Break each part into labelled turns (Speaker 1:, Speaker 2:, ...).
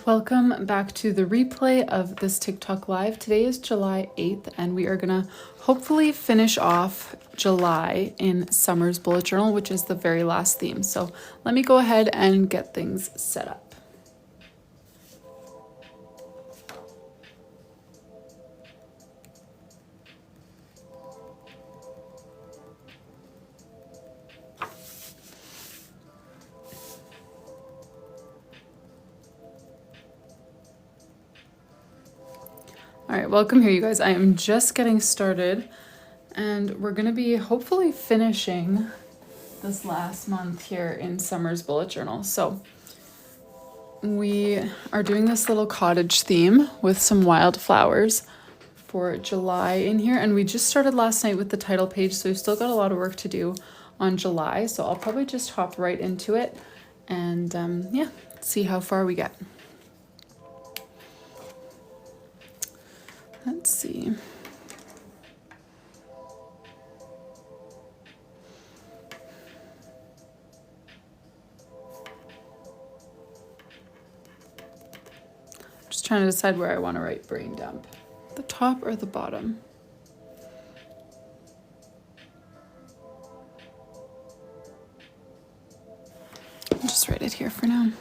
Speaker 1: Welcome back to the replay of this TikTok live. Today is July 8th and we are gonna hopefully finish off July in summer's bullet journal, which is the very last theme. So let me go ahead and get things set up. All right, welcome here, you guys. I am just getting started and we're gonna be hopefully finishing this last month here in summer's bullet journal. So we are doing this little cottage theme with some wildflowers for July in here. And we just started last night with the title page, so we've still got a lot of work to do on July. So I'll probably just hop right into it and yeah, see how far we get. Let's see. Just trying to decide where I want to write brain dump. The top or the bottom? I'll just write it here for now.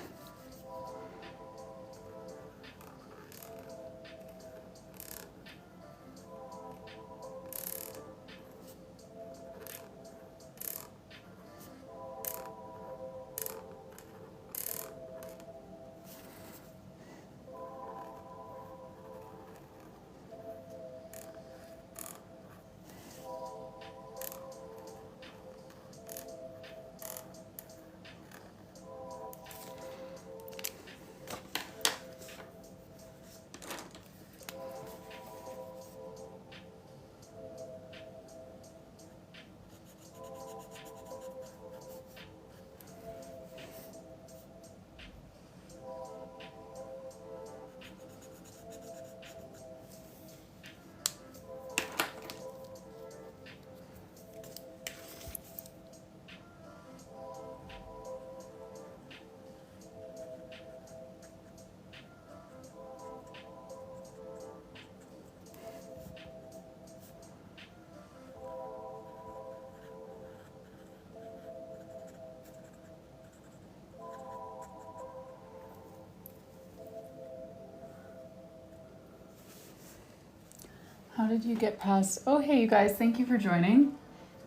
Speaker 1: How did you get past? Oh, hey, you guys, thank you for joining.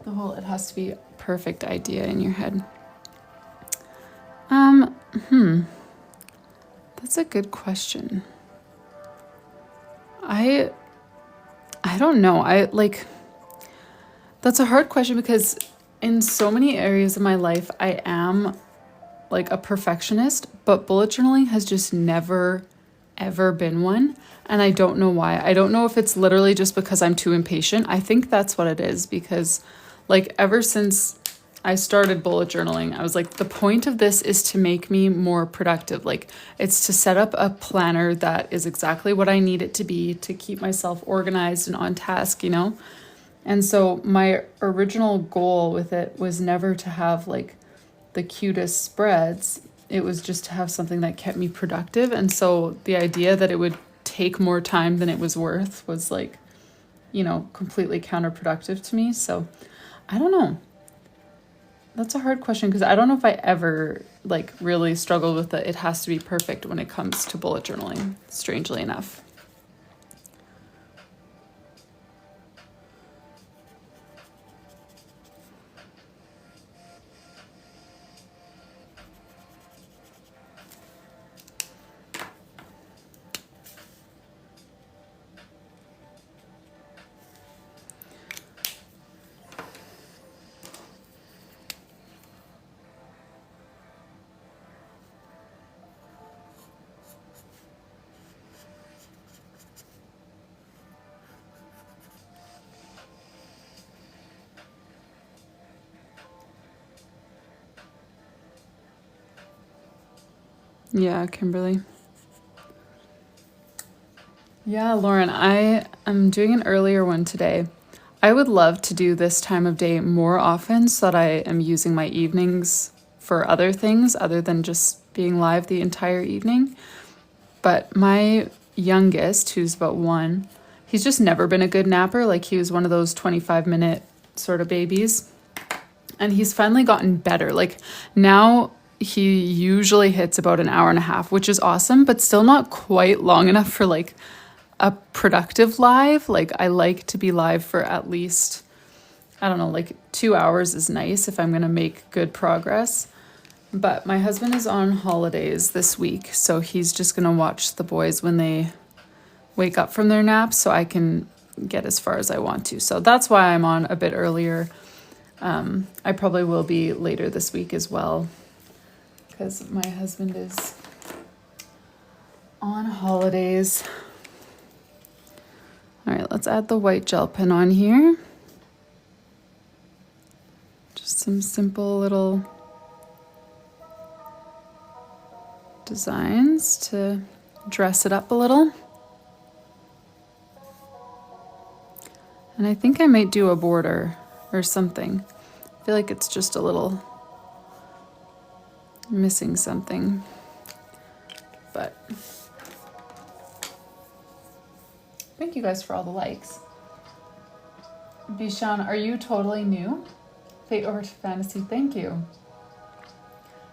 Speaker 1: The whole, it has to be a perfect idea in your head. That's a good question. I don't know. That's a hard question because in so many areas of my life, I am like a perfectionist, but bullet journaling has just never, ever been one. And I don't know why. I don't know if it's literally just because I'm too impatient. I think that's what it is because like ever since I started bullet journaling, I was like, the point of this is to make me more productive. Like it's to set up a planner that is exactly what I need it to be to keep myself organized and on task, you know? And so my original goal with it was never to have like the cutest spreads. It was just to have something that kept me productive. And so the idea that it would take more time than it was worth was like, you know, completely counterproductive to me. So I don't know. That's a hard question because I don't know if I ever like really struggled with it has to be perfect when it comes to bullet journaling, strangely enough. Yeah, Kimberly. Yeah, Lauren, I am doing an earlier one today. I would love to do this time of day more often so that I am using my evenings for other things other than just being live the entire evening. but my youngest, who's about 1, he's just never been a good napper. Like he was one of those 25-minute sort of babies. And he's finally gotten better. Like now he usually hits about an hour and a half, which is awesome, but still not quite long enough for like a productive live. Like I like to be live for at least, I don't know, like 2 hours is nice if I'm going to make good progress. But my husband is on holidays this week, so he's just going to watch the boys when they wake up from their naps so I can get as far as I want to. So that's why I'm on a bit earlier. I probably will be later this week as well because my husband is on holidays. All right, let's add the white gel pen on here. Just some simple little designs to dress it up a little. And I think I might do a border or something. I feel like it's just a little missing something, but thank you guys for all the likes. Bishan, are you totally new? Fate over Fantasy, thank you.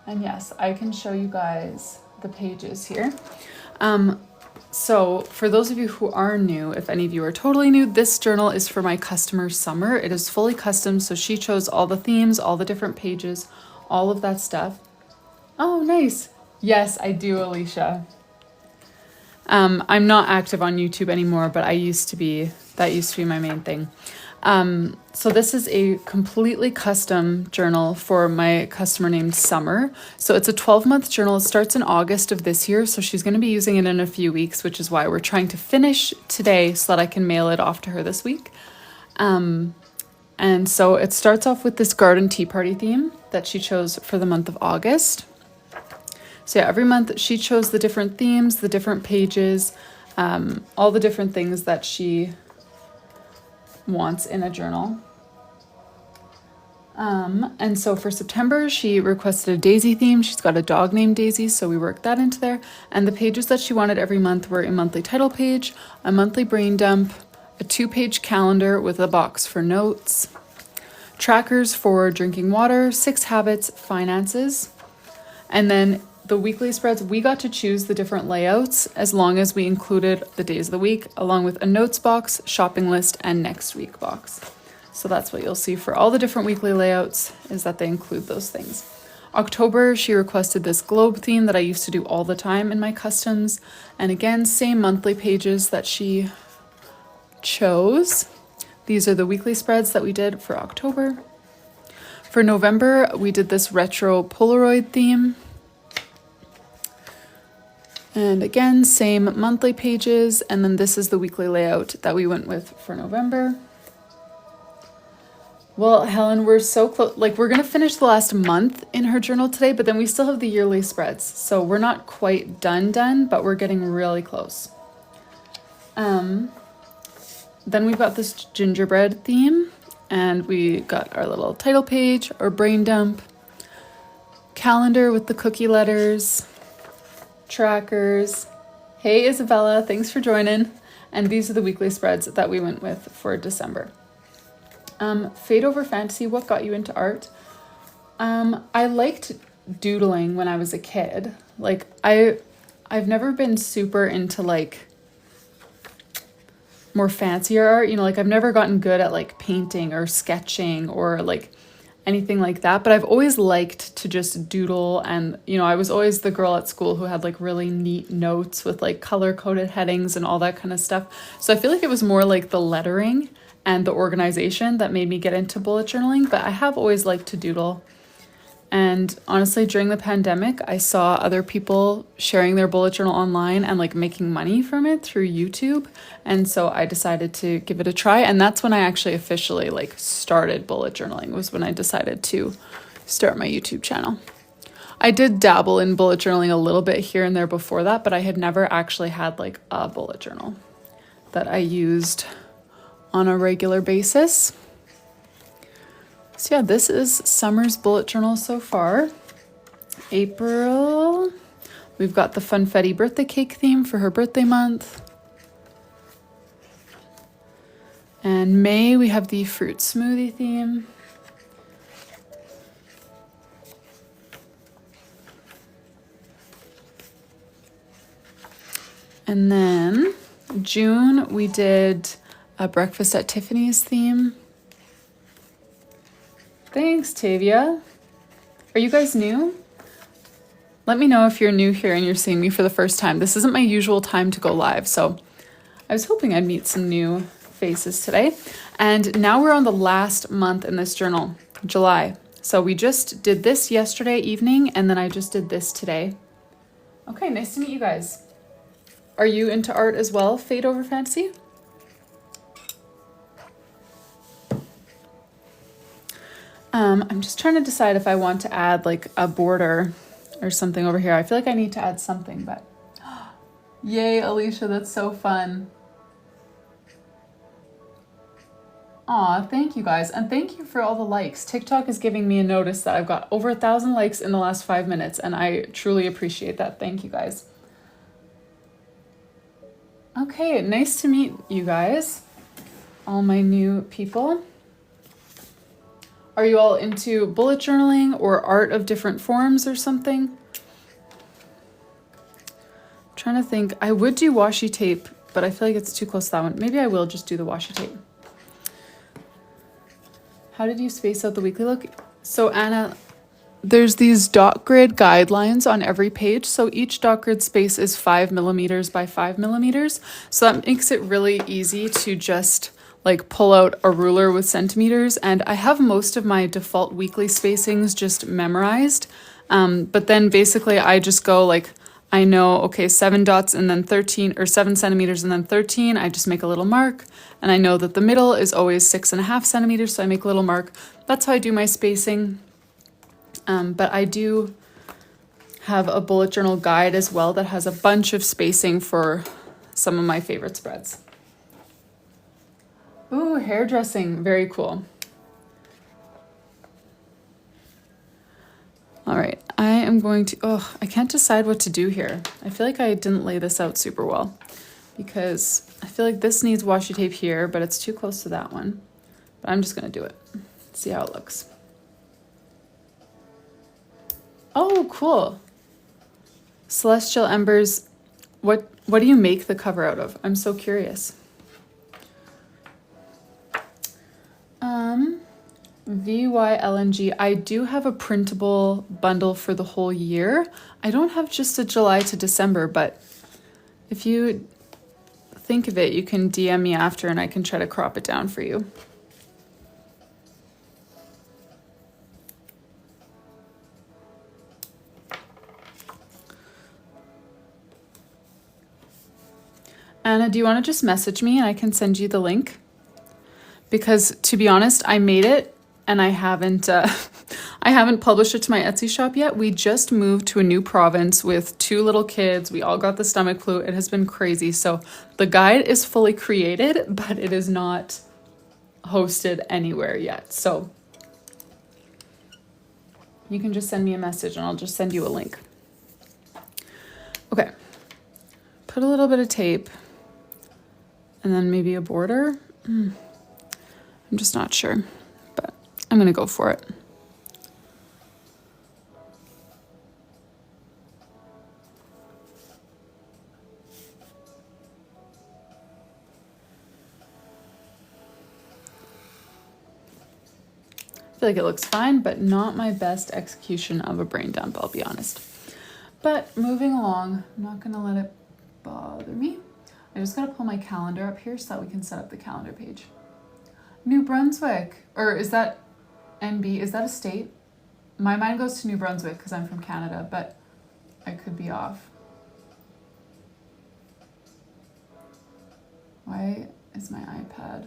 Speaker 1: And yes, I can show you guys the pages here. So for those of you who are new, if any of you are totally new, this journal is for my customer Summer. It is fully custom, so she chose all the themes, all the different pages, all of that stuff. Oh, nice. Yes, I do, Alicia. I'm not active on YouTube anymore, but that used to be my main thing. So this is a completely custom journal for my customer named Summer. So it's a 12-month journal. It starts in August of this year. So she's going to be using it in a few weeks, which is why we're trying to finish today so that I can mail it off to her this week. And so it starts off with this garden tea party theme that she chose for the month of August. So yeah, every month she chose the different themes, the different pages, all the different things that she wants in a journal. And so for September, she requested a Daisy theme. She's got a dog named Daisy, so we worked that into there. And the pages that she wanted every month were a monthly title page, a monthly brain dump, a 2-page calendar with a box for notes, trackers for drinking water, 6 habits, finances, and then the weekly spreads. We got to choose the different layouts as long as we included the days of the week, along with a notes box, shopping list, and next week box. So that's what you'll see for all the different weekly layouts, is that they include those things. October, she requested this globe theme that I used to do all the time in my customs. And again, same monthly pages that she chose. These are the weekly spreads that we did for October. For November, we did this retro Polaroid theme. And again, same monthly pages. And then this is the weekly layout that we went with for November. Well, Helen, we're so close. Like, we're going to finish the last month in her journal today, but then we still have the yearly spreads. So we're not quite done, but we're getting really close. Then we've got this gingerbread theme, and we got our little title page, our brain dump, calendar with the cookie letters, trackers. Hey, Isabella, thanks for joining. And these are the weekly spreads that we went with for December. Fade over fantasy, what got you into art? I liked doodling when I was a kid. Like, I've never been super into like more fancier art, you know, like I've never gotten good at like painting or sketching or like anything like that, but I've always liked to just doodle. And, you know, I was always the girl at school who had like really neat notes with like color coded headings and all that kind of stuff. So I feel like it was more like the lettering and the organization that made me get into bullet journaling, but I have always liked to doodle. And honestly, during the pandemic, I saw other people sharing their bullet journal online and like making money from it through YouTube. And so I decided to give it a try. And that's when I actually officially like started bullet journaling, was when I decided to start my YouTube channel. I did dabble in bullet journaling a little bit here and there before that, but I had never actually had like a bullet journal that I used on a regular basis. So yeah, this is summer's bullet journal so far. April, We've got the Funfetti birthday cake theme for her birthday month. And May, we have the fruit smoothie theme. And then June, we did a breakfast at Tiffany's theme. Thanks, Tavia. Are you guys new? Let me know if you're new here and you're seeing me for the first time. This isn't my usual time to go live, so I was hoping I'd meet some new faces today. And now we're on the last month in this journal, July. So we just did this yesterday evening, and then I just did this today. Okay, nice to meet you guys. Are you into art as well, Fade Over Fantasy? I'm just trying to decide if I want to add like a border or something over here. I feel like I need to add something, but yay, Alicia, that's so fun. Aw, thank you guys. And thank you for all the likes. TikTok is giving me a notice that I've got over 1,000 likes in the last 5 minutes, and I truly appreciate that. Thank you guys. Okay, nice to meet you guys, all my new people. Are you all into bullet journaling or art of different forms or something? I'm trying to think. I would do washi tape, but I feel like it's too close to that one. Maybe I will just do the washi tape. How did you space out the weekly look? So Anna, there's these dot grid guidelines on every page. So each dot grid space is 5 millimeters by 5 millimeters. So that makes it really easy to just like pull out a ruler with centimeters. And I have most of my default weekly spacings just memorized. But then basically I just go like, I know, okay, 7 dots and then 13, or 7 centimeters and then 13. I just make a little mark. And I know that the middle is always 6.5 centimeters. So I make a little mark. That's how I do my spacing. But I do have a bullet journal guide as well that has a bunch of spacing for some of my favorite spreads. Ooh, hairdressing, very cool. All right, I am going to, I can't decide what to do here. I feel like I didn't lay this out super well because I feel like this needs washi tape here, but it's too close to that one. But I'm just gonna do it, see how it looks. Oh, cool. Celestial Embers, what do you make the cover out of? I'm so curious. VYLNG, I do have a printable bundle for the whole year. I don't have just a July to December, but if you think of it, you can DM me after and I can try to crop it down for you. Anna, do you want to just message me and I can send you the link? Because to be honest, I made it and I haven't published it to my Etsy shop yet. We just moved to a new province with 2 little kids. We all got the stomach flu. It has been crazy. So the guide is fully created, but it is not hosted anywhere yet. So you can just send me a message and I'll just send you a link. Okay. Put a little bit of tape and then maybe a border. I'm just not sure, but I'm gonna go for it. I feel like it looks fine, but not my best execution of a brain dump, I'll be honest. But moving along, I'm not gonna let it bother me. I just gotta pull my calendar up here so that we can set up the calendar page. New Brunswick, or is that NB? Is that a state? My mind goes to New Brunswick because I'm from Canada, but I could be off. Why is my iPad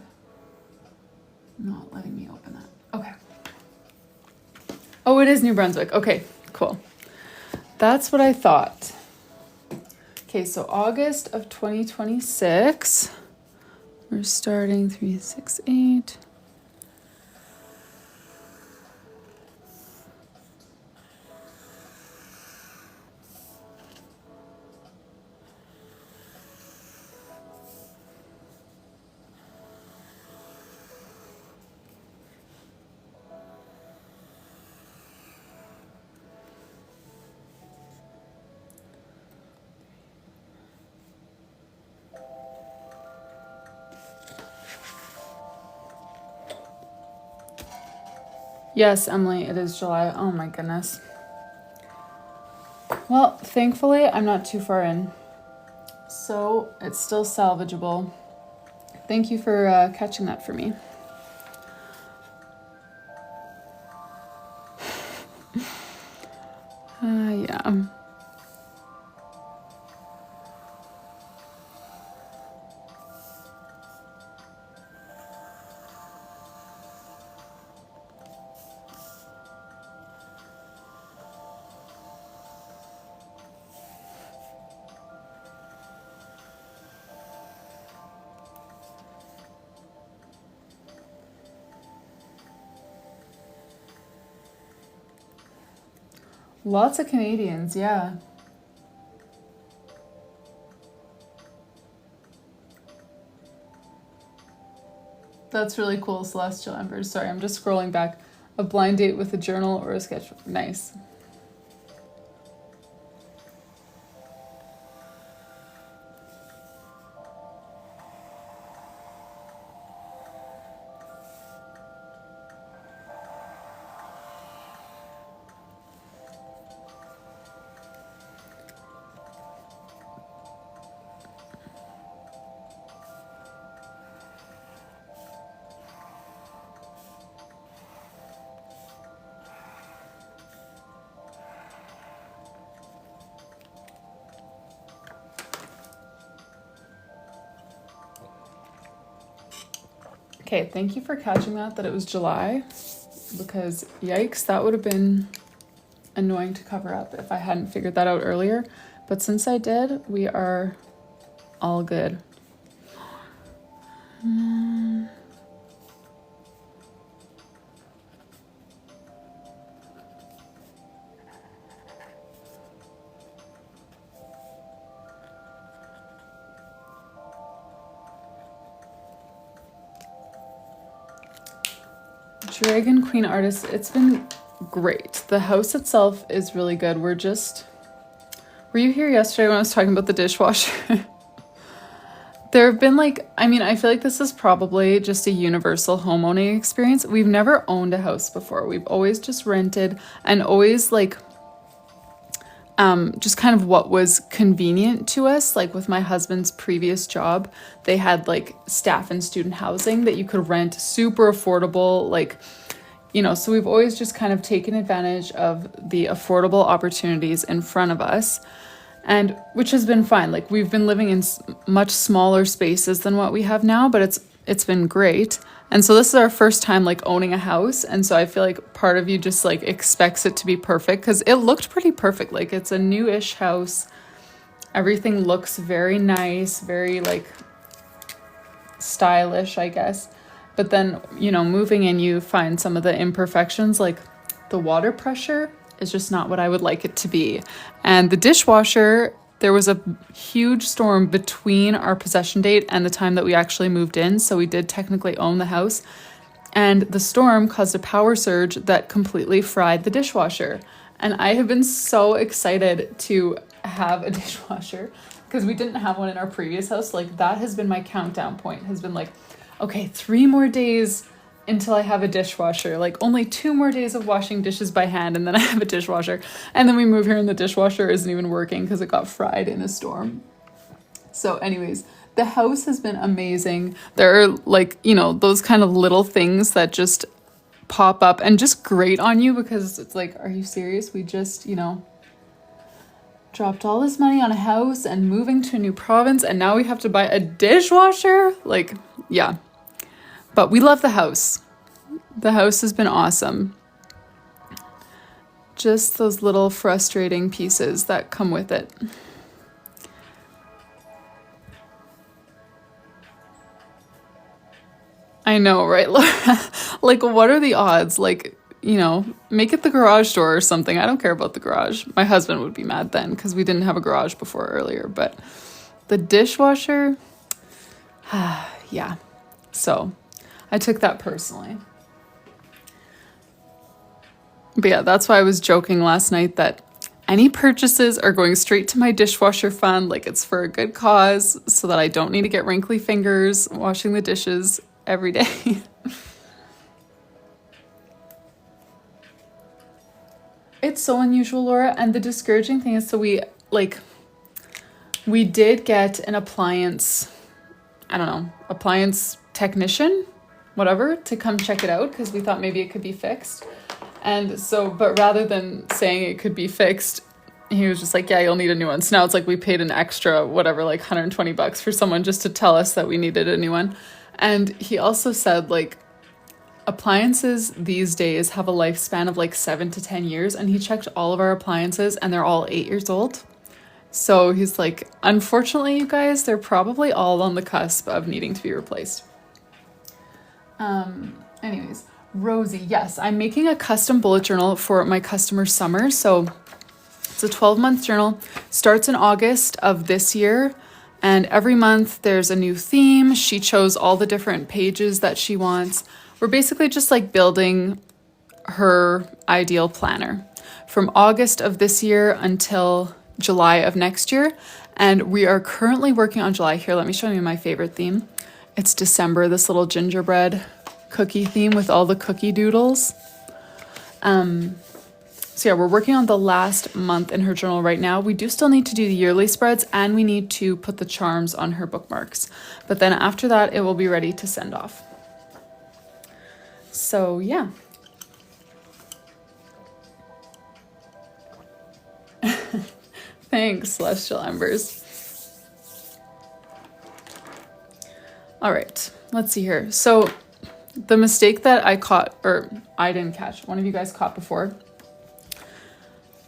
Speaker 1: not letting me open that? Okay. Oh, it is New Brunswick. Okay, cool. That's what I thought. Okay, so August of 2026. We're starting 368. Yes, Emily, it is July. Oh my goodness. Well, thankfully, I'm not too far in, so it's still salvageable. Thank you for catching that for me. Yeah. Lots of Canadians, yeah. That's really cool, Celestial Embers. Sorry, I'm just scrolling back. A blind date with a journal or a sketchbook. Nice. Okay, thank you for catching that it was July, because yikes, that would have been annoying to cover up if I hadn't figured that out earlier. But since I did, we are all good. Dragon Queen artist, it's been great. The house itself is really good. Were you here yesterday when I was talking about the dishwasher? There have been I feel like this is probably just a universal homeowning experience. We've never owned a house before. We've always just rented, and always just kind of what was convenient to us. Like with my husband's previous job, they had staff and student housing that you could rent, super affordable, so we've always just kind of taken advantage of the affordable opportunities in front of us, and which has been fine. We've been living in much smaller spaces than what we have now, but it's been great. And so this is our first time owning a house, and so I feel like part of you just expects it to be perfect, because it looked pretty perfect. It's a new-ish house. Everything looks very nice, very stylish, I guess. But then, moving in, you find some of the imperfections, like the water pressure is just not what I would like it to be. And the dishwasher, there was a huge storm between our possession date and the time that we actually moved in. So we did technically own the house. And the storm caused a power surge that completely fried the dishwasher. And I have been so excited to have a dishwasher, because we didn't have one in our previous house. That has been my countdown point, has been okay, 3 more days until I have a dishwasher. Only 2 more days of washing dishes by hand, and then I have a dishwasher. And then we move here and the dishwasher isn't even working because it got fried in a storm. So anyways, the house has been amazing. There are those kind of little things that just pop up and just grate on you, because it's are you serious? We just, dropped all this money on a house and moving to a new province, and now we have to buy a dishwasher? Yeah. But we love the house. The house has been awesome. Just those little frustrating pieces that come with it. I know, right, Laura? What are the odds? Make it the garage door or something. I don't care about the garage. My husband would be mad then, because we didn't have a garage before earlier. But the dishwasher, yeah. So I took that personally. But yeah, that's why I was joking last night that any purchases are going straight to my dishwasher fund. It's for a good cause, so that I don't need to get wrinkly fingers washing the dishes every day. It's so unusual, Laura. And the discouraging thing is, so we did get an appliance, I don't know, appliance technician, whatever, to come check it out because we thought maybe it could be fixed. And so, but rather than saying it could be fixed, he was just like, yeah, you'll need a new one. So now it's like we paid an extra, whatever, like $120 for someone just to tell us that we needed a new one. And he also said, like, appliances these days have a lifespan of like 7 to 10 years. And he checked all of our appliances and they're all 8 years old. So he's like, unfortunately, you guys, they're probably all on the cusp of needing to be replaced. Anyways, Rosie, yes, I'm making a custom bullet journal for my customer summer. So it's a 12-month journal, starts in August of this year. And every month there's a new theme. She chose all the different pages that she wants. We're basically just like building her ideal planner from August of this year until July of next year. And we are currently working on July. Here, let me show you my favorite theme. It's December, this little gingerbread cookie theme with all the cookie doodles. So yeah, we're working on the last month in her journal right now. We do still need to do the yearly spreads and we need to put the charms on her bookmarks. But then after that, it will be ready to send off. So yeah. Thanks, Celestial Embers. All right, let's see here. So the mistake that I caught, or I didn't catch, one of you guys caught before,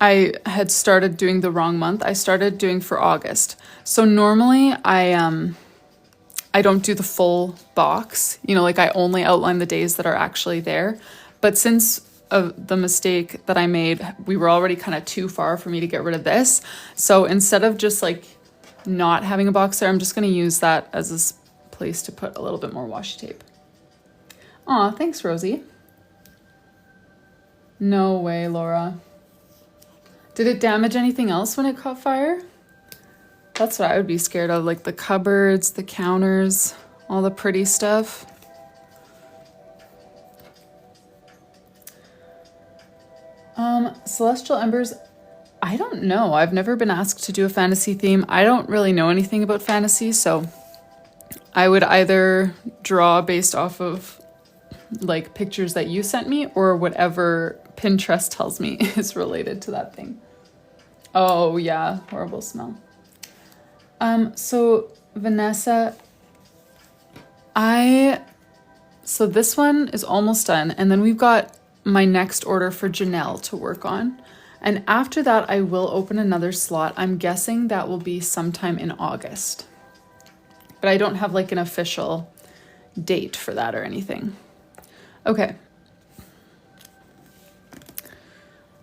Speaker 1: I had started doing the wrong month. I started doing for August. So normally I don't do the full box, you know, like I only outline the days that are actually there. But since the mistake that I made, we were already kind of too far for me to get rid of this. So instead of just like not having a box there, I'm just going to use that as a place to put a little bit more washi tape. Aw, thanks, Rosie. No way, Laura. Did it damage anything else when it caught fire? That's what I would be scared of, like the cupboards, the counters, all the pretty stuff. Celestial Embers, I don't know. I've never been asked to do a fantasy theme. I don't really know anything about fantasy, so I would either draw based off of like pictures that you sent me or whatever Pinterest tells me is related to that thing. Oh yeah, horrible smell. So Vanessa, so this one is almost done, and then we've got my next order for Janelle to work on. And after that, I will open another slot. I'm guessing that will be sometime in August. But I don't have like an official date for that or anything. Okay.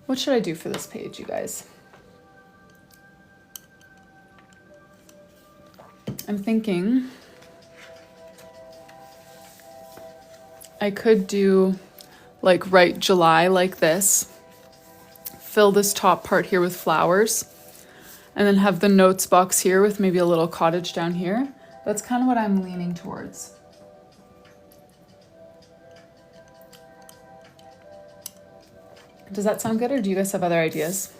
Speaker 1: What should I do for this page, you guys? I'm thinking I could do like write July like this, fill this top part here with flowers, and then have the notes box here with maybe a little cottage down here. That's kind of what I'm leaning towards. Does that sound good, or do you guys have other ideas?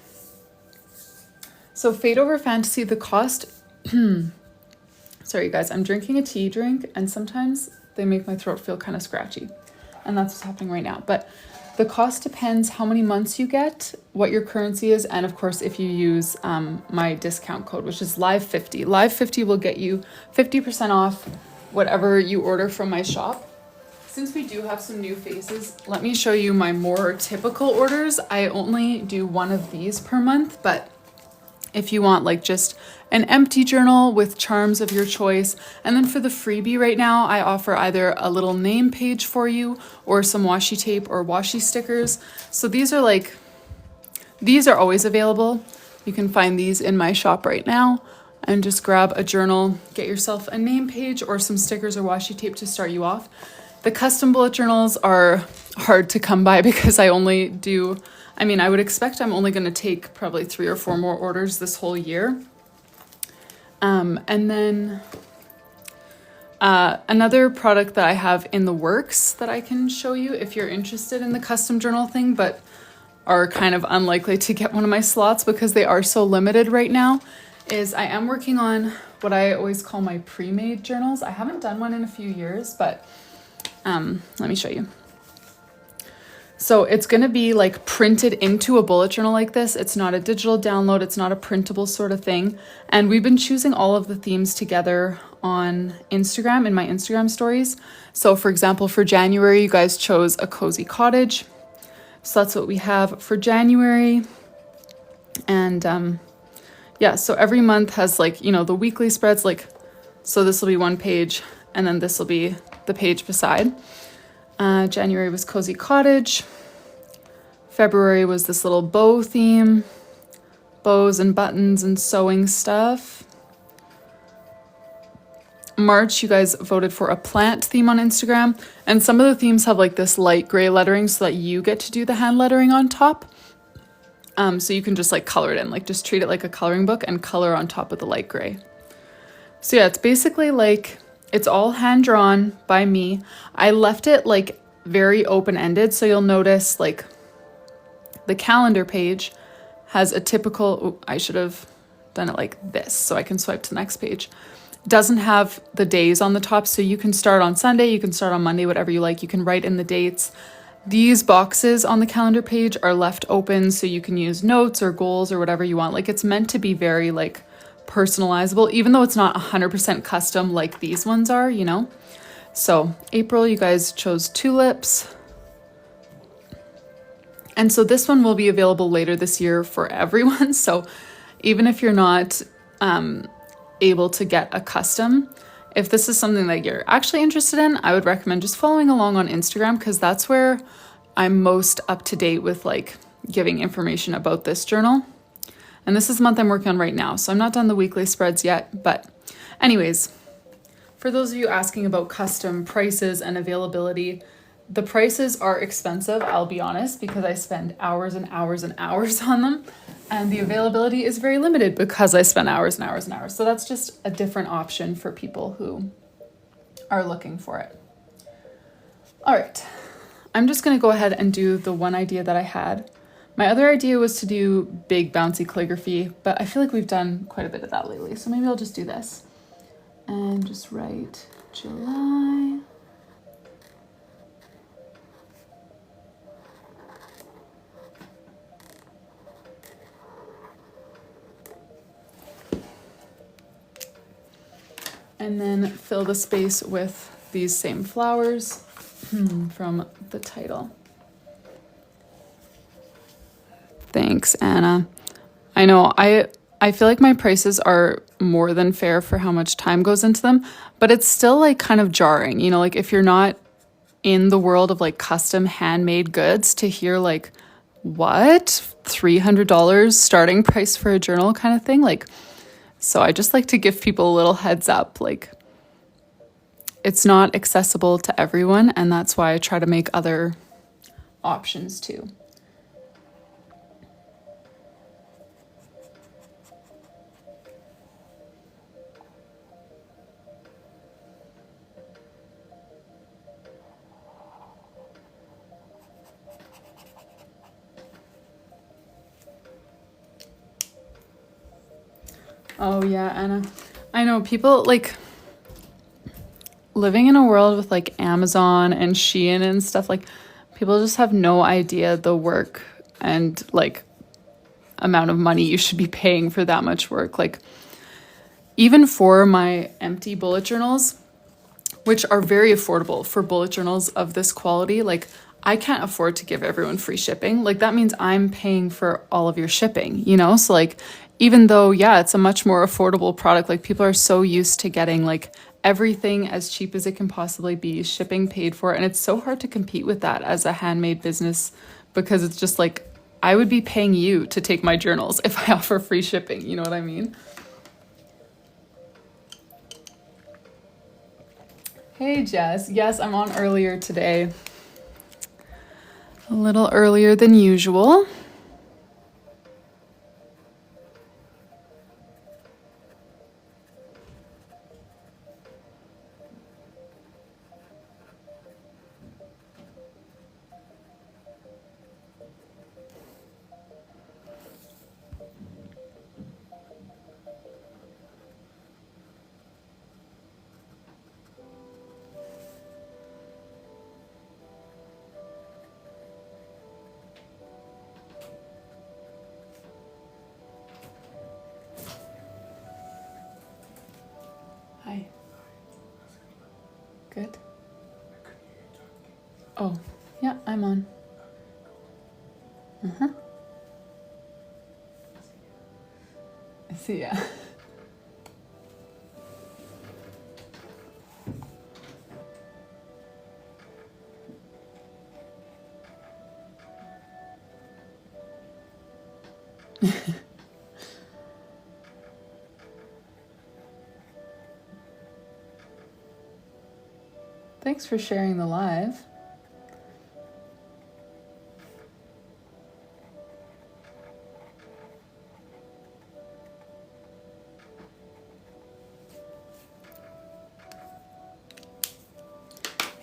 Speaker 1: So Fade Over Fantasy, the cost, sorry you guys, I'm drinking a tea drink and sometimes they make my throat feel kind of scratchy. And that's what's happening right now. But the cost depends how many months you get, what your currency is, and of course if you use my discount code, which is LIVE50. LIVE50 will get you 50% off whatever you order from my shop. Since we do have some new faces, let me show you my more typical orders. I only do one of these per month, but if you want like just an empty journal with charms of your choice. And then for the freebie right now, I offer either a little name page for you or some washi tape or washi stickers. So these are always available. You can find these in my shop right now and just grab a journal, get yourself a name page or some stickers or washi tape to start you off. The custom bullet journals are hard to come by because I only do, I mean, I would expect I'm only going to take probably 3 or 4 more orders this whole year. And then another product that I have in the works that I can show you if you're interested in the custom journal thing, but are kind of unlikely to get one of my slots because they are so limited right now, is I am working on what I always call my pre-made journals. I haven't done one in a few years, but let me show you. So it's going to be like printed into a bullet journal like this. It's not a digital download. It's not a printable sort of thing. And we've been choosing all of the themes together on Instagram, in my Instagram stories. So for example, for January, you guys chose a cozy cottage. So that's what we have for January. And yeah, so every month has like, you know, the weekly spreads, like, so this will be one page and then this will be the page beside. January was cozy cottage. February was this little bow theme, bows and buttons and sewing stuff. March, you guys voted for a plant theme on Instagram, and some of the themes have like this light gray lettering so that you get to do the hand lettering on top. So you can just like color it in, like just treat it like a coloring book and color on top of the light gray. So yeah, it's basically like, it's all hand drawn by me. I left it like very open-ended, so you'll notice like the calendar page has a typical, I should have done it like this so I can swipe to the next page. Doesn't have the days on the top, so you can start on Sunday, you can start on Monday, whatever you like. You can write in the dates. These boxes on the calendar page are left open so you can use notes or goals or whatever you want. Like, it's meant to be very like personalizable, even though it's not 100% custom like these ones are, you know? So April, you guys chose tulips. And so this one will be available later this year for everyone. So even if you're not able to get a custom, if this is something that you're actually interested in, I would recommend just following along on Instagram, because that's where I'm most up to date with like giving information about this journal. And this is the month I'm working on right now, so I'm not done the weekly spreads yet. But anyways, for those of you asking about custom prices and availability, the prices are expensive, I'll be honest, because I spend hours and hours and hours on them. And the availability is very limited because I spend hours and hours and hours. So that's just a different option for people who are looking for it. All right, I'm just gonna go ahead and do the one idea that I had. My other idea was to do big bouncy calligraphy, but I feel like we've done quite a bit of that lately. So maybe I'll just do this and just write July. And then fill the space with these same flowers from the title. Thanks, Anna. I know I feel like my prices are more than fair for how much time goes into them, but it's still like kind of jarring, you know, like if you're not in the world of like custom handmade goods, to hear like, what? $300 starting price for a journal kind of thing, like. So I just like to give people a little heads up, like it's not accessible to everyone, and that's why I try to make other options too. Oh yeah, Anna. I know people like living in a world with like Amazon and Shein and stuff, like people just have no idea the work and like amount of money you should be paying for that much work. Like even for my empty bullet journals, which are very affordable for bullet journals of this quality, like I can't afford to give everyone free shipping. Like that means I'm paying for all of your shipping, you know? So like, even though, yeah, it's a much more affordable product, like people are so used to getting like everything as cheap as it can possibly be, shipping paid for. And it's so hard to compete with that as a handmade business, because it's just like, I would be paying you to take my journals if I offer free shipping. You know what I mean? Hey, Jess. Yes, I'm on earlier today. A little earlier than usual. Oh, yeah, I'm on. Uh-huh. I see, yeah. Thanks for sharing the live.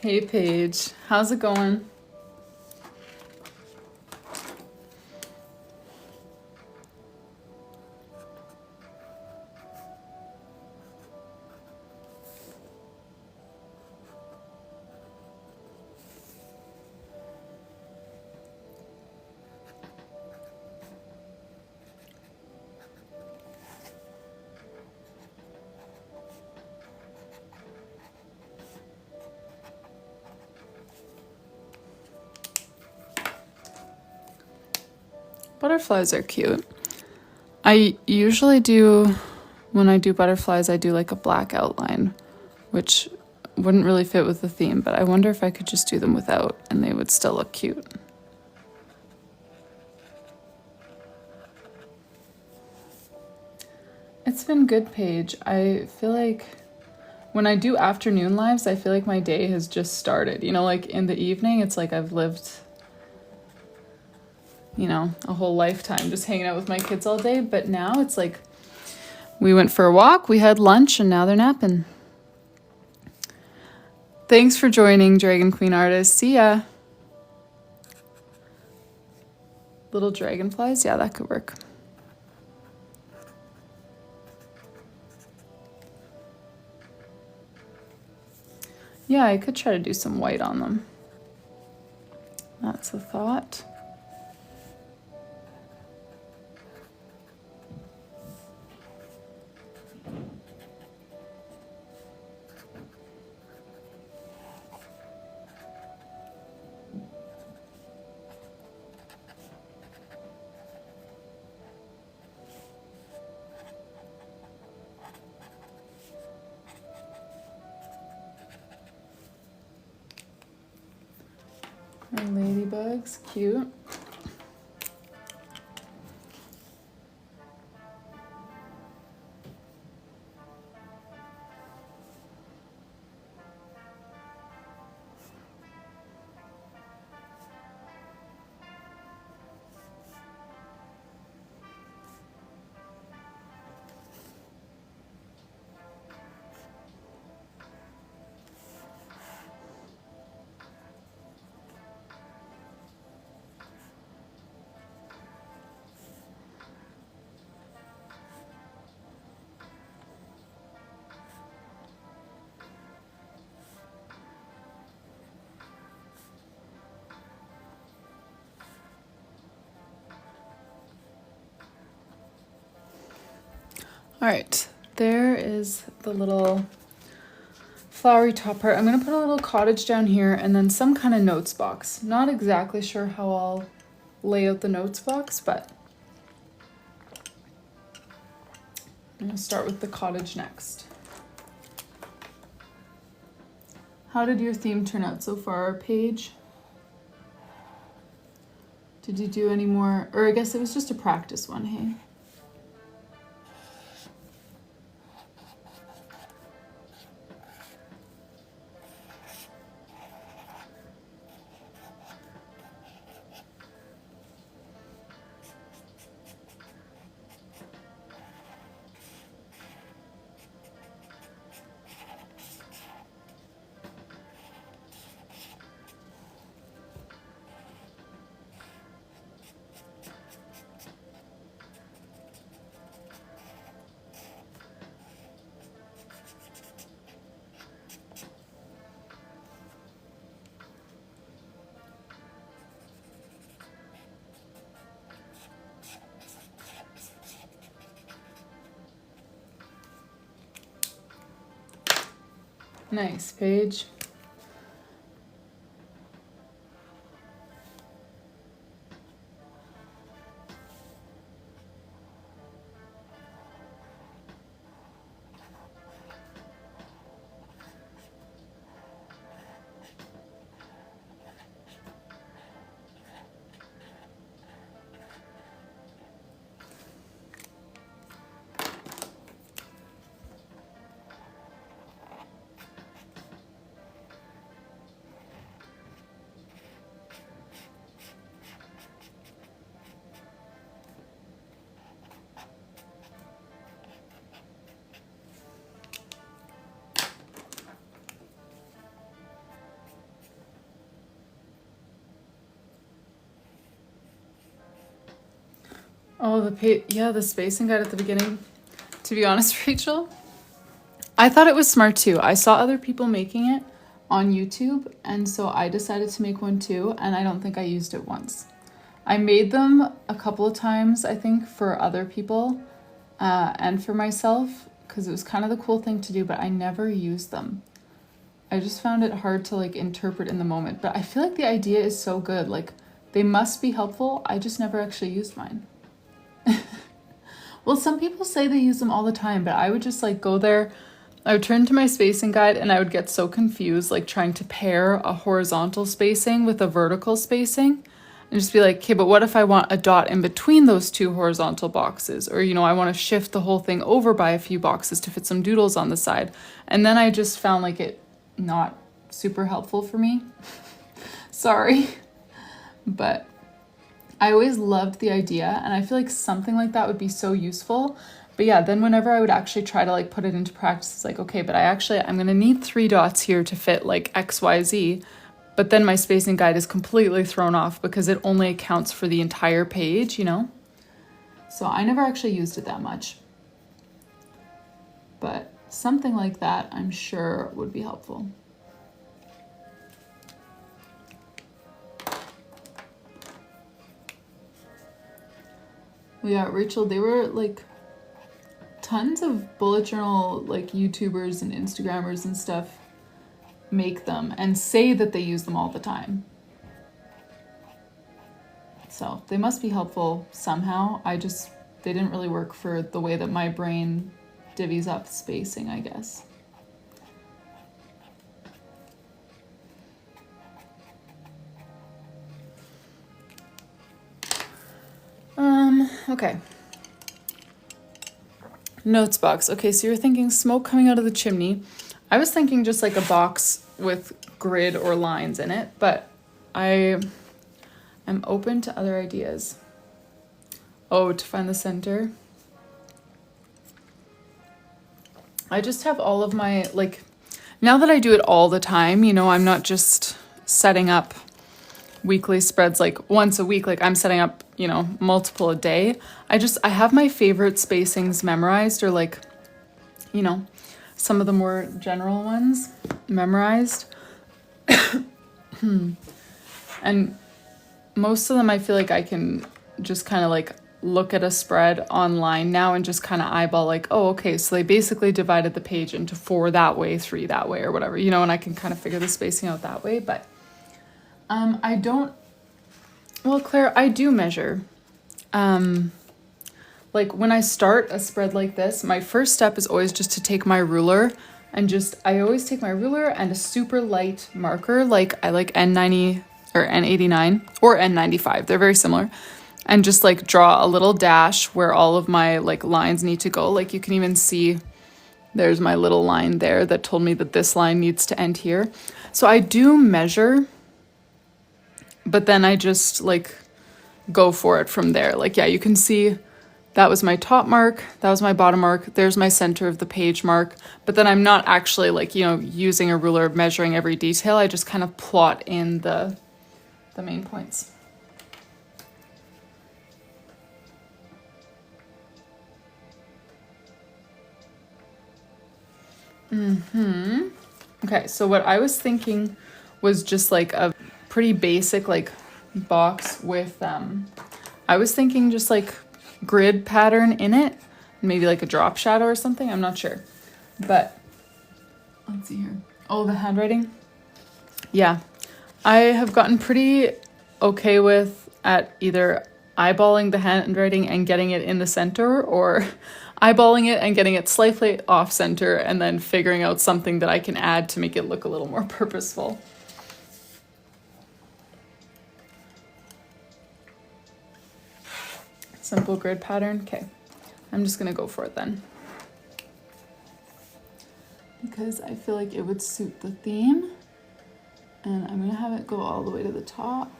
Speaker 1: Hey Paige, how's it going? Butterflies are cute. I usually do, when I do butterflies, I do like a black outline, which wouldn't really fit with the theme, but I wonder if I could just do them without and they would still look cute. It's been good, Paige. I feel like when I do afternoon lives, I feel like my day has just started. You know, like in the evening, it's like I've lived, you know, a whole lifetime just hanging out with my kids all day. But now it's like we went for a walk, we had lunch, and now they're napping. Thanks for joining, Dragon Queen Artist. See ya. Little dragonflies? Yeah, that could work. Yeah, I could try to do some white on them. That's a thought. And ladybugs, cute. All right, there is the little flowery top part. I'm gonna put a little cottage down here and then some kind of notes box. Not exactly sure how I'll lay out the notes box, but I'm gonna start with the cottage next. How did your theme turn out so far, Paige? Did you do any more, or I guess it was just a practice one, hey? Nice, Paige. Oh, the spacing guide at the beginning. To be honest, Rachel, I thought it was smart too. I saw other people making it on YouTube, and so I decided to make one too, and I don't think I used it once. I made them a couple of times, I think, for other people and for myself, because it was kind of the cool thing to do, but I never used them. I just found it hard to like interpret in the moment, but I feel like the idea is so good. Like, they must be helpful. I just never actually used mine. Well, some people say they use them all the time, but I would just like go there, I would turn to my spacing guide, and I would get so confused, like trying to pair a horizontal spacing with a vertical spacing, and just be like, okay, but what if I want a dot in between those two horizontal boxes? Or, you know, I want to shift the whole thing over by a few boxes to fit some doodles on the side. And then I just found like it not super helpful for me. Sorry. But I always loved the idea, and I feel like something like that would be so useful. But yeah, then whenever I would actually try to like put it into practice, it's like, okay, but I'm gonna need 3 dots here to fit like XYZ. But then my spacing guide is completely thrown off because it only accounts for the entire page, you know? So I never actually used it that much. But something like that, I'm sure, would be helpful. Well, yeah, Rachel, they were like tons of bullet journal like YouTubers and Instagrammers and stuff make them and say that they use them all the time. So they must be helpful somehow. They didn't really work for the way that my brain divvies up spacing, I guess. Okay. Notes box. Okay, so you're thinking smoke coming out of the chimney. I was thinking just like a box with grid or lines in it, but I am open to other ideas. Oh, to find the center. I just have all of my, like, now that I do it all the time, you know, I'm not just setting up weekly spreads like once a week, like I'm setting up, you know, multiple a day. I have my favorite spacings memorized, or like, you know, some of the more general ones memorized. And most of them I feel like I can just kind of like look at a spread online now and just kind of eyeball like, oh, okay, so they basically divided the page into 4 that way, 3 that way, or whatever, you know, and I can kind of figure the spacing out that way. But I don't, well, Claire, I do measure. Like when I start a spread like this, my first step is always just to take my ruler and I always take my ruler and a super light marker. Like I like N90 or N89 or N95. They're very similar. And just like draw a little dash where all of my like lines need to go. Like you can even see there's my little line there that told me that this line needs to end here. So I do measure, but then I just like go for it from there. Like, yeah, you can see that was my top mark, that was my bottom mark, there's my center of the page mark, but then I'm not actually like, you know, using a ruler measuring every detail. I just kind of plot in the main points. Okay, so what I was thinking was just like a pretty basic like box with I was thinking just like grid pattern in it, maybe like a drop shadow or something, I'm not sure. But let's see here. Oh, the handwriting. Yeah, I have gotten pretty okay with at either eyeballing the handwriting and getting it in the center, or eyeballing it and getting it slightly off center and then figuring out something that I can add to make it look a little more purposeful. Simple grid pattern. Okay, I'm just gonna go for it then, because I feel like it would suit the theme, and I'm gonna have it go all the way to the top.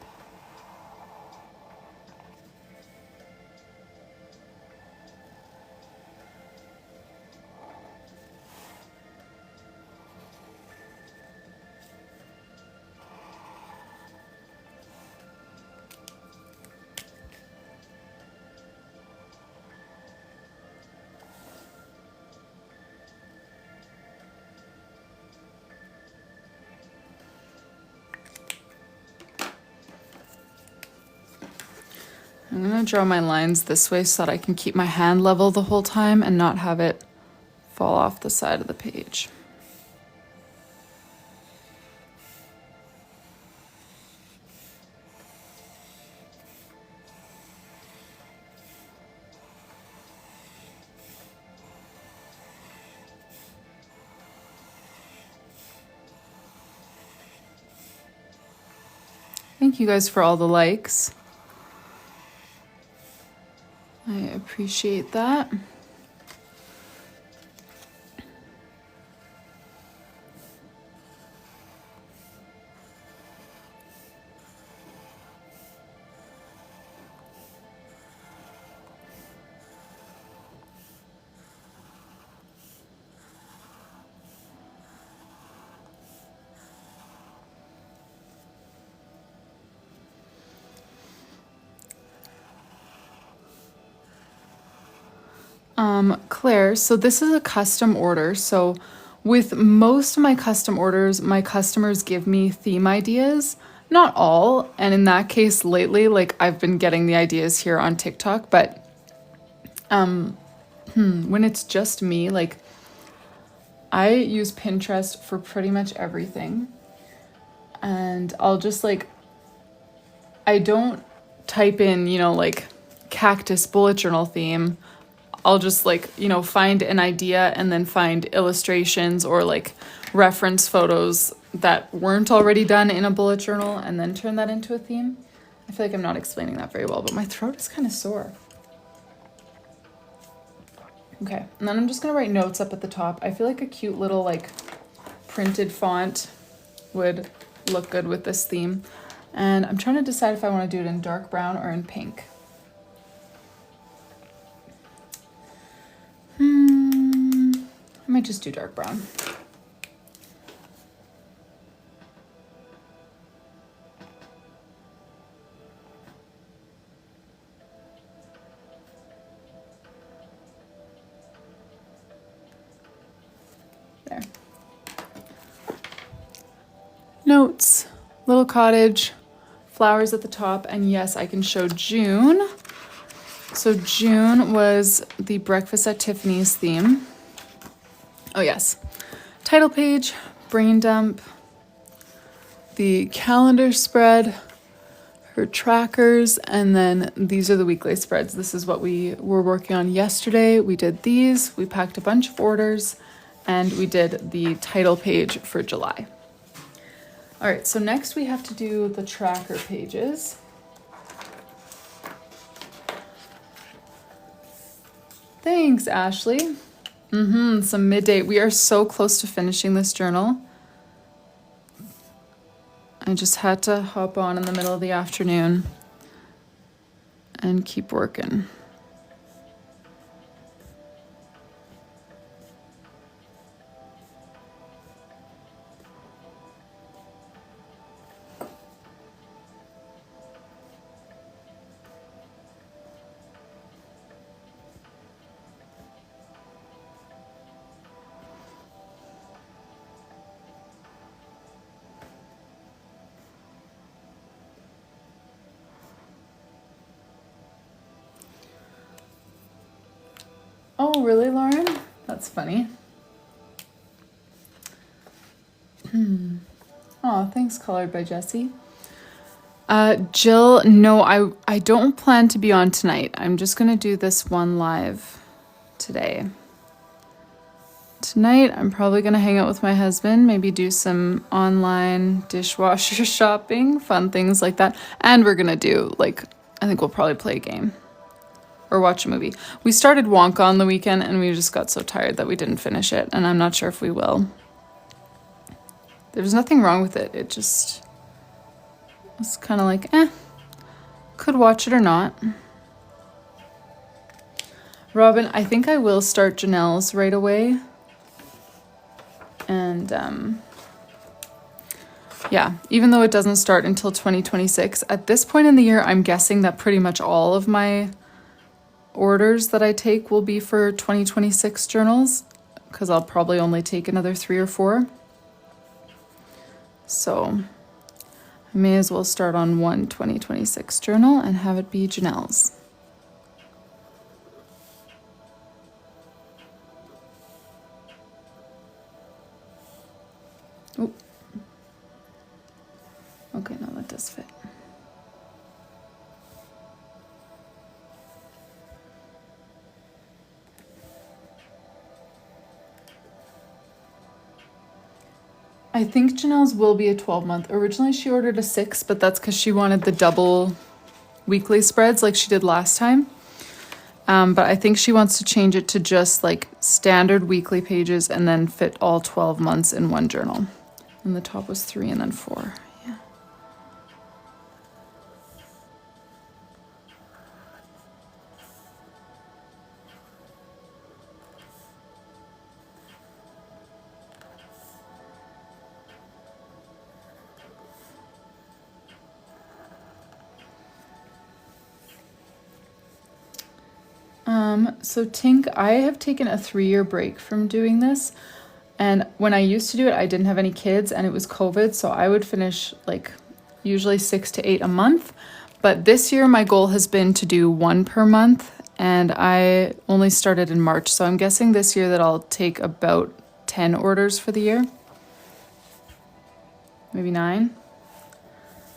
Speaker 1: I'm gonna draw my lines this way so that I can keep my hand level the whole time and not have it fall off the side of the page. Thank you guys for all the likes. I appreciate that. Claire, so this is a custom order. So with most of my custom orders, my customers give me theme ideas, not all. And in that case, lately, like I've been getting the ideas here on TikTok, but when it's just me, like I use Pinterest for pretty much everything. And I'll just like, I don't type in, you know, like cactus bullet journal theme. I'll just like, you know, find an idea and then find illustrations or like reference photos that weren't already done in a bullet journal and then turn that into a theme. I feel like I'm not explaining that very well, but my throat is kind of sore. Okay, and then I'm just gonna write notes up at the top. I feel like a cute little like printed font would look good with this theme. And I'm trying to decide if I want to do it in dark brown or in pink. I might just do dark brown. There. Notes, little cottage, flowers at the top, and yes, I can show June. So June was the Breakfast at Tiffany's theme. Oh yes, title page, brain dump, the calendar spread, her trackers, and then these are the weekly spreads. This is what we were working on yesterday. We did these, we packed a bunch of orders, and we did the title page for July. All right, so next we have to do the tracker pages. Thanks, Ashley. Some midday. We are so close to finishing this journal. I just had to hop on in the middle of the afternoon and keep working. Oh, really, Lauren? That's funny. Oh, thanks, Colored by Jessie. Jill, no, I don't plan to be on tonight. I'm just going to do this one live today. Tonight, I'm probably going to hang out with my husband, maybe do some online dishwasher shopping, fun things like that. And we're going to do, like, I think we'll probably play a game. Or watch a movie. We started Wonka on the weekend and we just got so tired that we didn't finish it, and I'm not sure if we will. There's nothing wrong with it. It just was kind of like, could watch it or not. Robin, I think I will start Janelle's right away. And yeah, even though it doesn't start until 2026, at this point in the year, I'm guessing that pretty much all of my orders that I take will be for 2026 journals, because I'll probably only take another 3 or 4. So I may as well start on 1/2026 journal and have it be Janelle's. Oh. Okay, no, that does fit. I think Janelle's will be a 12-month. Originally she ordered a 6, but that's because she wanted the double weekly spreads like she did last time. But I think she wants to change it to just like standard weekly pages and then fit all 12 months in one journal. And the top was 3 and then 4. Yeah. So Tink, I have taken a 3-year break from doing this. And when I used to do it, I didn't have any kids and it was COVID. So I would finish like usually 6 to 8 a month. But this year my goal has been to do 1 per month. And I only started in March. So I'm guessing this year that I'll take about 10 orders for the year. Maybe 9. I'm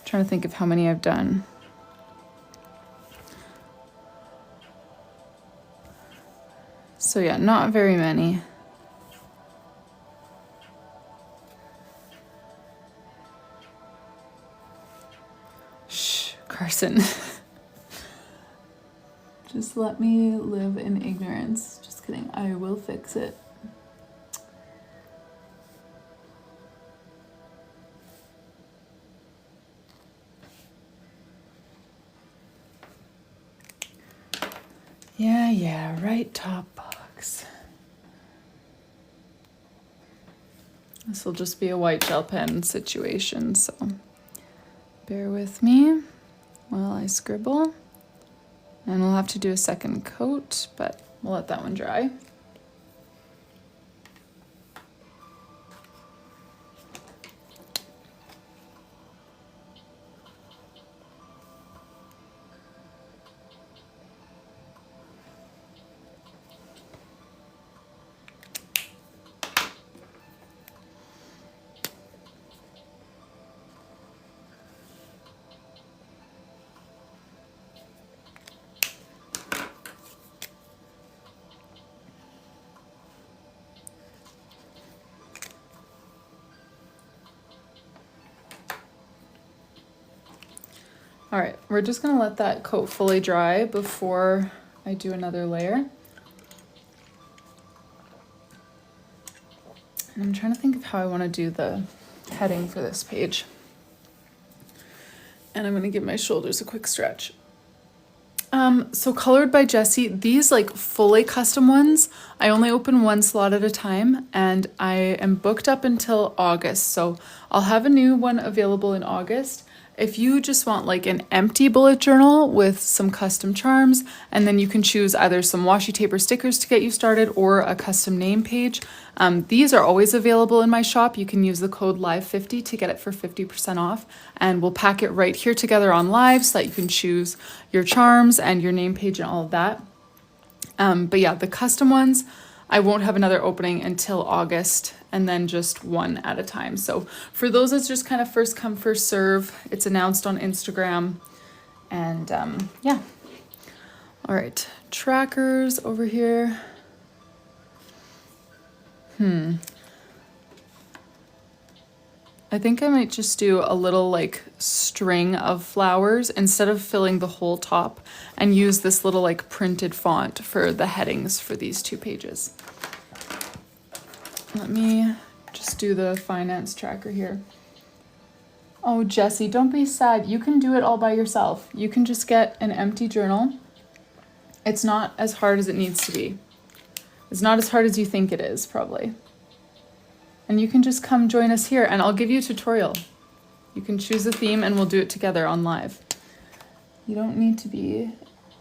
Speaker 1: trying to think of how many I've done. So yeah, not very many. Shh, Carson. Just let me live in ignorance. Just kidding, I will fix it. Yeah, right top box. This will just be a white gel pen situation, so bear with me while I scribble. And we'll have to do a second coat, but we'll let that one dry. All right, we're just gonna let that coat fully dry before I do another layer. And I'm trying to think of how I want to do the heading for this page. And I'm gonna give my shoulders a quick stretch. So Colored by Jessie, these like fully custom ones, I only open 1 slot at a time and I am booked up until August. So I'll have a new one available in August. If you just want like an empty bullet journal with some custom charms, and then you can choose either some washi tape or stickers to get you started or a custom name page. These are always available in my shop. You can use the code LIVE50 to get it for 50% off, and we'll pack it right here together on Live so that you can choose your charms and your name page and all of that. But yeah, the custom ones, I won't have another opening until August, and then just 1 at a time. So for those, it's just kind of first come, first serve. It's announced on Instagram. And yeah. All right, trackers over here. I think I might just do a little like string of flowers instead of filling the whole top, and use this little like printed font for the headings for these 2 pages. Let me just do the finance tracker here. Oh, Jessie, don't be sad. You can do it all by yourself. You can just get an empty journal. It's not as hard as it needs to be. It's not as hard as you think it is, probably. And you can just come join us here and I'll give you a tutorial. You can choose a theme and we'll do it together on Live. You don't need to be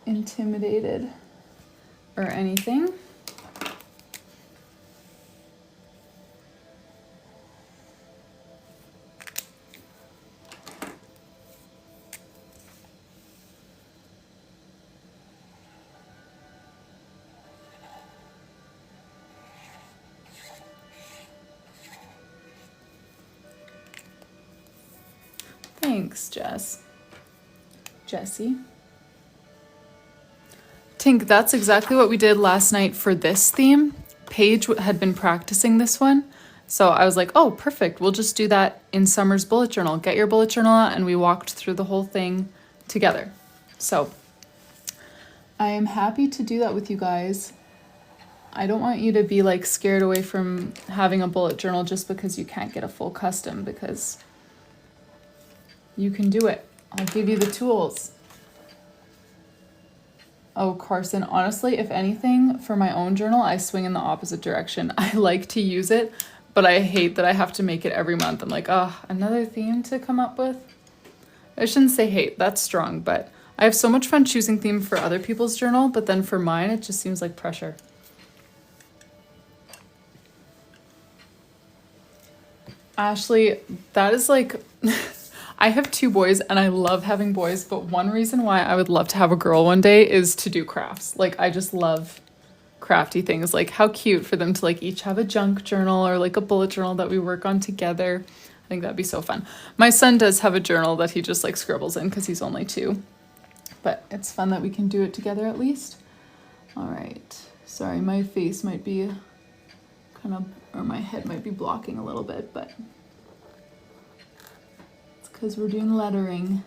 Speaker 1: intimidated or anything. Thanks, Jessie. Tink, that's exactly what we did last night for this theme. Paige had been practicing this one. So I was like, oh, perfect. We'll just do that in Summer's bullet journal. Get your bullet journal out, and we walked through the whole thing together. So I am happy to do that with you guys. I don't want you to be like scared away from having a bullet journal just because you can't get a full custom, because you can do it. I'll give you the tools. Oh, Carson, honestly, if anything, for my own journal, I swing in the opposite direction. I like to use it, but I hate that I have to make it every month. I'm like, oh, another theme to come up with? I shouldn't say hate, that's strong, but I have so much fun choosing theme for other people's journal, but then for mine, it just seems like pressure. Ashley, that is like... I have 2 boys and I love having boys, but one reason why I would love to have a girl one day is to do crafts. Like, I just love crafty things. Like, how cute for them to like each have a junk journal or like a bullet journal that we work on together. I think that'd be so fun. My son does have a journal that he just like scribbles in because he's only 2, but it's fun that we can do it together at least. All right. Sorry, my face might be kind of, or my head might be blocking a little bit, but because we're doing lettering.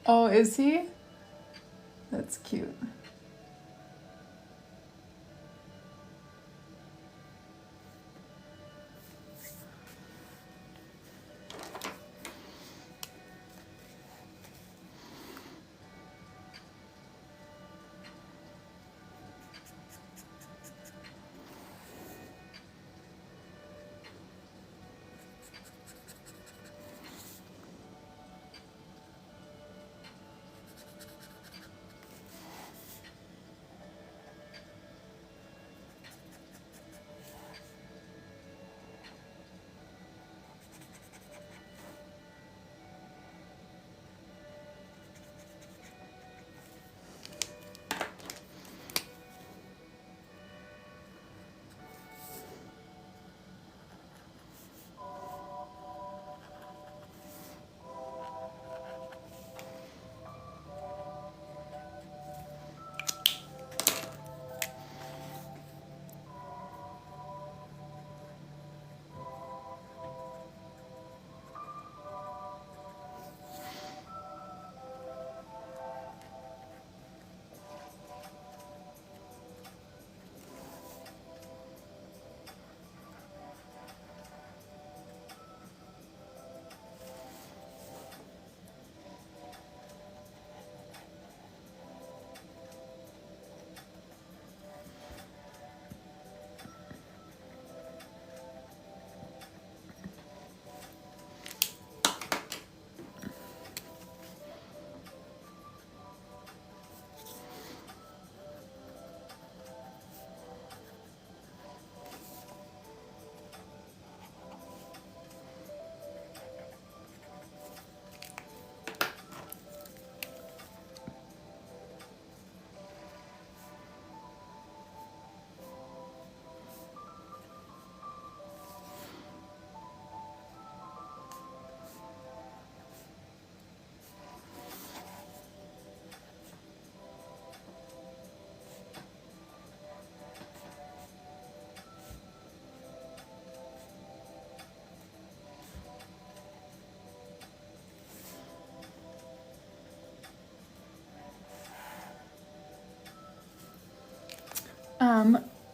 Speaker 1: Oh, is he? That's cute.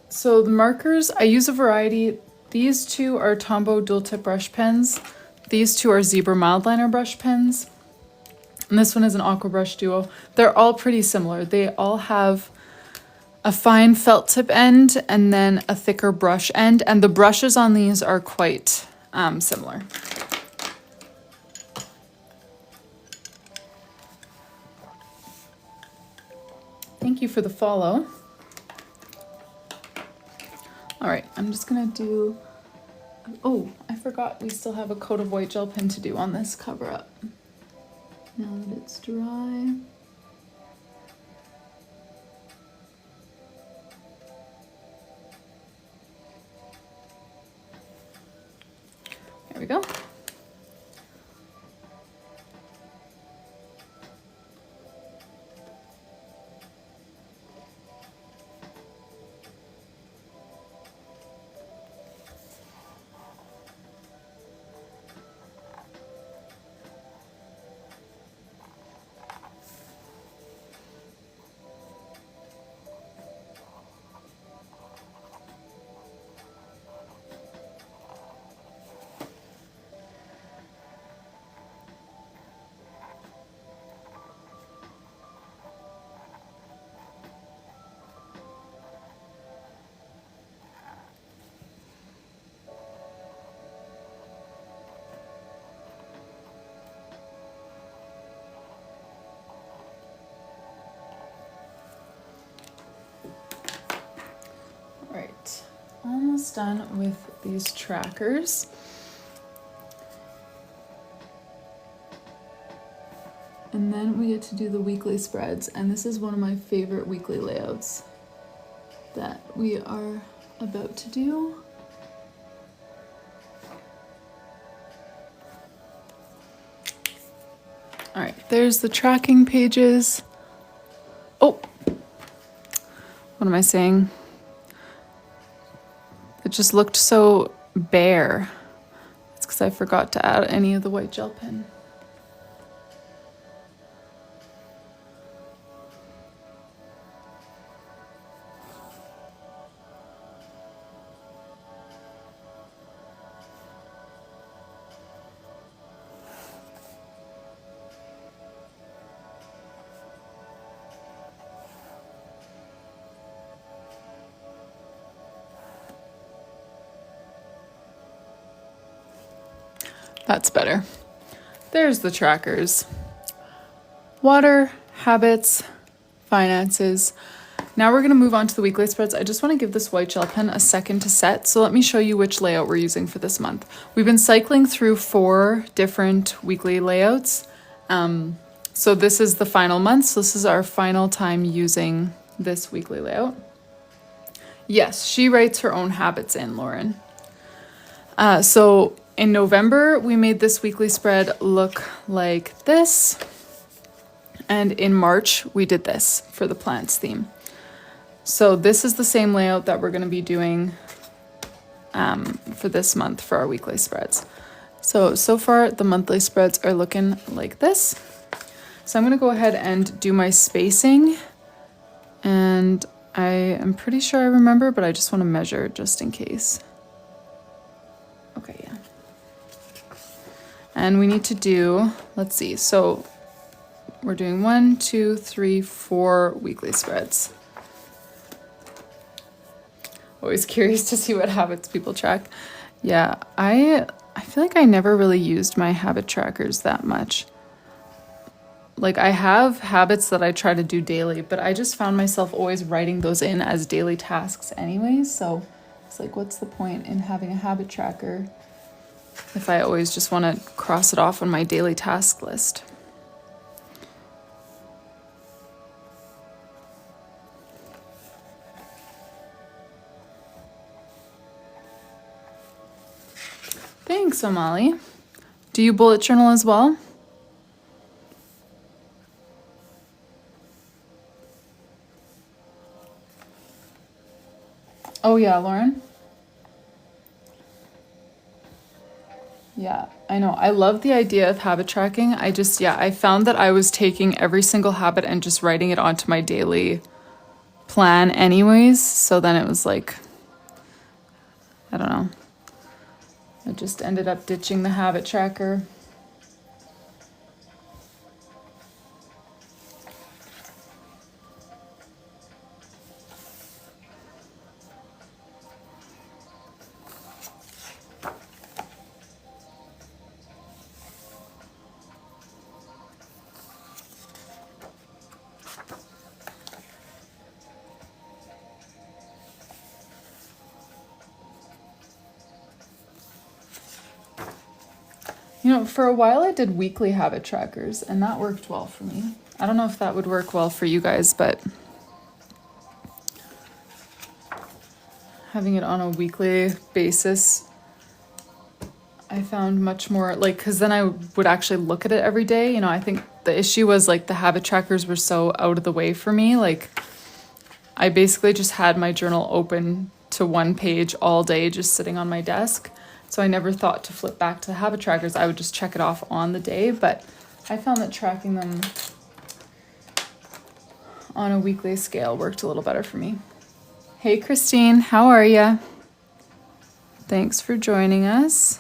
Speaker 1: So the markers, I use a variety. These 2 are Tombow dual tip brush pens. These 2 are Zebra Mildliner brush pens. And this one is an Aqua Brush Duo. They're all pretty similar. They all have a fine felt tip end and then a thicker brush end. And the brushes on these are quite similar. you for the follow. All right, I'm just gonna do, oh, I forgot we still have a coat of white gel pen to do on this cover up. Now that it's dry. There we go. Right, almost done with these trackers. And then we get to do the weekly spreads, and this is one of my favorite weekly layouts that we are about to do. All right, there's the tracking pages. Oh, what am I saying? It just looked so bare. It's because I forgot to add any of the white gel pen. That's better. There's the trackers. Water, habits, finances. Now we're gonna move on to the weekly spreads. I just wanna give this white gel pen a second to set. So let me show you which layout we're using for this month. We've been cycling through 4 different weekly layouts. So this is the final month. So this is our final time using this weekly layout. Yes, she writes her own habits in, Lauren. So in November, we made this weekly spread look like this. And in March, we did this for the plants theme. So this is the same layout that we're going to be doing for this month for our weekly spreads. So far, the monthly spreads are looking like this. So I'm going to go ahead and do my spacing. And I am pretty sure I remember, but I just want to measure just in case. Okay, yeah. And we need to do, let's see, so we're doing 1, 2, 3, 4 weekly spreads. Always curious to see what habits people track. Yeah, I feel like I never really used my habit trackers that much. Like I have habits that I try to do daily, but I just found myself always writing those in as daily tasks anyways. So it's like, what's the point in having a habit tracker if I always just want to cross it off on my daily task list? Thanks, O'Malley. Do you bullet journal as well? Oh yeah, Lauren? Yeah, I know. I love the idea of habit tracking. I found that I was taking every single habit and just writing it onto my daily plan anyways. So then it was like, I don't know. I just ended up ditching the habit tracker. You know, for a while I did weekly habit trackers, and that worked well for me. I don't know if that would work well for you guys, but having it on a weekly basis, I found much more, like, because then I would actually look at it every day. You know, I think the issue was, like, the habit trackers were so out of the way for me. Like, I basically just had my journal open to one page all day, just sitting on my desk. So I never thought to flip back to the habit trackers. I would just check it off on the day, but I found that tracking them on a weekly scale worked a little better for me. Hey Christine, how are ya? Thanks for joining us.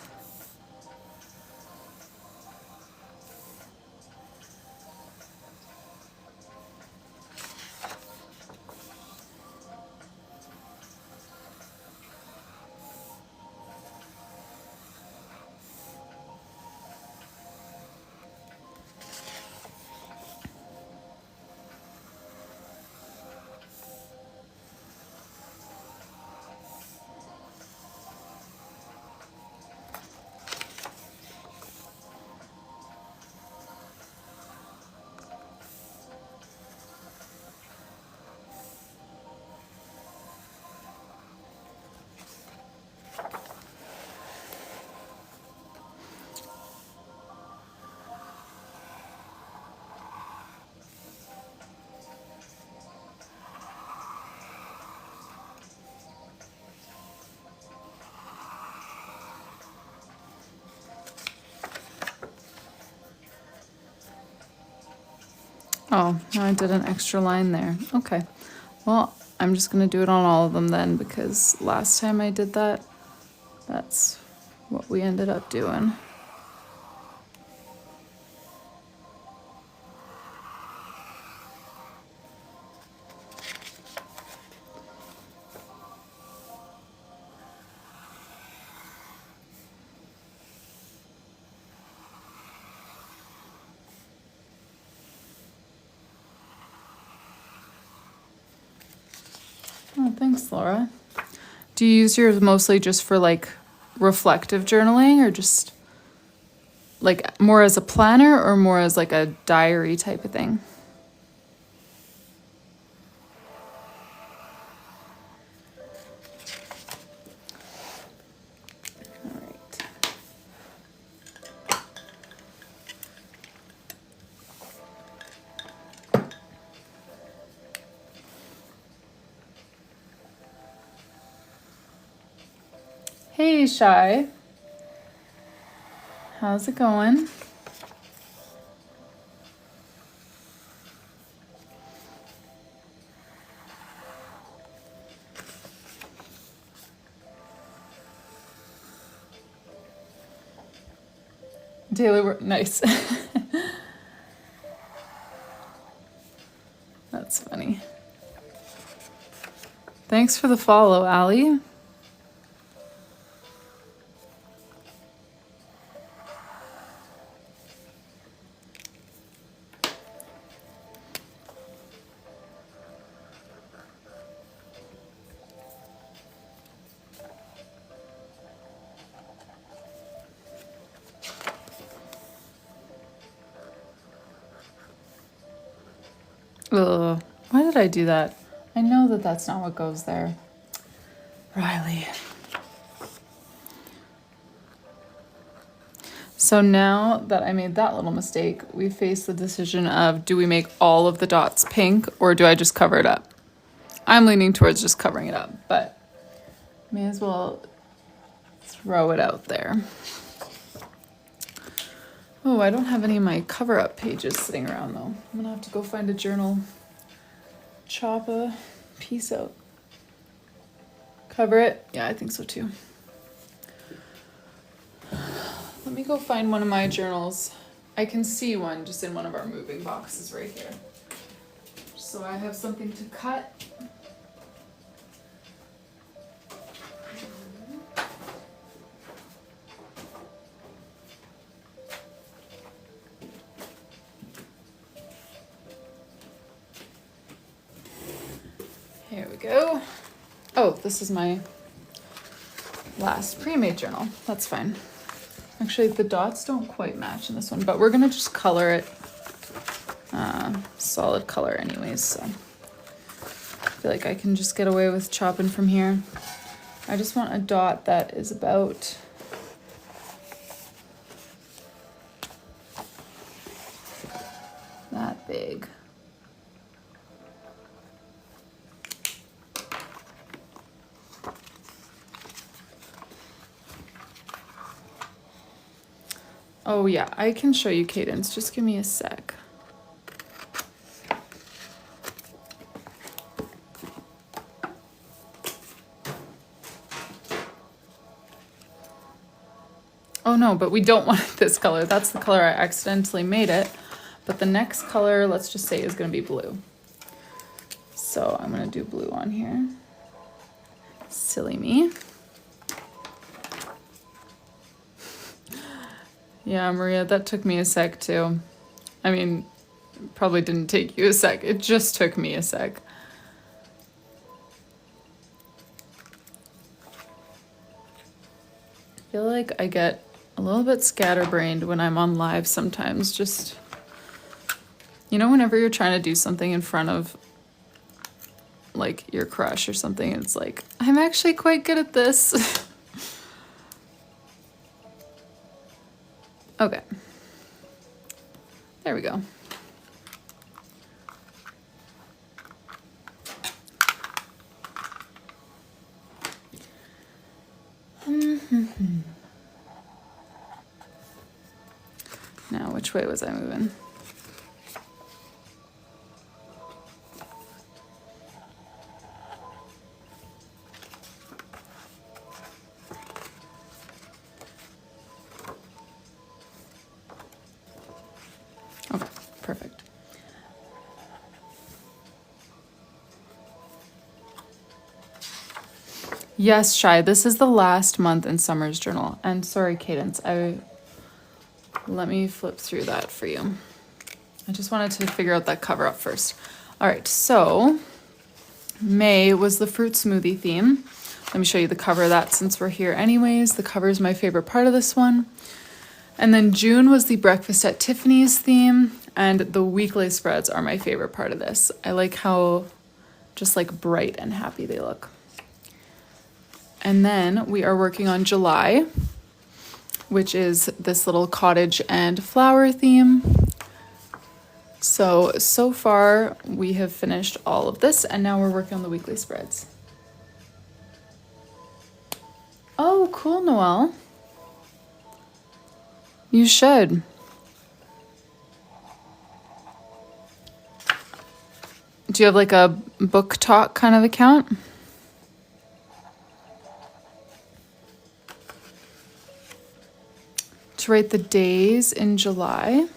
Speaker 1: Oh, I did an extra line there. Okay. Well, I'm just going to do it on all of them then, because last time I did that, that's what we ended up doing. Oh, thanks, Laura. Do you use yours mostly just for like reflective journaling, or just like more as a planner, or more as like a diary type of thing? All right. Hey, Shy. How's it going? Daily work, nice. That's funny. Thanks for the follow, Allie. Ugh, why did I do that? I know that that's not what goes there. Rylee. So now that I made that little mistake, we face the decision of, do we make all of the dots pink, or do I just cover it up? I'm leaning towards just covering it up, but may as well throw it out there. Oh, I don't have any of my cover-up pages sitting around, though. I'm gonna have to go find a journal, chop a piece out. Cover it? Yeah, I think so too. Let me go find one of my journals. I can see one just in one of our moving boxes right here. So I have something to cut. Here we go. Oh, this is my last pre-made journal. That's fine. Actually, the dots don't quite match in this one, but we're gonna just color it solid color anyways, so I feel like I can just get away with chopping from here. I just want a dot that is about that big. Oh yeah, I can show you Cadence. Just give me a sec. Oh no, but we don't want this color. That's the color I accidentally made it. But the next color, let's just say, is gonna be blue. So I'm gonna do blue on here. Silly me. Yeah, Maria, that took me a sec too. I mean, probably didn't take you a sec. It just took me a sec. I feel like I get a little bit scatterbrained when I'm on live sometimes. Just, you know, whenever you're trying to do something in front of like your crush or something, it's like, I'm actually quite good at this. Okay. There we go. Now, which way was I moving? Okay, perfect. Yes, Shy, this is the last month in Summer's journal. And sorry, Cadence, let me flip through that for you. I just wanted to figure out that cover up first. All right, so May was the fruit smoothie theme. Let me show you the cover of that since we're here anyways. The cover is my favorite part of this one. And then June was the breakfast at Tiffany's theme, and the weekly spreads are my favorite part of this. I like how just like bright and happy they look. And then we are working on July, which is this little cottage and flower theme. So far we have finished all of this, and now we're working on the weekly spreads. Oh, cool, Noelle. You should. Do you have like a book talk kind of account? To write the days in July.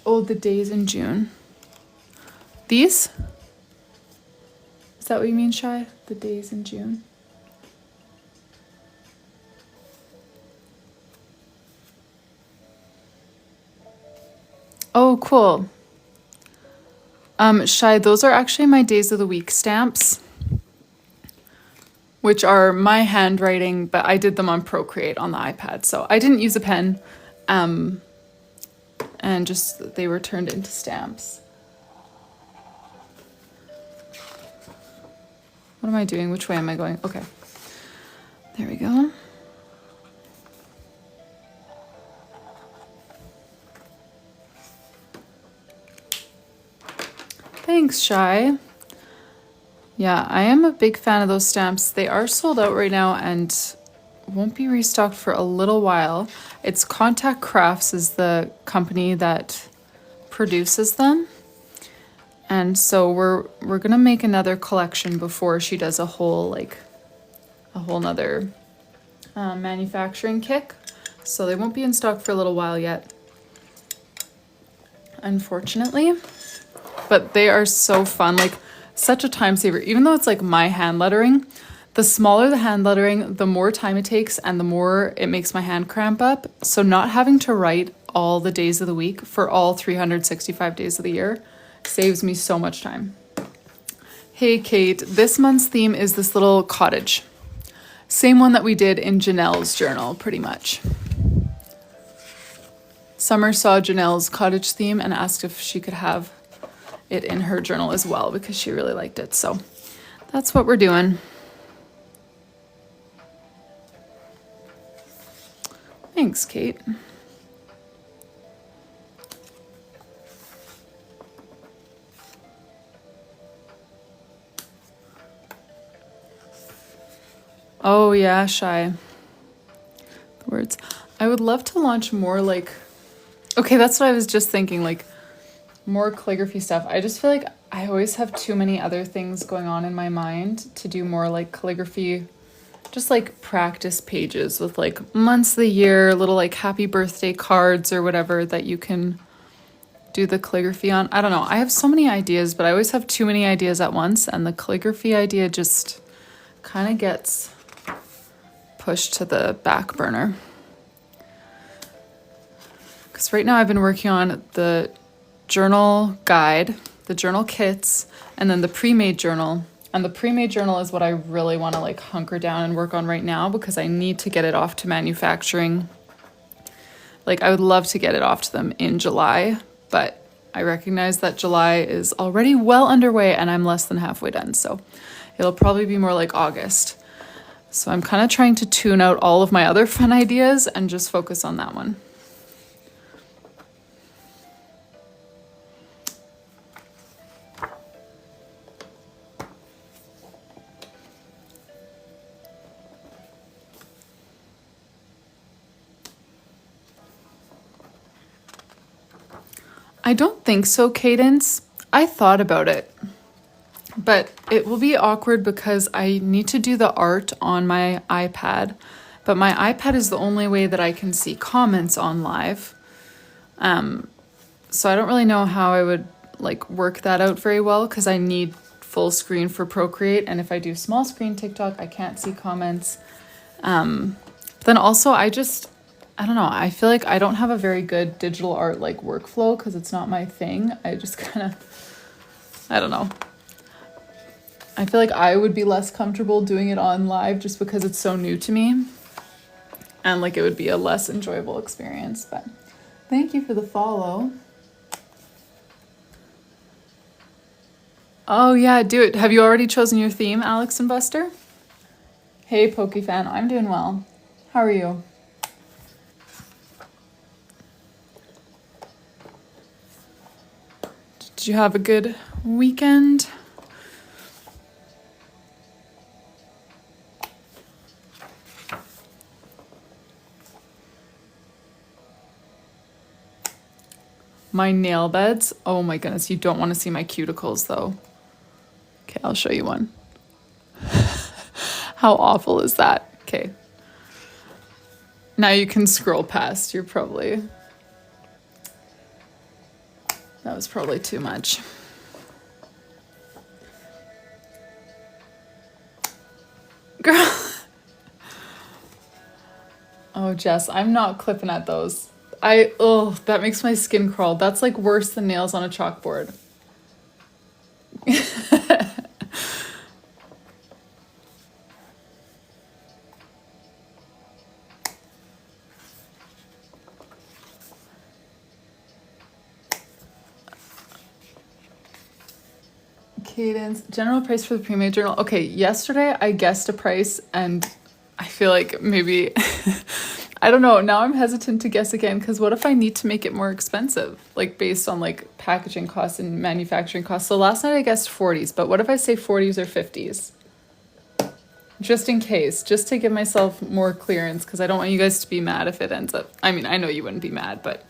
Speaker 1: Oh, the days in June. These? Is that what you mean, Shy? The days in June? Oh, cool. Shy, those are actually my days of the week stamps, which are my handwriting, but I did them on Procreate on the iPad. So I didn't use a pen, and just they were turned into stamps. What am I doing? Which way am I going? Okay, there we go. Thanks, Shy. Yeah, I am a big fan of those stamps. They are sold out right now and won't be restocked for a little while. It's Contact Crafts is the company that produces them. And so we're gonna make another collection before she does a whole nother manufacturing kick. So they won't be in stock for a little while yet, unfortunately. But they are so fun, like such a time saver. Even though it's like my hand lettering, the smaller the hand lettering, the more time it takes and the more it makes my hand cramp up. So not having to write all the days of the week for all 365 days of the year saves me so much time. Hey Kate, this month's theme is this little cottage. Same one that we did in Janelle's journal, pretty much. Summer saw Janelle's cottage theme and asked if she could have it in her journal as well because she really liked it. So that's what we're doing. Thanks, Kate. Oh yeah, Shy. The words. I would love to launch more like, okay, that's what I was just thinking, like more calligraphy stuff. I just feel like I always have too many other things going on in my mind to do more like calligraphy, just like practice pages with like months of the year, little like happy birthday cards or whatever that you can do the calligraphy on. I don't know. I have so many ideas, but I always have too many ideas at once, and the calligraphy idea just kind of gets pushed to the back burner. Because right now I've been working on the journal guide, the journal kits, and then the pre-made journal. And the pre-made journal is what I really want to like hunker down and work on right now because I need to get it off to manufacturing. Like I would love to get it off to them in July, but I recognize that July is already well underway and I'm less than halfway done. So it'll probably be more like August. So I'm kind of trying to tune out all of my other fun ideas and just focus on that one. I don't think so, Cadence. I thought about it, but it will be awkward because I need to do the art on my iPad, but my iPad is the only way that I can see comments on live. So I don't really know how I would like work that out very well because I need full screen for Procreate, and if I do small screen TikTok, I can't see comments. But then also I don't know, I feel like I don't have a very good digital art like workflow because it's not my thing. I just kind of, I don't know. I feel like I would be less comfortable doing it on live just because it's so new to me. And like it would be a less enjoyable experience. But thank you for the follow. Oh yeah, do it. Have you already chosen your theme, Alex and Buster? Hey, Pokefan, I'm doing well. How are you? Did you have a good weekend? My nail beds. Oh my goodness, you don't want to see my cuticles though. Okay, I'll show you one. How awful is that? Okay. Now you can scroll past. You're probably... That was probably too much. Girl. Oh, Jess, I'm not clipping at those. Oh, that makes my skin crawl. That's like worse than nails on a chalkboard. Cadence, general price for the pre-made journal. Okay, yesterday I guessed a price and I feel like maybe, I don't know, now I'm hesitant to guess again because what if I need to make it more expensive, like based on like packaging costs and manufacturing costs. So last night I guessed 40s, but what if I say 40s or 50s? Just in case, just to give myself more clearance because I don't want you guys to be mad if it ends up, I mean, I know you wouldn't be mad, but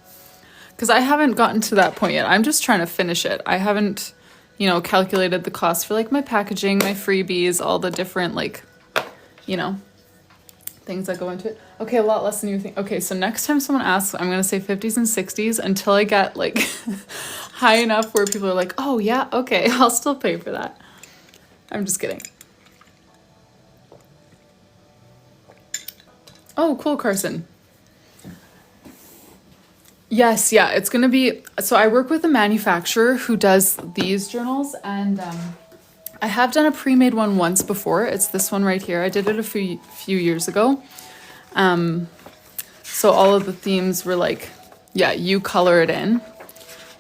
Speaker 1: because I haven't gotten to that point yet. I'm just trying to finish it. I haven't, you know, calculated the cost for like my packaging, my freebies, all the different like, you know, things that go into it. Okay, a lot less than you think. Okay, so next time someone asks, I'm gonna say 50s and 60s until I get like high enough where people are like, oh yeah, okay, I'll still pay for that. I'm just kidding. Oh, cool, Carson. Yes, yeah, it's gonna be, so I work with a manufacturer who does these journals, and I have done a pre-made one once before. It's this one right here. I did it a few years ago. So all of the themes were like, yeah, you color it in.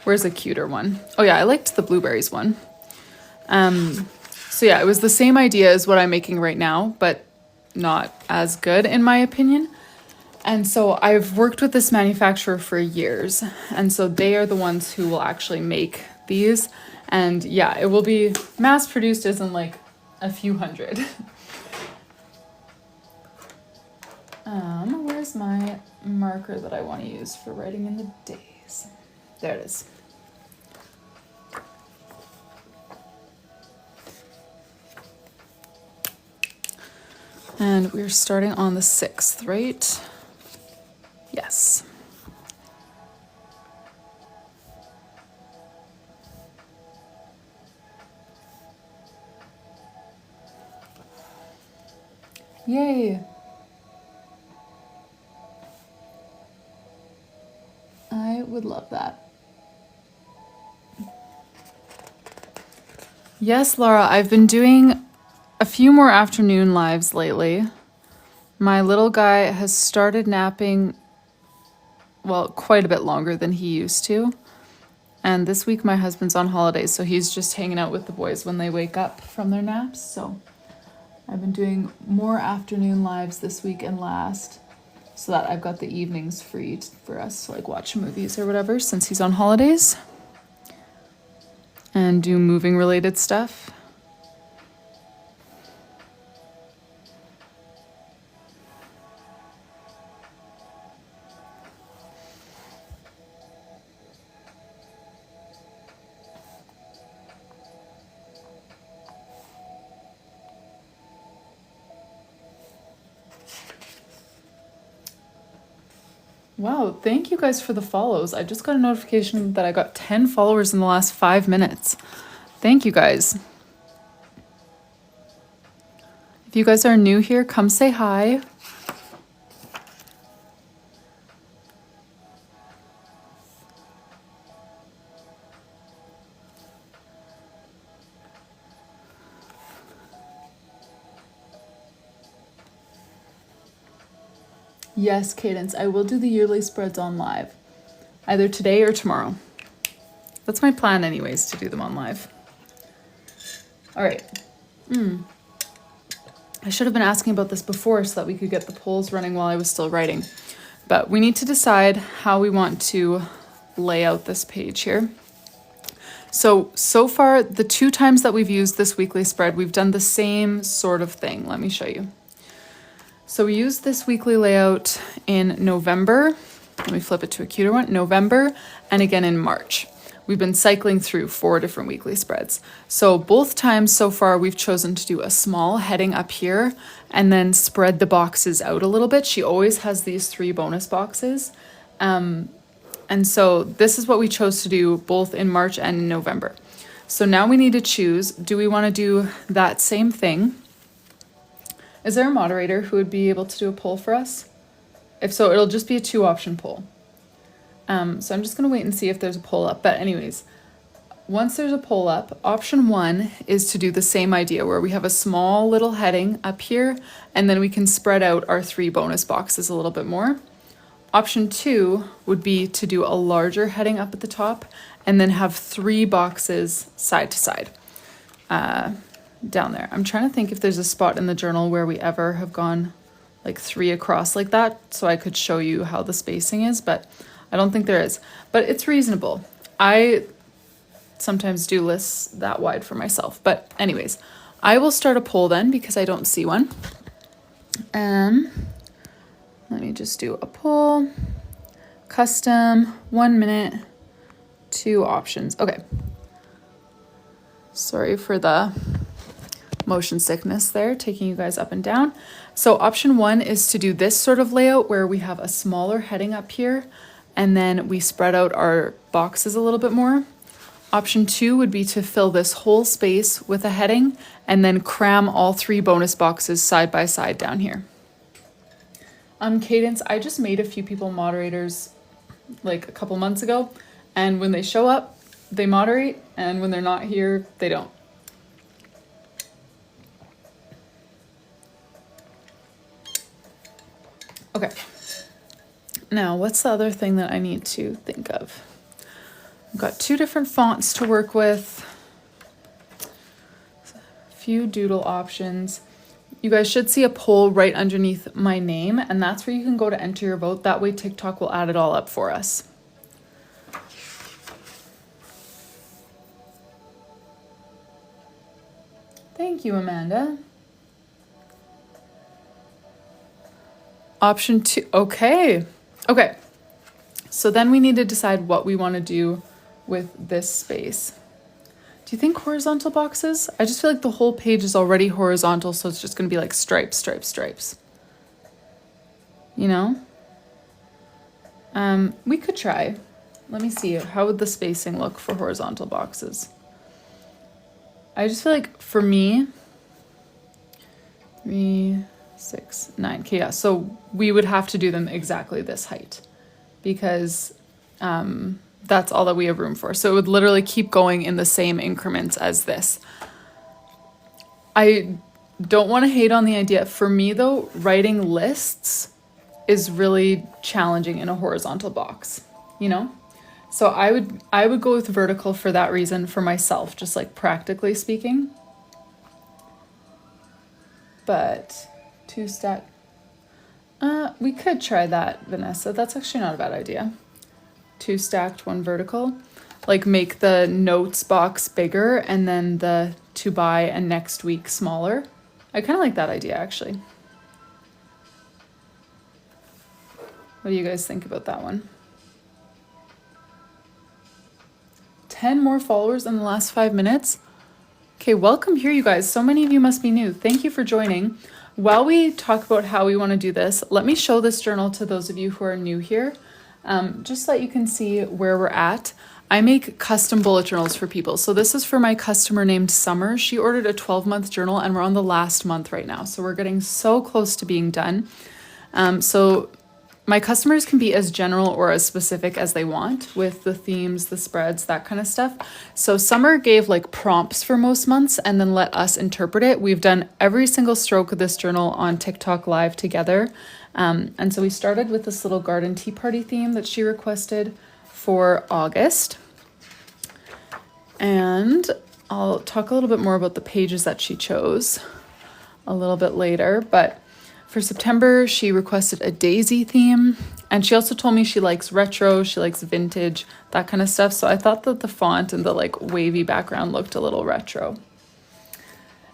Speaker 1: Where's a cuter one? Oh yeah, I liked the blueberries one. So yeah, it was the same idea as what I'm making right now, but not as good in my opinion. And so I've worked with this manufacturer for years. And so they are the ones who will actually make these. And yeah, it will be mass produced as in like a few hundred. Where's my marker that I want to use for writing in the days? There it is. And we're starting on the 6th, right? Yes. Yay. I would love that. Yes, Laura, I've been doing a few more afternoon lives lately. My little guy has started napping, well, quite a bit longer than he used to. And this week my husband's on holiday, so he's just hanging out with the boys when they wake up from their naps. So I've been doing more afternoon lives this week and last, so that I've got the evenings free for us to like watch movies or whatever since he's on holidays. And do moving related stuff. Wow, thank you guys for the follows. I just got a notification that I got 10 followers in the last 5 minutes. Thank you guys. If you guys are new here, come say hi. Yes, Cadence, I will do the yearly spreads on live, either today or tomorrow. That's my plan anyways, to do them on live. All right. I should have been asking about this before so that we could get the polls running while I was still writing. But we need to decide how we want to lay out this page here. So far, the 2 times that we've used this weekly spread, we've done the same sort of thing. Let me show you. So we used this weekly layout in November. Let me flip it to a cuter one. November, and again in March. We've been cycling through 4 different weekly spreads. So both times so far, we've chosen to do a small heading up here and then spread the boxes out a little bit. She always has these 3 bonus boxes. And so this is what we chose to do both in March and in November. So now we need to choose, do we want to do that same thing? Is there a moderator who would be able to do a poll for us? If so, it'll just be a 2-option poll. So I'm just going to wait and see if there's a poll up. But anyways, once there's a poll up, option 1 is to do the same idea where we have a small little heading up here, and then we can spread out our 3 bonus boxes a little bit more. Option 2 would be to do a larger heading up at the top and then have 3 boxes side to side down there. I'm trying to think if there's a spot in the journal where we ever have gone like 3 across like that, so I could show you how the spacing is, but I don't think there is. But it's reasonable. I sometimes do lists that wide for myself. But anyways, I will start a poll then because I don't see one. Let me just do a poll. Custom, 1 minute, 2 options. Okay. Sorry for the motion sickness there, taking you guys up and down. So option 1 is to do this sort of layout where we have a smaller heading up here and then we spread out our boxes a little bit more. Option 2 would be to fill this whole space with a heading and then cram all 3 bonus boxes side by side down here. Cadence, I just made a few people moderators like a couple months ago, and when they show up, they moderate, and when they're not here, they don't. Okay. Now, what's the other thing that I need to think of? I've got 2 different fonts to work with. A few doodle options. You guys should see a poll right underneath my name, and that's where you can go to enter your vote. That way TikTok will add it all up for us. Thank you, Amanda. Option 2. Okay. Okay. So then we need to decide what we want to do with this space. Do you think horizontal boxes? I just feel like the whole page is already horizontal, so it's just going to be like stripes, stripes, stripes. You know? We could try. Let me see. How would the spacing look for horizontal boxes? I just feel like for me, 3, 6, 9. Okay, yeah. So we would have to do them exactly this height because that's all that we have room for. So it would literally keep going in the same increments as this. I don't want to hate on the idea. For me though, writing lists is really challenging in a horizontal box, you know? So I would go with vertical for that reason for myself, just like practically speaking. But 2 stack, we could try that, Vanessa. That's actually not a bad idea. 2 stacked, 1 vertical. Like make the notes box bigger and then the to buy and next week smaller. I kind of like that idea actually. What do you guys think about that one? 10 more followers in the last 5 minutes. Okay, welcome here, you guys. So many of you must be new. Thank you for joining. While we talk about how we want to do this, let me show this journal to those of you who are new here, just so that you can see where we're at. I make custom bullet journals for people. So this is for my customer named Summer. She ordered a 12-month journal and we're on the last month right now. So we're getting so close to being done. So my customers can be as general or as specific as they want with the themes, the spreads, that kind of stuff. So Summer gave like prompts for most months and then let us interpret it. We've done every single stroke of this journal on TikTok live together. And so we started with this little garden tea party theme that she requested for August. And I'll talk a little bit more about the pages that she chose a little bit later, but for September, she requested a daisy theme, and she also told me she likes retro, she likes vintage, that kind of stuff. So I thought that the font and the like wavy background looked a little retro.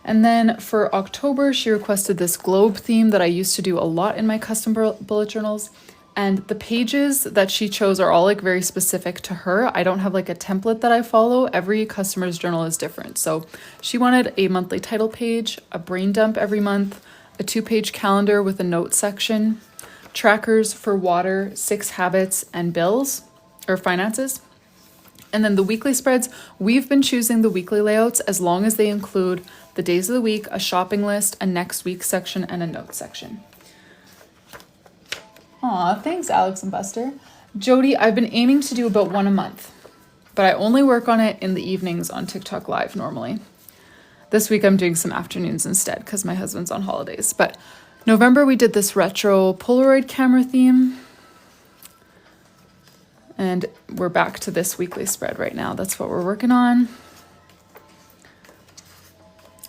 Speaker 1: And then for October, she requested this globe theme that I used to do a lot in my custom bullet journals. And the pages that she chose are all like very specific to her. I don't have like a template that I follow. Every customer's journal is different. So she wanted a monthly title page, a brain dump every month, a 2-page calendar with a note section, trackers for water, 6 habits, and bills or finances. And then the weekly spreads, we've been choosing the weekly layouts as long as they include the days of the week, a shopping list, a next week section, and a note section. Aw, thanks, Alex and Buster. Jody, I've been aiming to do about 1 a month, but I only work on it in the evenings on TikTok Live normally. This week I'm doing some afternoons instead because my husband's on holidays. But November we did this retro Polaroid camera theme. And we're back to this weekly spread right now. That's what we're working on.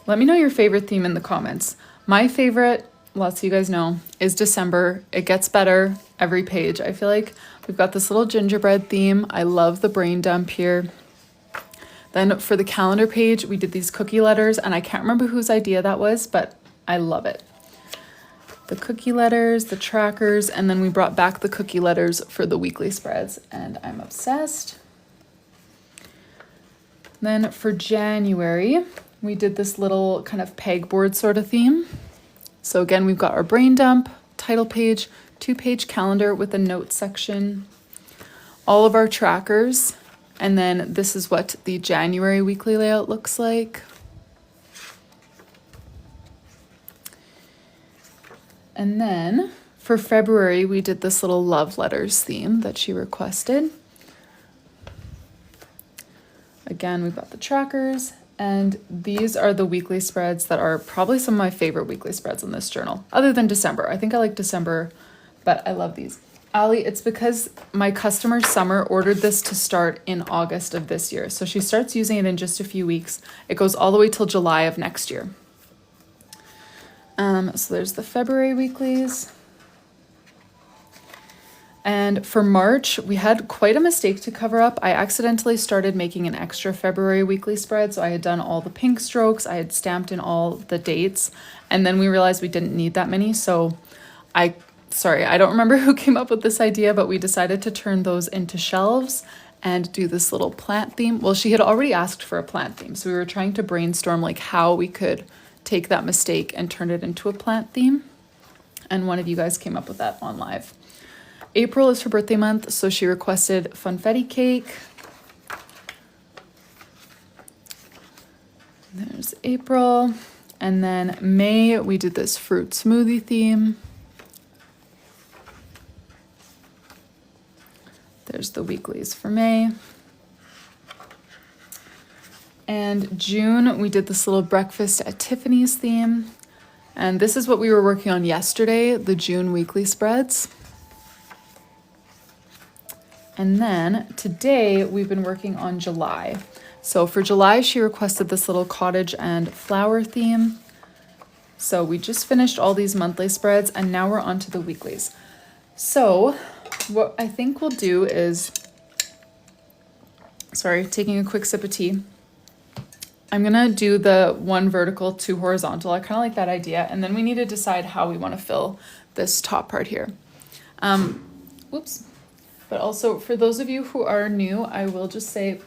Speaker 1: Let me know your favorite theme in the comments. My favorite, lots of you guys know, is December. It gets better every page. I feel like we've got this little gingerbread theme. I love the brain dump here. Then for the calendar page, we did these cookie letters, and I can't remember whose idea that was, but I love it. The cookie letters, the trackers, and then we brought back the cookie letters for the weekly spreads, and I'm obsessed. Then for January, we did this little kind of pegboard sort of theme. So again, we've got our brain dump, title page, 2-page calendar with a note section, all of our trackers. And then this is what the January weekly layout looks like. And then for February, we did this little love letters theme that she requested. Again, we've got the trackers, and these are the weekly spreads that are probably some of my favorite weekly spreads in this journal, other than December. I think I like December but I love these. Ali, it's because my customer Summer ordered this to start in August of this year. So she starts using it in just a few weeks. It goes all the way till July of next year. So there's the February weeklies. And for March, we had quite a mistake to cover up. I accidentally started making an extra February weekly spread. So I had done all the pink strokes. I had stamped in all the dates. And then we realized we didn't need that many. So I don't remember who came up with this idea, but we decided to turn those into shelves and do this little plant theme. Well, she had already asked for a plant theme. So we were trying to brainstorm like how we could take that mistake and turn it into a plant theme. And one of you guys came up with that on live. April is her birthday month, so she requested funfetti cake. There's April. And then May, we did this fruit smoothie theme. There's the weeklies for May. And June, we did this little breakfast at Tiffany's theme. And this is what we were working on yesterday, the June weekly spreads. And then today we've been working on July. So for July, she requested this little cottage and flower theme. So we just finished all these monthly spreads and now we're on to the weeklies. So what I think we'll do is, taking a quick sip of tea. I'm gonna do the 1 vertical, 2 horizontal. I kind of like that idea. And then we need to decide how we want to fill this top part here. Whoops. But also for those of you who are new, I will just say,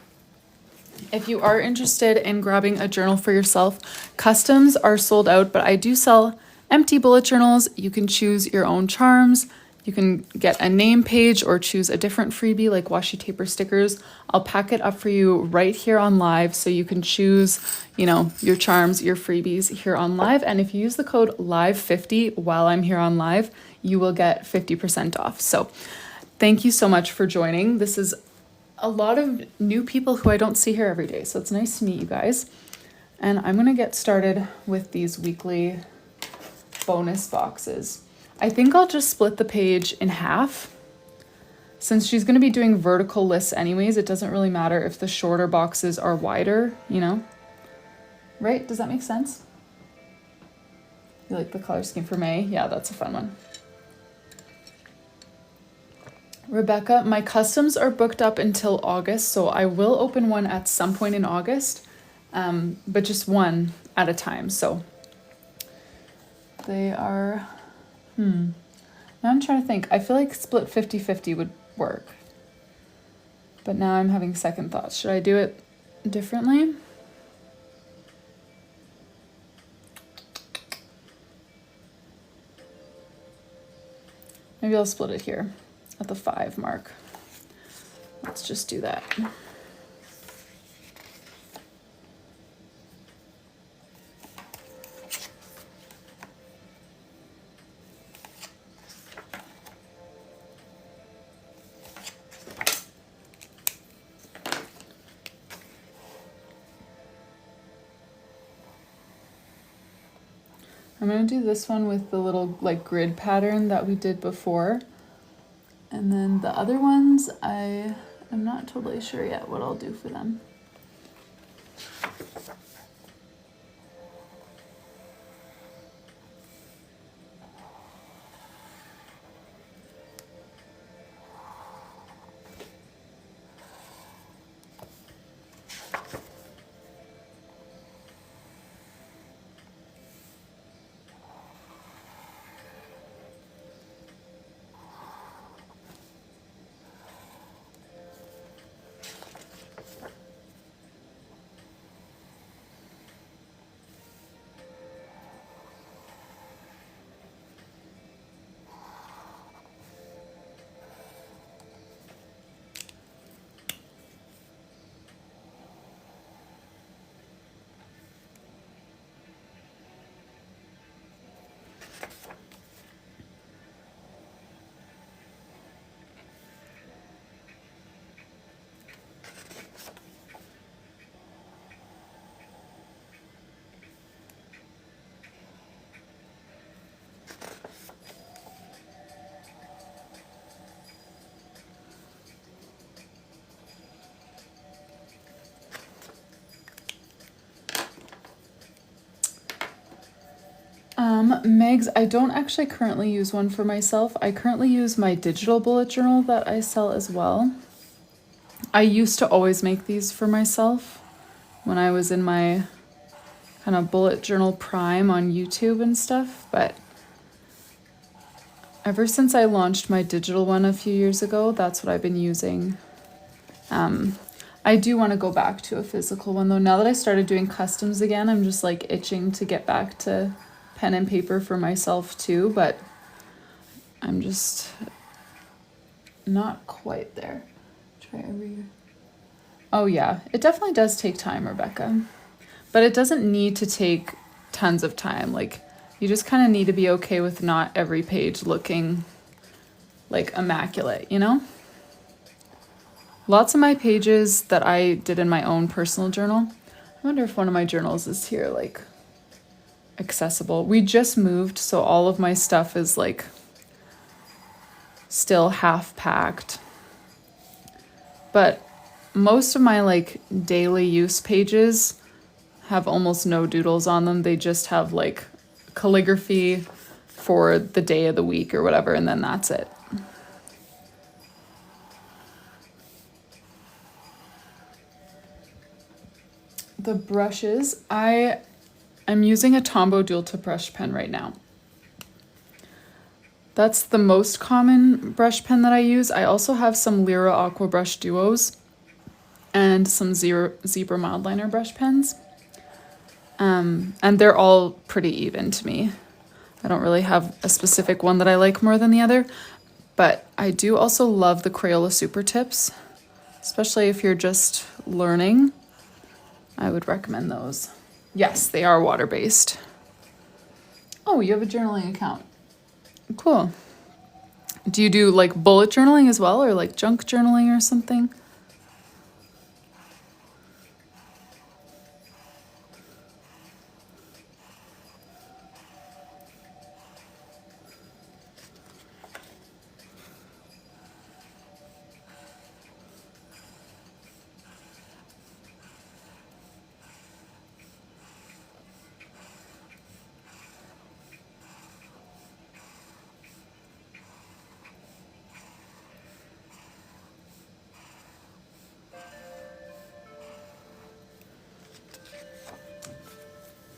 Speaker 1: if you are interested in grabbing a journal for yourself, customs are sold out, but I do sell empty bullet journals. You can choose your own charms. You can get a name page or choose a different freebie like washi tape or stickers. I'll pack it up for you right here on live so you can choose, your charms, your freebies here on live. And if you use the code LIVE50 while I'm here on live, you will get 50% off. So thank you so much for joining. This is a lot of new people who I don't see here every day. So it's nice to meet you guys. And I'm gonna get started with these weekly bonus boxes. I think I'll just split the page in half. Since she's gonna be doing vertical lists anyways, it doesn't really matter if the shorter boxes are wider, Right? Does that make sense? You like the color scheme for May? Yeah, that's a fun one. Rebecca, my customs are booked up until August, so I will open one at some point in August, but just one at a time. So they are, now I'm trying to think. I feel like split 50-50 would work, but now I'm having second thoughts. Should I do it differently? Maybe I'll split it here at the 5 mark. Let's just do that. I'm going to do this one with the little grid pattern that we did before. And then the other ones, I am not totally sure yet what I'll do for them. Megs, I don't actually currently use one for myself. I currently use my digital bullet journal that I sell as well. I used to always make these for myself when I was in my kind of bullet journal prime on YouTube and stuff, but ever since I launched my digital one a few years ago, that's what I've been using. I do want to go back to a physical one though. Now that I started doing customs again, I'm just like itching to get back to pen and paper for myself too, but I'm just not quite there. Try over here. Oh yeah, it definitely does take time, Rebecca, but it doesn't need to take tons of time. Like, you just kind of need to be okay with not every page looking like immaculate, you know? Lots of my pages that I did in my own personal journal, I wonder if one of my journals is here, like, accessible. We just moved, so all of my stuff is like still half packed. But most of my like daily use pages have almost no doodles on them. They just have like calligraphy for the day of the week or whatever, and then that's it. The brushes, I'm using a Tombow dual tip brush pen right now. That's the most common brush pen that I use. I also have some Lyra Aqua Brush Duos and some Zebra Mildliner brush pens. And they're all pretty even to me. I don't really have a specific one that I like more than the other, but I do also love the Crayola Super Tips, especially if you're just learning. I would recommend those. Yes, they are water-based. Oh, you have a journaling account. Cool. Do you do like bullet journaling as well, or like junk journaling or something?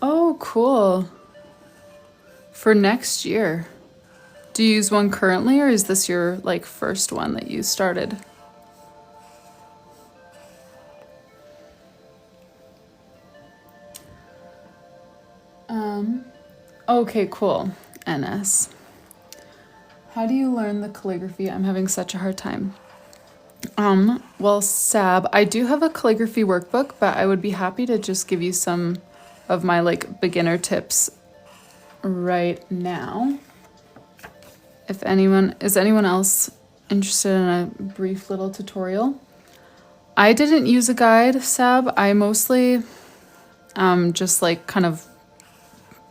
Speaker 1: Oh, cool. For next year. Do you use one currently, or is this your like first one that you started? Okay, cool. NS. How do you learn the calligraphy? I'm having such a hard time. Well, Sab, I do have a calligraphy workbook, but I would be happy to just give you some of my like beginner tips right now. If anyone else interested in a brief little tutorial? I didn't use a guide, Sab. I mostly just like kind of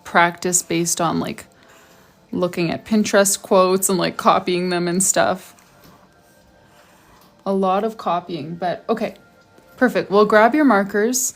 Speaker 1: practice based on like looking at Pinterest quotes and like copying them and stuff. A lot of copying, but okay, perfect. Well, grab your markers.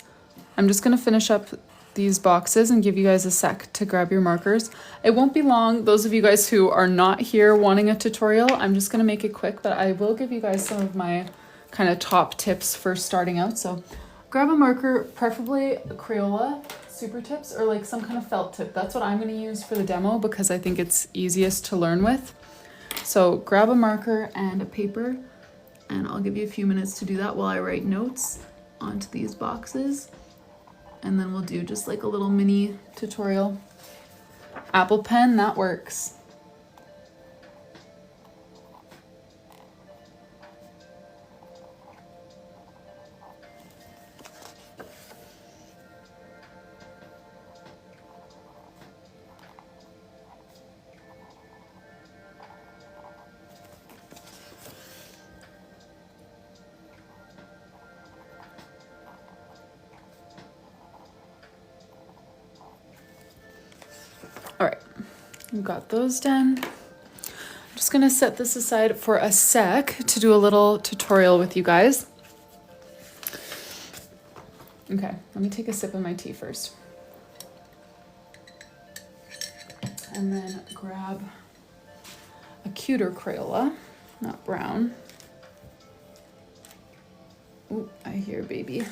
Speaker 1: I'm just gonna finish up these boxes and give you guys a sec to grab your markers. It won't be long. Those of you guys who are not here wanting a tutorial, I'm just gonna make it quick, but I will give you guys some of my kind of top tips for starting out. So grab a marker, preferably a Crayola Super Tips or like some kind of felt tip. That's what I'm gonna use for the demo because I think it's easiest to learn with. So grab a marker and a paper, and I'll give you a few minutes to do that while I write notes onto these boxes. And then we'll do just like a little mini tutorial. Apple pen, that works. All right, we've got those done. I'm just gonna set this aside for a sec to do a little tutorial with you guys. Okay, let me take a sip of my tea first. and then grab a cuter Crayola, not brown. Oh, I hear baby.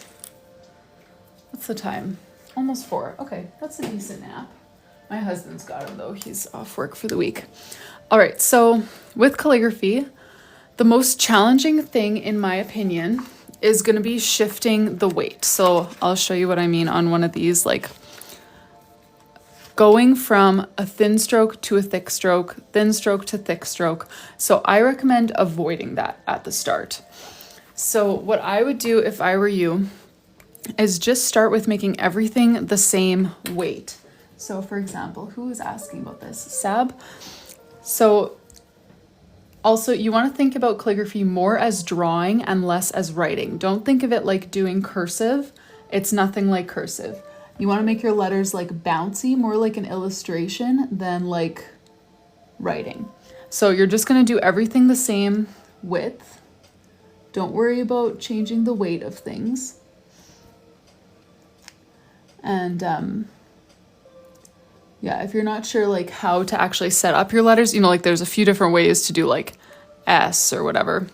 Speaker 1: What's the time? Almost 4. Okay, that's a decent nap. My husband's got him though. He's off work for the week. All right, so with calligraphy, the most challenging thing in my opinion is going to be shifting the weight. So I'll show you what I mean on one of these, like going from a thin stroke to a thick stroke, thin stroke to thick stroke. So I recommend avoiding that at the start. So what I would do if I were you is just start with making everything the same weight. So for example, who is asking about this? Sab. So also you want to think about calligraphy more as drawing and less as writing. Don't think of it like doing cursive. It's nothing like cursive. You want to make your letters like bouncy, more like an illustration than like writing. So you're just going to do everything the same width. Don't worry about changing the weight of things. And yeah, if you're not sure like how to actually set up your letters, you know, like there's a few different ways to do like S or whatever.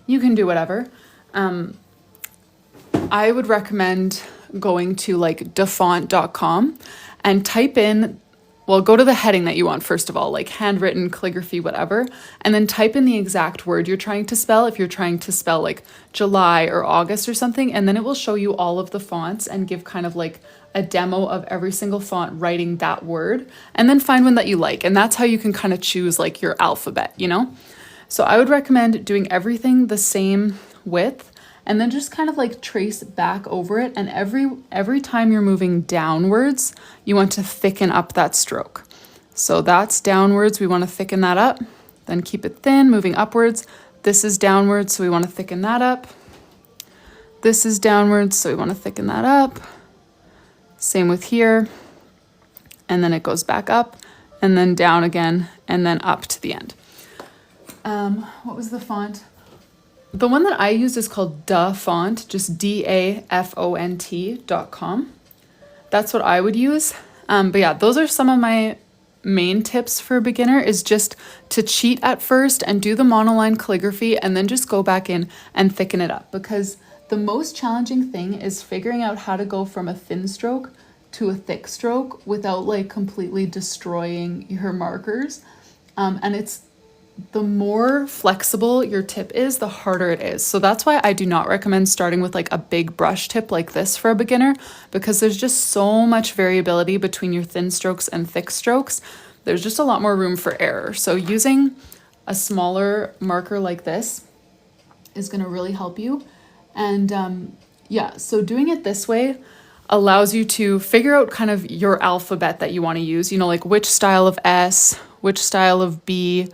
Speaker 1: You can do whatever. I would recommend going to like dafont.com and type in, well, go to the heading that you want first of all, like handwritten, calligraphy, whatever, and then type in the exact word you're trying to spell if you're trying to spell like July or August or something, and then it will show you all of the fonts and give kind of like a demo of every single font writing that word, and then find one that you like, and that's how you can kind of choose like your alphabet, you know? So I would recommend doing everything the same width, and then just kind of like trace back over it. And every time you're moving downwards, you want to thicken up that stroke. So that's downwards, we want to thicken that up. Then keep it thin, moving upwards. This is downwards, so we want to thicken that up. This is downwards, so we want to thicken that up. Same with here. And then it goes back up and then down again and then up to the end. What was the font? The one that I used is called Dafont, just DAFONT.com. That's what I would use. But yeah, those are some of my main tips for a beginner, is just to cheat at first and do the monoline calligraphy and then just go back in and thicken it up, because the most challenging thing is figuring out how to go from a thin stroke to a thick stroke without like completely destroying your markers. And it's the more flexible your tip is, the harder it is. So that's why I do not recommend starting with like a big brush tip like this for a beginner, because there's just so much variability between your thin strokes and thick strokes. There's just a lot more room for error. So using a smaller marker like this is going to really help you. And yeah, so doing it this way allows you to figure out kind of your alphabet that you want to use, you know, like which style of S, which style of B,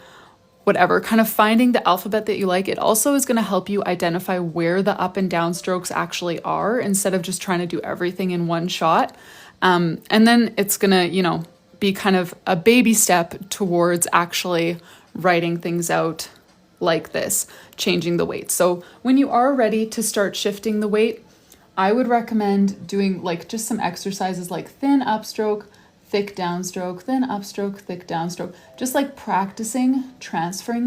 Speaker 1: whatever, kind of finding the alphabet that you like. It also is going to help you identify where the up and down strokes actually are, instead of just trying to do everything in one shot. And then it's going to, you know, be kind of a baby step towards actually writing things out like this, changing the weight. So when you are ready to start shifting the weight, I would recommend doing like just some exercises like thin upstroke, thick downstroke, thin upstroke, thick downstroke, just like practicing transferring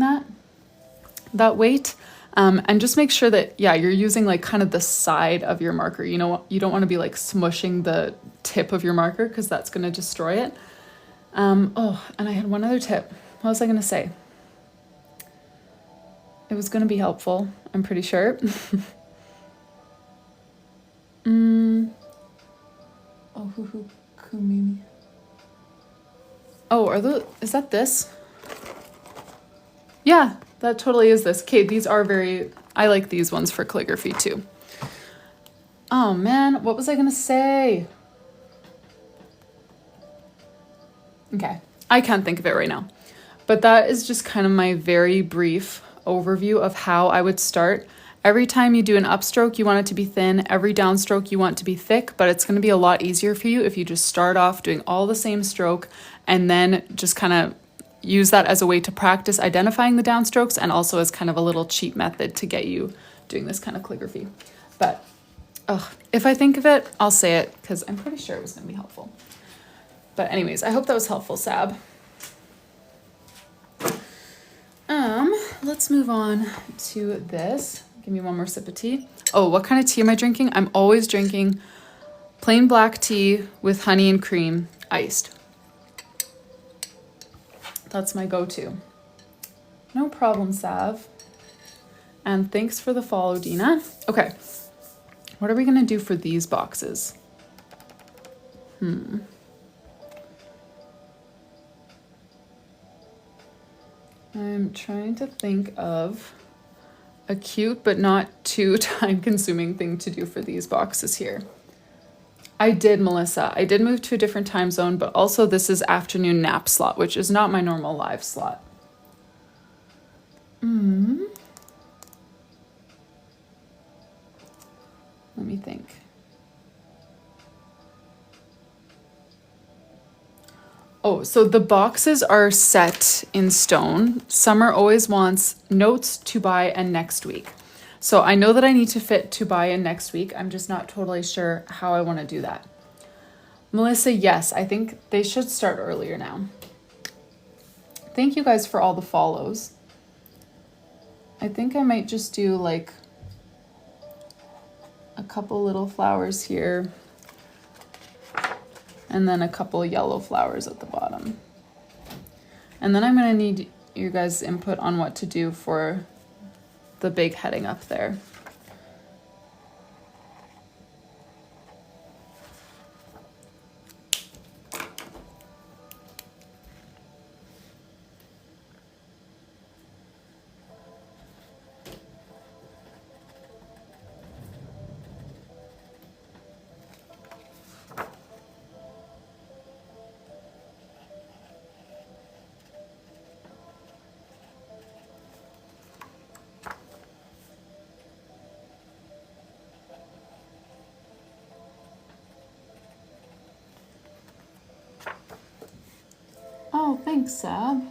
Speaker 1: that weight. And just make sure that, yeah, you're using like kind of the side of your marker. You know, you don't want to be like smushing the tip of your marker, because that's going to destroy it. Oh, and I had one other tip. What was I going to say? It was going to be helpful, I'm pretty sure. Oh, kumimi. Oh, is that this? Yeah, that totally is this. Okay, these are I like these ones for calligraphy too. Oh man, what was I gonna say? Okay, I can't think of it right now. But that is just kind of my very brief overview of how I would start. Every time you do an upstroke, you want it to be thin. Every downstroke, you want it to be thick, but it's going to be a lot easier for you if you just start off doing all the same stroke and then just kind of use that as a way to practice identifying the downstrokes, and also as kind of a little cheat method to get you doing this kind of calligraphy. But if I think of it, I'll say it, because I'm pretty sure it was going to be helpful. But anyways, I hope that was helpful, Sab. let's move on to this. Give me one more sip of tea. Oh, what kind of tea am I drinking? I'm always drinking plain black tea with honey and cream, iced. That's my go-to. No problem, Sav. And thanks for the follow, Dina. Okay, what are we gonna do for these boxes? I'm trying to think of a cute but not too time-consuming thing to do for these boxes here. I did, Melissa. I did move to a different time zone, but also this is afternoon nap slot, which is not my normal live slot. Let me think. Oh, so the boxes are set in stone. Summer always wants notes to buy and next week. So I know that I need to fit to buy and next week. I'm just not totally sure how I want to do that. Melissa, yes, I think they should start earlier now. Thank you guys for all the follows. I think I might just do like a couple little flowers here and then a couple yellow flowers at the bottom. And then I'm gonna need you guys' input on what to do for the big heading up there. Oh, thanks, Sab.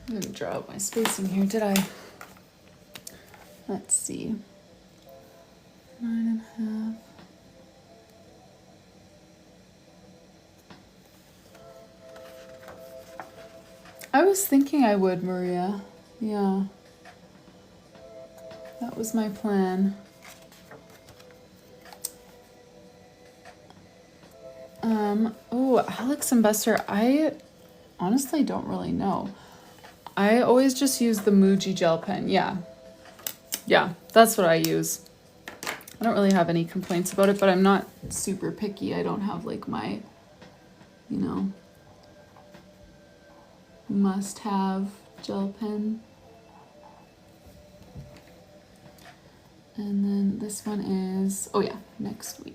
Speaker 1: I didn't draw out my spacing here, did I? Let's see. 9.5. I was thinking I would, Maria. Yeah. That was my plan. Oh, Alex and Buster, I honestly don't really know. I always just use the Muji gel pen. Yeah, that's what I use. I don't really have any complaints about it, but I'm not super picky. I don't have like my, you know, must-have gel pen. And then this one is, oh yeah, next week.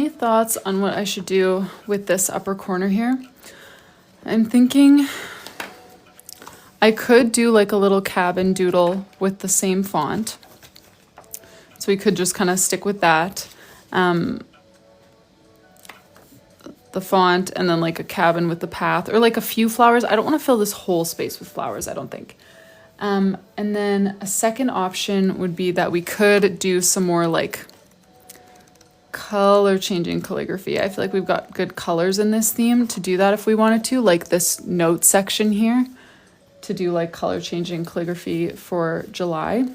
Speaker 1: any thoughts on what I should do with this upper corner here? I'm thinking I could do like a little cabin doodle with the same font. So we could just kind of stick with that. The font and then like a cabin with the path or like a few flowers. I don't want to fill this whole space with flowers, I don't think. And then a second option would be that we could do some more like color changing calligraphy. I feel like we've got good colors in this theme to do that if we wanted to, like this note section here, to do like color changing calligraphy for July.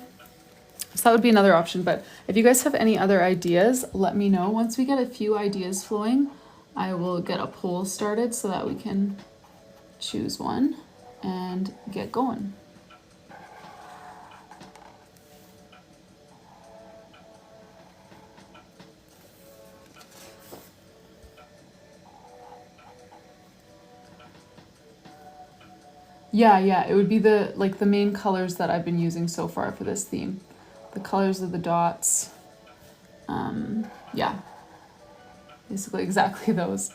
Speaker 1: So that would be another option. But if you guys have any other ideas, let me know. Once we get a few ideas flowing, I will get a poll started so that we can choose one and get going. Yeah, it would be the like the main colors that I've been using so far for this theme. The colors of the dots. Yeah. Basically exactly those.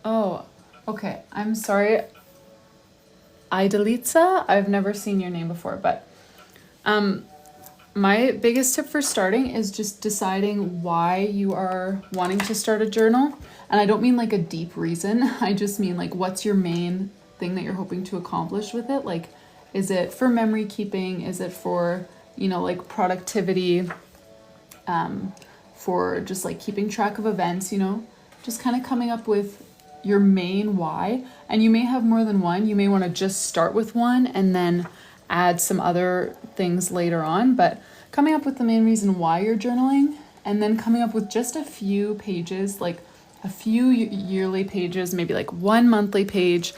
Speaker 1: Oh, okay. I'm sorry. Idalitza, I've never seen your name before, but my biggest tip for starting is just deciding why you are wanting to start a journal. And I don't mean like a deep reason. I just mean like what's your main thing that you're hoping to accomplish with it? Like, is it for memory keeping? Is it for, you know, like productivity? For just like keeping track of events, you know? Just kind of coming up with your main why. And you may have more than one. You may want to just start with one and then add some other things later on, but coming up with the main reason why you're journaling, and then coming up with just a few pages, like a few yearly pages, maybe like one monthly page,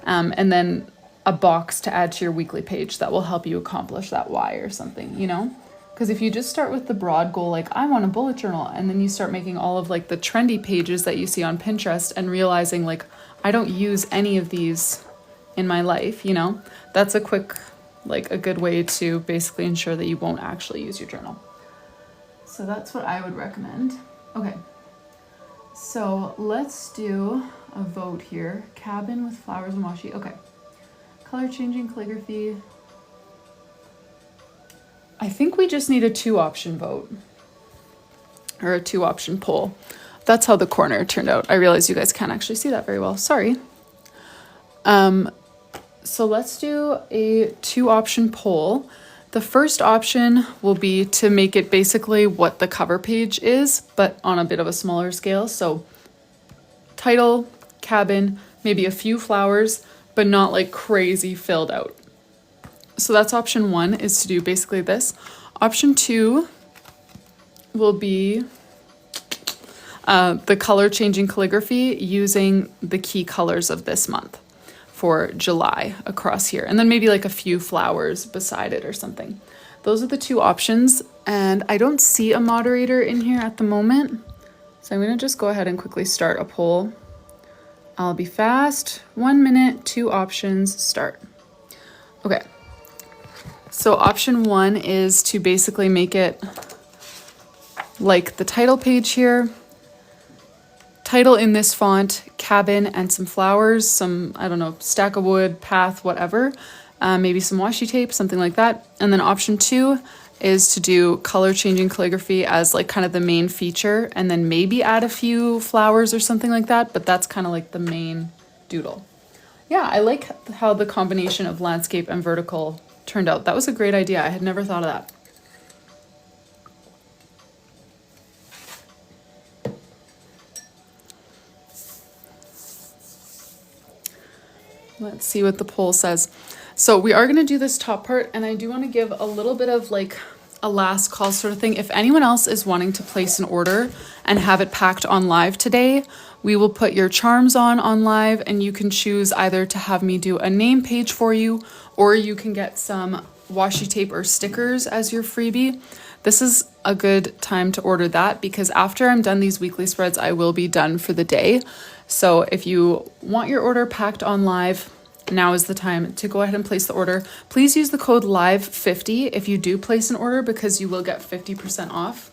Speaker 1: and then a box to add to your weekly page that will help you accomplish that why or something, you know? Because if you just start with the broad goal, like I want a bullet journal, and then you start making all of like the trendy pages that you see on Pinterest and realizing like, I don't use any of these in my life, you know, that's a good way to basically ensure that you won't actually use your journal. So that's what I would recommend. Okay, so let's do a vote here. Cabin with flowers and washi. Okay, color changing calligraphy. I think we just need a 2-option vote or a 2-option poll. That's how the corner turned out. I realize you guys can't actually see that very well. Sorry. So let's do a 2-option poll. The first option will be to make it basically what the cover page is, but on a bit of a smaller scale. So title, cabin, maybe a few flowers, but not like crazy filled out. So that's option 1, is to do basically this. Option 2 will be the color changing calligraphy using the key colors of this month for July across here. And then maybe like a few flowers beside it or something. Those are the 2 options. And I don't see a moderator in here at the moment. So I'm gonna just go ahead and quickly start a poll. I'll be fast. 1 minute, 2 options, start. Okay. So option 1 is to basically make it like the title page here. Title in this font, cabin, and some flowers, some, I don't know, stack of wood, path, whatever. Maybe some washi tape, something like that. And then option 2 is to do color changing calligraphy as like kind of the main feature, and then maybe add a few flowers or something like that, but that's kind of like the main doodle. Yeah, I like how the combination of landscape and vertical turned out. That was a great idea. I had never thought of that. Let's see what the poll says. So we are going to do this top part, and I do want to give a little bit of like a last call sort of thing. If anyone else is wanting to place an order and have it packed on live today, we will put your charms on live, and you can choose either to have me do a name page for you, or you can get some washi tape or stickers as your freebie. This is a good time to order that because after I'm done these weekly spreads, I will be done for the day. So if you want your order packed on live, now is the time to go ahead and place the order. Please use the code LIVE50 if you do place an order because you will get 50% off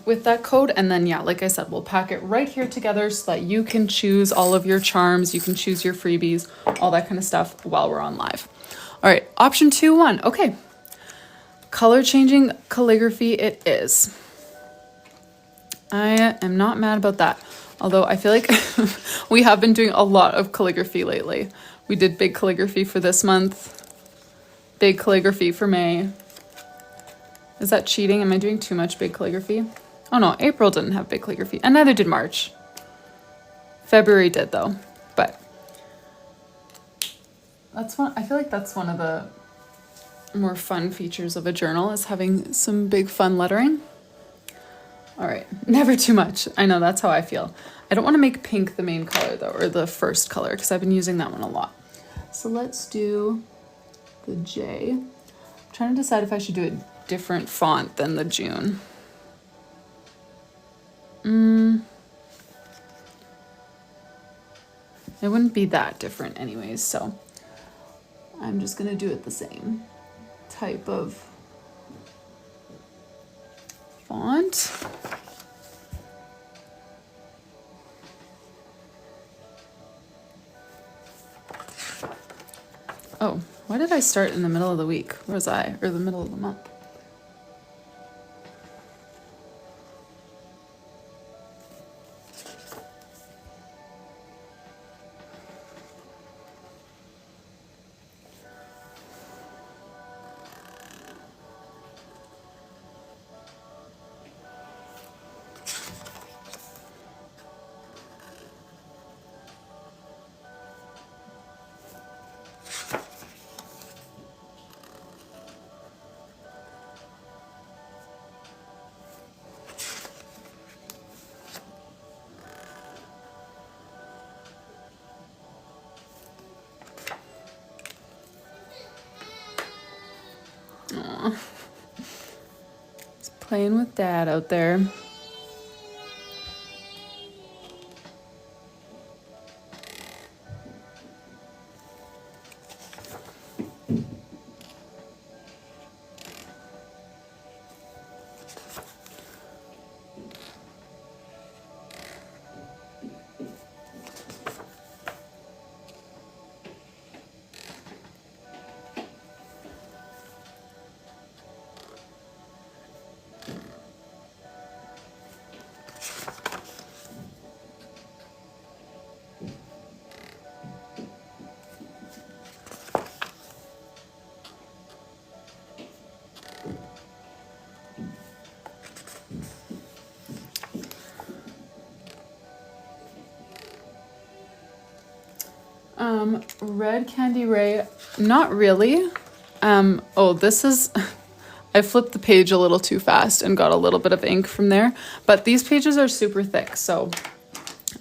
Speaker 1: with that code. And then, yeah, like I said, we'll pack it right here together so that you can choose all of your charms, you can choose your freebies, all that kind of stuff while we're on live. All right, option 2-1. Okay, color changing calligraphy it is. I am not mad about that. Although I feel like we have been doing a lot of calligraphy lately. We did big calligraphy for this month, big calligraphy for May. Is that cheating? Am I doing too much big calligraphy? Oh no, April didn't have big calligraphy, and neither did March. February did though, but that's one. I feel like that's one of the more fun features of a journal is having some big fun lettering. All right, never too much. I know, that's how I feel. I don't want to make pink the main color though, or the first color, because I've been using that one a lot. So let's do the J. I'm trying to decide if I should do a different font than the June. It wouldn't be that different anyways, so I'm just gonna do it the same type of font. Oh, why did I start in the middle of the week? Where was I? Or the middle of the month? Aw. He's playing with Dad out there. Red Candy Ray, not really. Oh, this is, I flipped the page a little too fast and got a little bit of ink from there, but these pages are super thick, so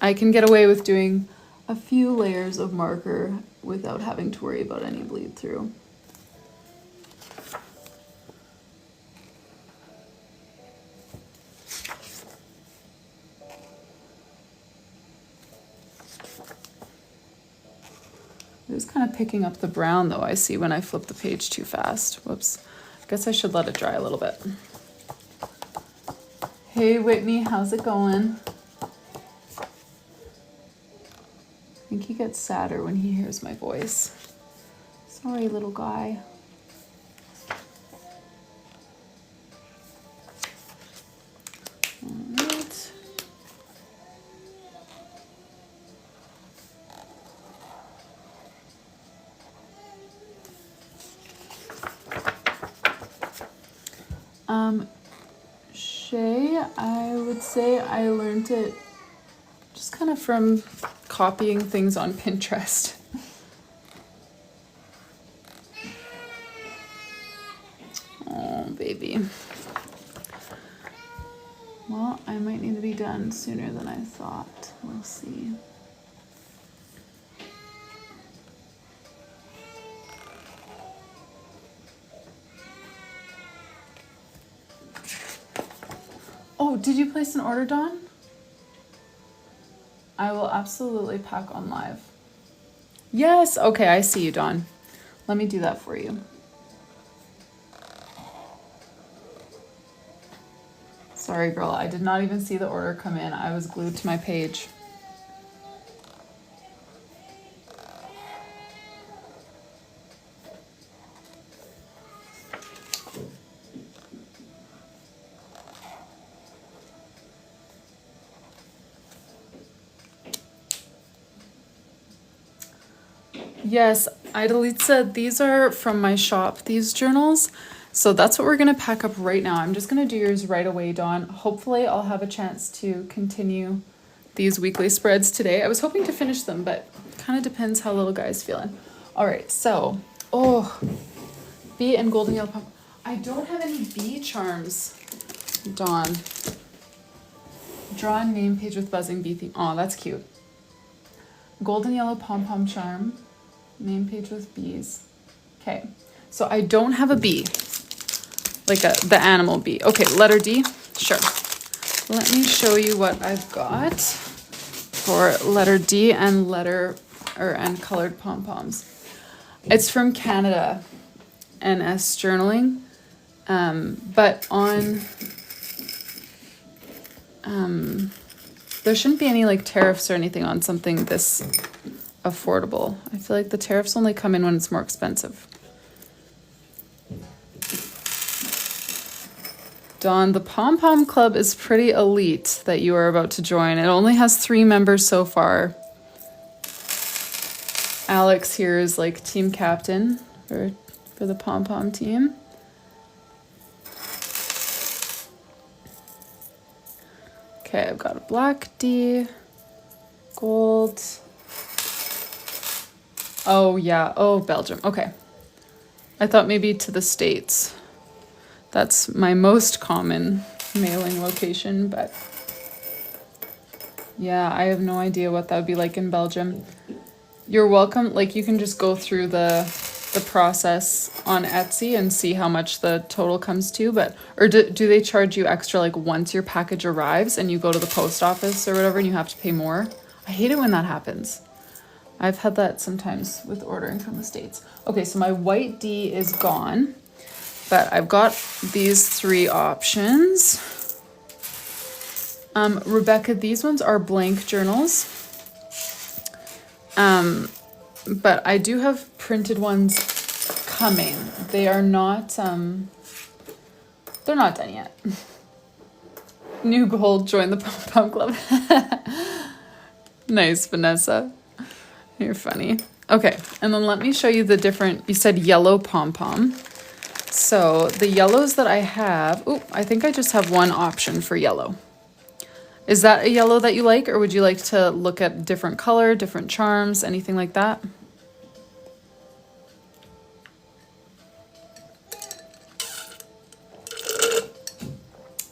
Speaker 1: I can get away with doing a few layers of marker without having to worry about any bleed through. It was kind of picking up the brown though, I see when I flip the page too fast. Whoops. I guess I should let it dry a little bit. Hey Whitney, how's it going? I think he gets sadder when he hears my voice. Sorry, little guy. All right. Shay, I would say I learned it just kind of from copying things on Pinterest. Oh, baby. Well, I might need to be done sooner than I thought. We'll see. Oh, did you place an order, Dawn? I will absolutely pack on live. Yes, okay, I see you, Dawn. Let me do that for you. Sorry, girl, I did not even see the order come in. I was glued to my page. Yes, Idalitza, these are from my shop, these journals. So that's what we're gonna pack up right now. I'm just gonna do yours right away, Dawn. Hopefully I'll have a chance to continue these weekly spreads today. I was hoping to finish them, but kind of depends how little guy's feeling. All right, so, oh, bee and golden yellow pom. I don't have any bee charms, Dawn. Draw a name page with buzzing bee theme. Oh, that's cute. Golden yellow pom-pom charm. Name page with bees. Okay, so I don't have a bee, like the animal bee. Okay, letter D, sure. Let me show you what I've got for letter D and and colored pom-poms. It's from Canada, NS Journaling, but on there shouldn't be any like tariffs or anything on something this affordable. I feel like the tariffs only come in when it's more expensive. Dawn, the Pom Pom Club is pretty elite that you are about to join. It only has 3 members so far. Alex here is like team captain for the Pom Pom team. Okay, I've got a black D, gold. Oh yeah, oh Belgium, okay. I thought maybe to the States. That's my most common mailing location, but yeah, I have no idea what that would be like in Belgium. You're welcome, like you can just go through the process on Etsy and see how much the total comes to, but, or do they charge you extra like once your package arrives and you go to the post office or whatever and you have to pay more? I hate it when that happens. I've had that sometimes with ordering from the States. Okay, so my white D is gone, but I've got these 3 options. Rebecca, these ones are blank journals. But I do have printed ones coming. They are not, they're not done yet. New gold, join the Pom Pom Club. Nice, Vanessa. You're funny. Okay, and then let me show you the different, you said yellow pom-pom. So the yellows that I have, oh, I think I just have one option for yellow. Is that a yellow that you like, or would you like to look at different color, different charms, anything like that?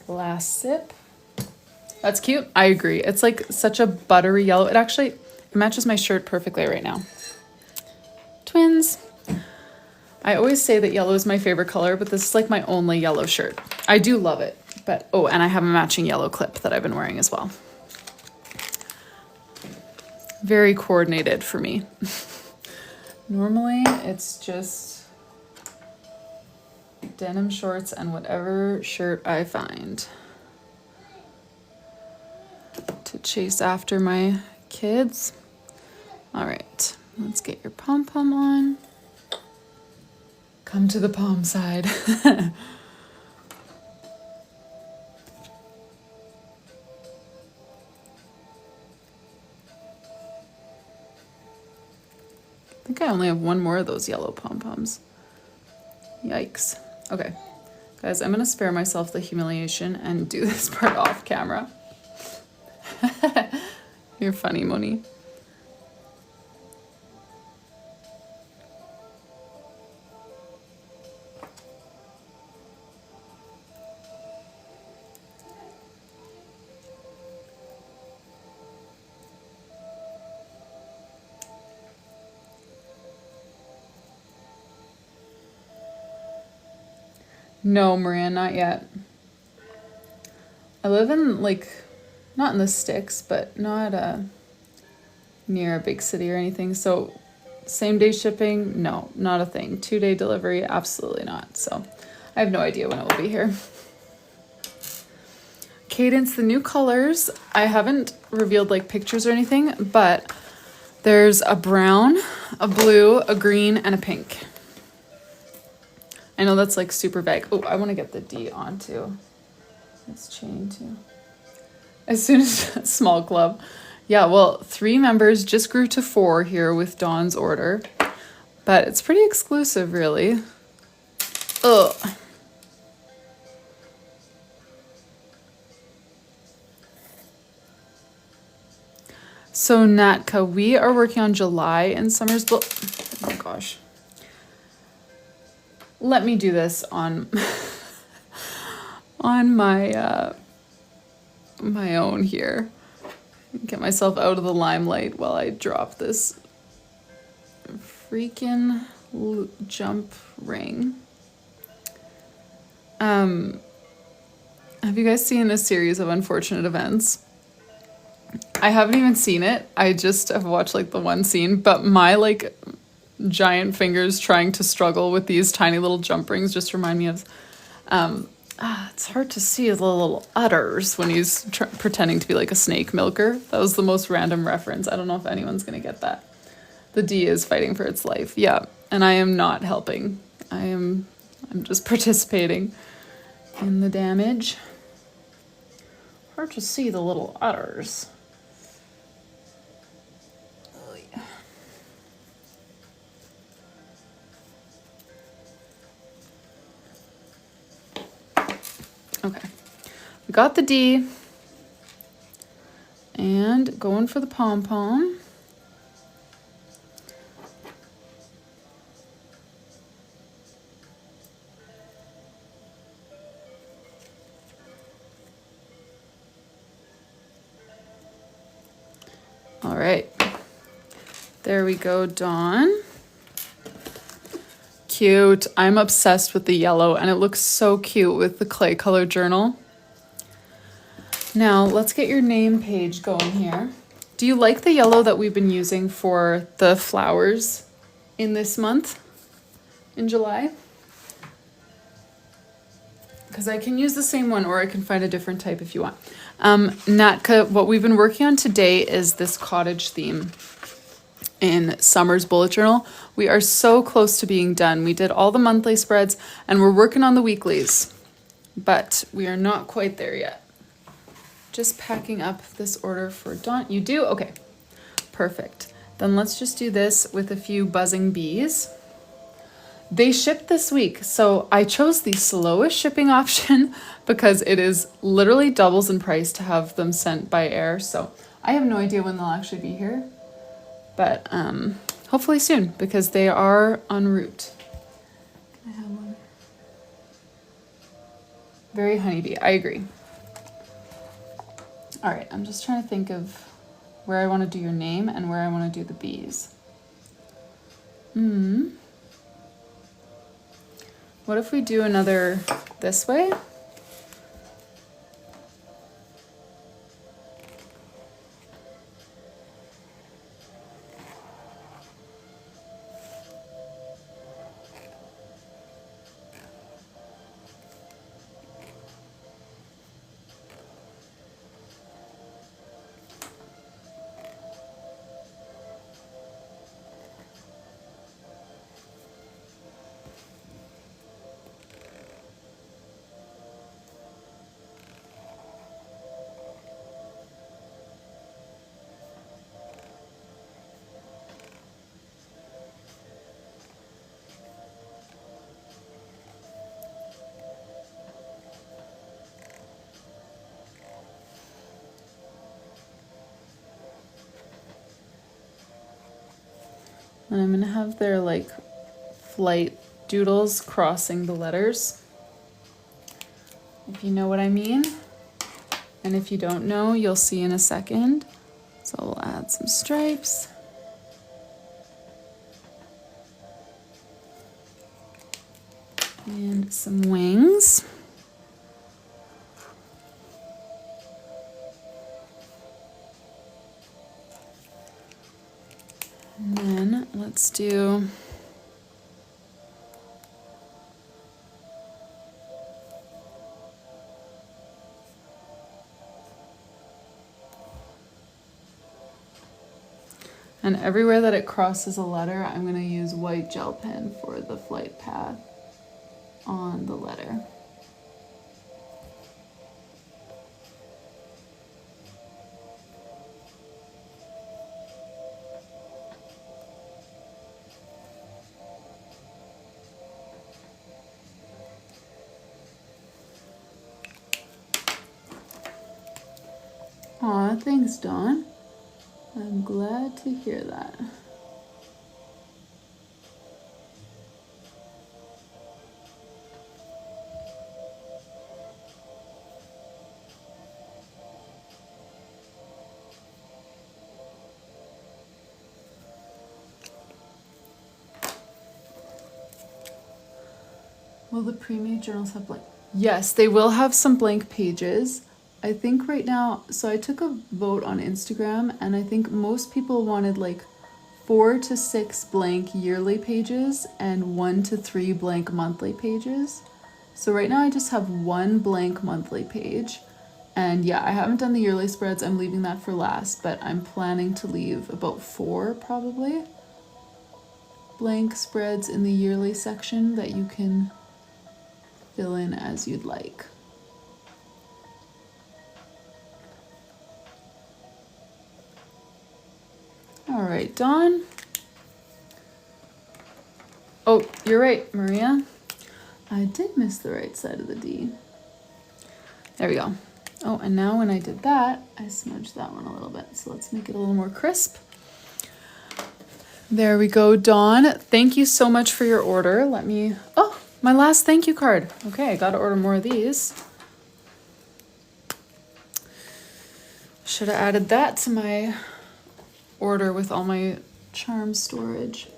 Speaker 1: Last sip. That's cute. I agree. It's like such a buttery yellow. It matches my shirt perfectly right now. Twins. I always say that yellow is my favorite color, but this is like my only yellow shirt. I do love it, but oh, and I have a matching yellow clip that I've been wearing as well. Very coordinated for me. Normally it's just denim shorts and whatever shirt I find to chase after my kids. All right, let's get your pom-pom on. Come to the palm side. I think I only have one more of those yellow pom-poms. Yikes. Okay, guys, I'm gonna spare myself the humiliation and do this part off camera. You're funny, Moni. No, Maria, not yet. I live in, like, not in the sticks, but not near a big city or anything. So same day shipping, no, not a thing. 2-day delivery, absolutely not. So I have no idea when it will be here. Cadence, the new colors, I haven't revealed like pictures or anything, but there's a brown, a blue, a green, and a pink. I know that's like super vague. Oh, I want to get the D onto this chain too. As soon as small club. Yeah, well, 3 members just grew to 4 here with Dawn's order, but it's pretty exclusive, really. Ugh. So Natka, we are working on July in Summer's book. Oh my gosh. Let me do this on on my my own here. Get myself out of the limelight while I drop this freaking jump ring. Have you guys seen a series of unfortunate events? I haven't even seen it. I just have watched like the one scene, but my like giant fingers trying to struggle with these tiny little jump rings just remind me of it's hard to see the little udders when he's pretending to be like a snake milker. That was the most random reference. I don't know if anyone's gonna get that. The D is fighting for its life. Yeah, and I am not helping. I'm just participating in the damage. Hard to see the little udders. Okay, we got the D and going for the pom-pom. All right, there we go, Dawn. Cute. I'm obsessed with the yellow and it looks so cute with the clay color journal. Now let's get your name page going here. Do you like the yellow that we've been using for the flowers in this month, in July? Because I can use the same one or I can find a different type if you want. Natka, what we've been working on today is this cottage theme in Summer's bullet journal. We are so close to being done. We did all the monthly spreads and we're working on the weeklies, but we are not quite there yet. Just packing up this order for Dawn. You do? Okay, perfect. Then let's just do this with a few buzzing bees. They shipped this week, so I chose the slowest shipping option because it is literally doubles in price to have them sent by air. So I have no idea when they'll actually be here, but hopefully soon because they are en route. I have one. Very honeybee, I agree. All right, I'm just trying to think of where I want to do your name and where I want to do the bees. What if we do another this way? And I'm gonna have their like flight doodles crossing the letters, if you know what I mean. And if you don't know, you'll see in a second. So we'll add some stripes. And some wings. things. And then let's do and everywhere that it crosses a letter, I'm going to use white gel pen for the flight path on the letter. Aw, thanks, Dawn. I'm glad to hear that. Will the pre-made journals have blank? Yes, they will have some blank pages. I think right now, so I took a vote on Instagram and I think most people wanted like 4 to 6 blank yearly pages and 1 to 3 blank monthly pages. So right now I just have 1 blank monthly page. And yeah, I haven't done the yearly spreads. I'm leaving that for last, but I'm planning to leave about 4 probably blank spreads in the yearly section that you can fill in as you'd like. All right, Dawn. Oh, you're right, Maria. I did miss the right side of the D. There we go. Oh, and now when I did that, I smudged that one a little bit. So let's make it a little more crisp. There we go, Dawn. Thank you so much for your order. Let me, oh, my last thank you card. Okay, I gotta order more of these. Should have added that to my order with all my charm storage.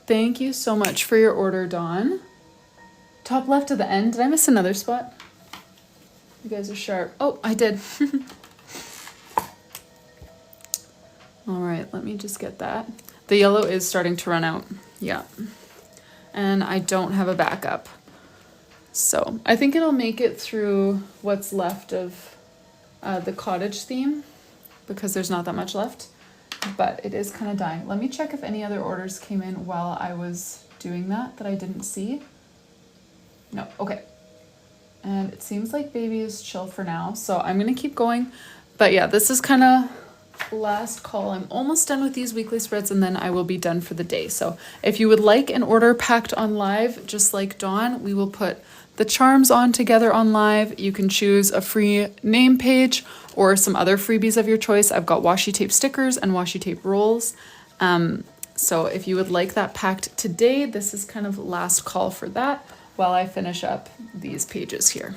Speaker 1: Thank you so much for your order, Dawn. Top left of the end. Did I miss another spot? You guys are sharp. Oh, I did. All right, let me just get that. The yellow is starting to run out. Yeah. And I don't have a backup. So I think it'll make it through what's left of the cottage theme because there's not that much left, but it is kind of dying. Let me check if any other orders came in while I was doing that I didn't see. No, okay. And it seems like baby is chill for now, so I'm gonna keep going. But yeah, this is kind of last call. I'm almost done with these weekly spreads and then I will be done for the day. So if you would like an order packed on live, just like Dawn, we will put the charms on together on live. You can choose a free name page or some other freebies of your choice. I've got washi tape stickers and washi tape rolls. So if you would like that packed today, this is kind of last call for that while I finish up these pages here.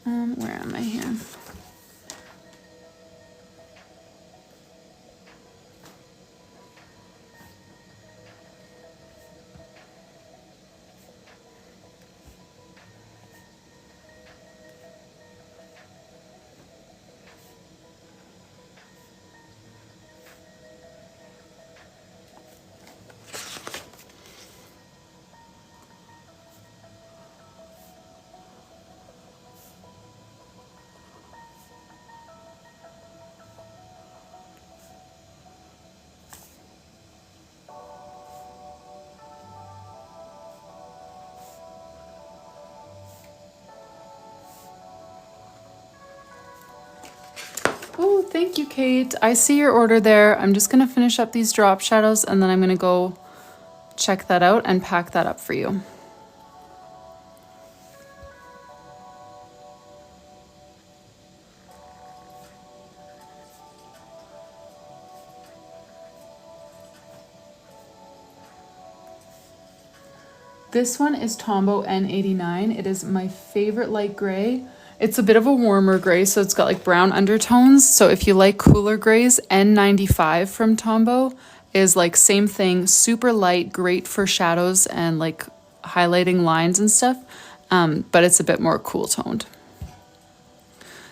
Speaker 1: Where am I here? Oh, thank you, Kate. I see your order there. I'm just gonna finish up these drop shadows and then I'm gonna go check that out and pack that up for you. This one is Tombow N89. It is my favorite light gray. It's a bit of a warmer gray, so it's got like brown undertones. So if you like cooler grays, N95 from Tombow is like same thing, super light, great for shadows and like highlighting lines and stuff, but it's a bit more cool toned.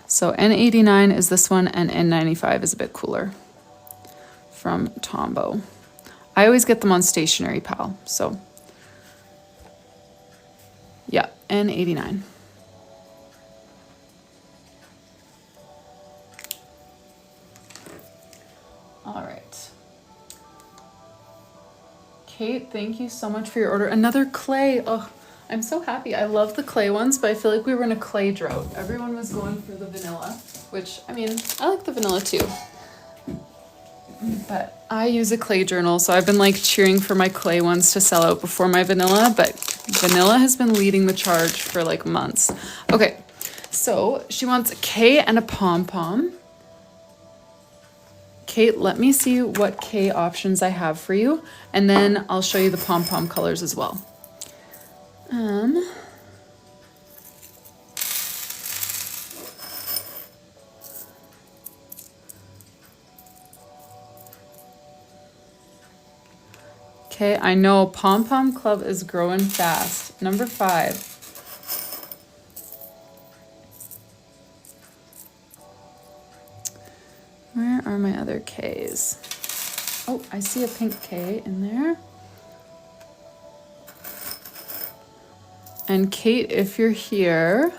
Speaker 1: So N89 is this one, and N95 is a bit cooler from Tombow. I always get them on Stationery Pal, so yeah, N89. All right. Kate, thank you so much for your order. Another clay. Oh, I'm so happy. I love the clay ones, but I feel like we were in a clay drought. Everyone was going for the vanilla, which, I mean, I like the vanilla too. But I use a clay journal, so I've been like cheering for my clay ones to sell out before my vanilla, but vanilla has been leading the charge for like months. Okay, so she wants a K and a pom-pom. Kate, let me see what K options I have for you, and then I'll show you the pom-pom colors as well. Okay, I know Pom Pom Club is growing fast. Number 5. Where are my other Ks? Oh, I see a pink K in there. And Kate, if you're here,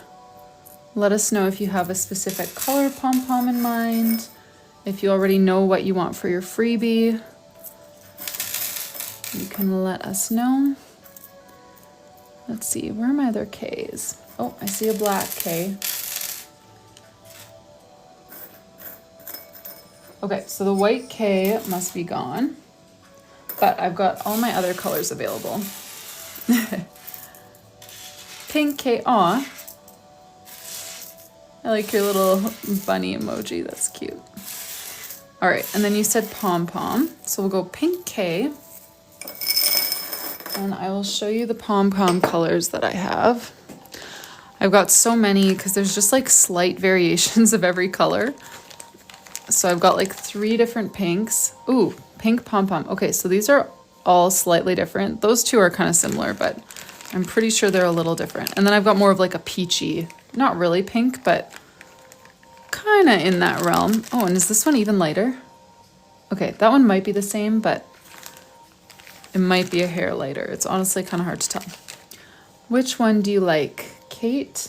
Speaker 1: let us know if you have a specific color pom-pom in mind, if you already know what you want for your freebie. You can let us know. Let's see, where are my other Ks? Oh, I see a black K. Okay, so the white K must be gone, but I've got all my other colors available. Pink K, aw. I like your little bunny emoji, that's cute. All right, and then you said pom-pom, so we'll go pink K. And I will show you the pom-pom colors that I have. I've got so many because there's just like slight variations of every color. So I've got like 3 different pinks. Ooh, pink pom-pom. Okay, so these are all slightly different. Those 2 are kind of similar, but I'm pretty sure they're a little different. And then I've got more of like a peachy, not really pink, but kind of in that realm. Oh, and is this one even lighter? Okay, that one might be the same, but it might be a hair lighter. It's honestly kind of hard to tell. Which one do you like, Kate?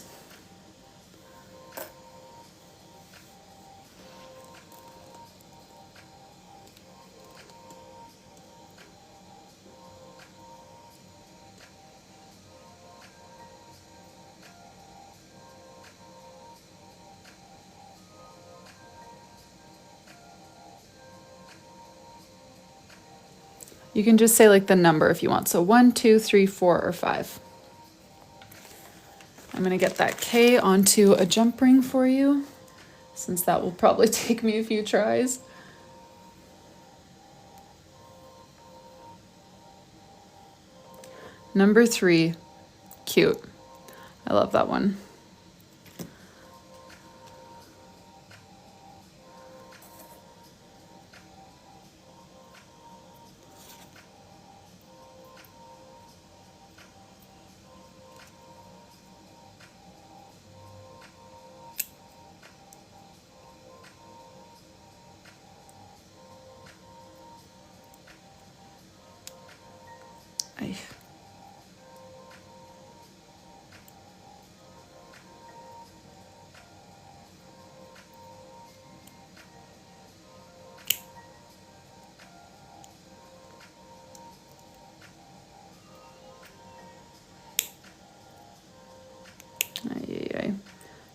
Speaker 1: You can just say like the number if you want. So 1, 2, 3, 4, or 5. I'm gonna get that K onto a jump ring for you, since that will probably take me a few tries. Number 3, cute. I love that one. Ay.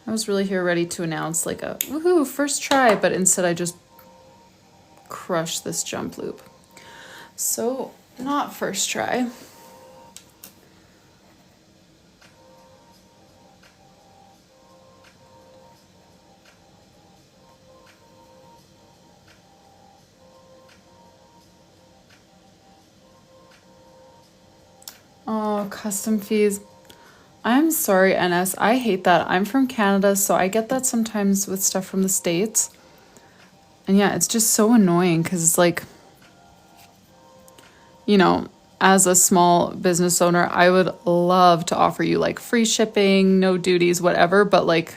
Speaker 1: I was really here ready to announce like a woohoo first try, but instead I just crushed this jump loop. So not first try. Oh, custom fees. I'm sorry, NS. I hate that. I'm from Canada, so I get that sometimes with stuff from the States. And yeah, it's just so annoying because it's like, you know, as a small business owner, I would love to offer you like free shipping, no duties, whatever, but like,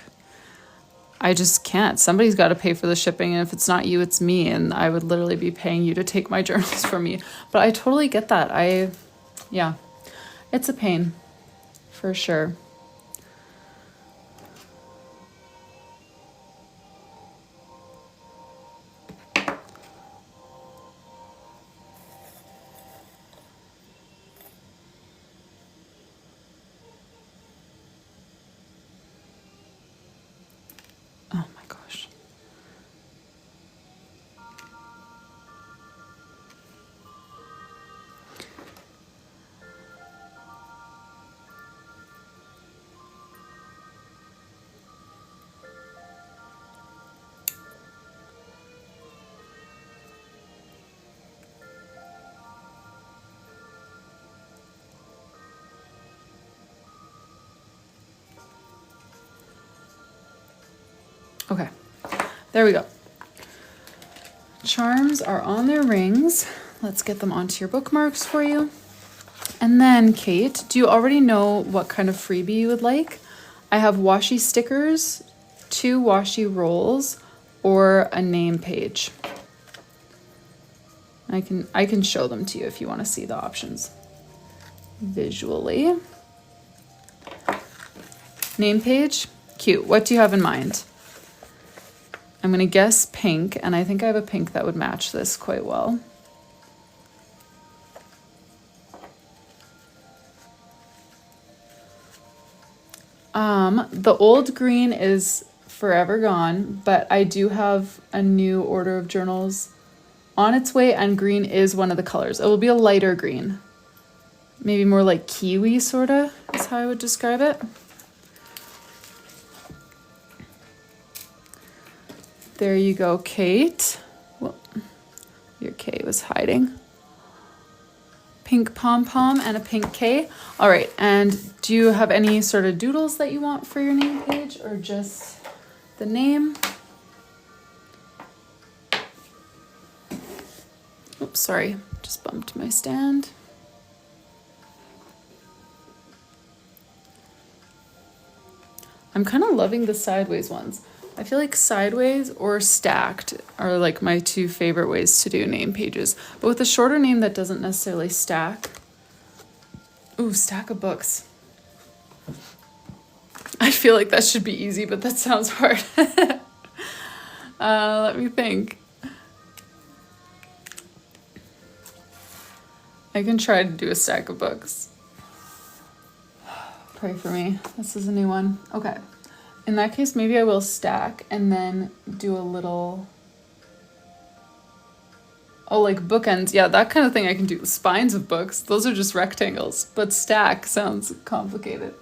Speaker 1: I just can't. Somebody's got to pay for the shipping, and if it's not you, it's me, and I would literally be paying you to take my journals from me. But I totally get that. Yeah, it's a pain, for sure. Oh my gosh. Okay, there we go. Charms are on their rings. Let's get them onto your bookmarks for you. And then, Kate, do you already know what kind of freebie you would like? I have washi stickers, 2 washi rolls, or a name page. I can show them to you if you want to see the options visually. Name page, cute. What do you have in mind? I'm going to guess pink, and I think I have a pink that would match this quite well. The old green is forever gone, but I do have a new order of journals on its way, and green is one of the colors. It will be a lighter green. Maybe more like kiwi, sorta, is how I would describe it. There you go, Kate. Well, your K was hiding. Pink pom-pom and a pink K. All right, and do you have any sort of doodles that you want for your name page, or just the name? Oops, sorry, just bumped my stand. I'm kind of loving the sideways ones. I feel like sideways or stacked are like my 2 favorite ways to do name pages. But with a shorter name that doesn't necessarily stack. Ooh, stack of books. I feel like that should be easy, but that sounds hard. Let me think. I can try to do a stack of books. Pray for me. This is a new one. Okay. In that case, maybe I will stack and then do a little... Oh, like bookends. Yeah, that kind of thing I can do. Spines of books. Those are just rectangles. But stack sounds complicated.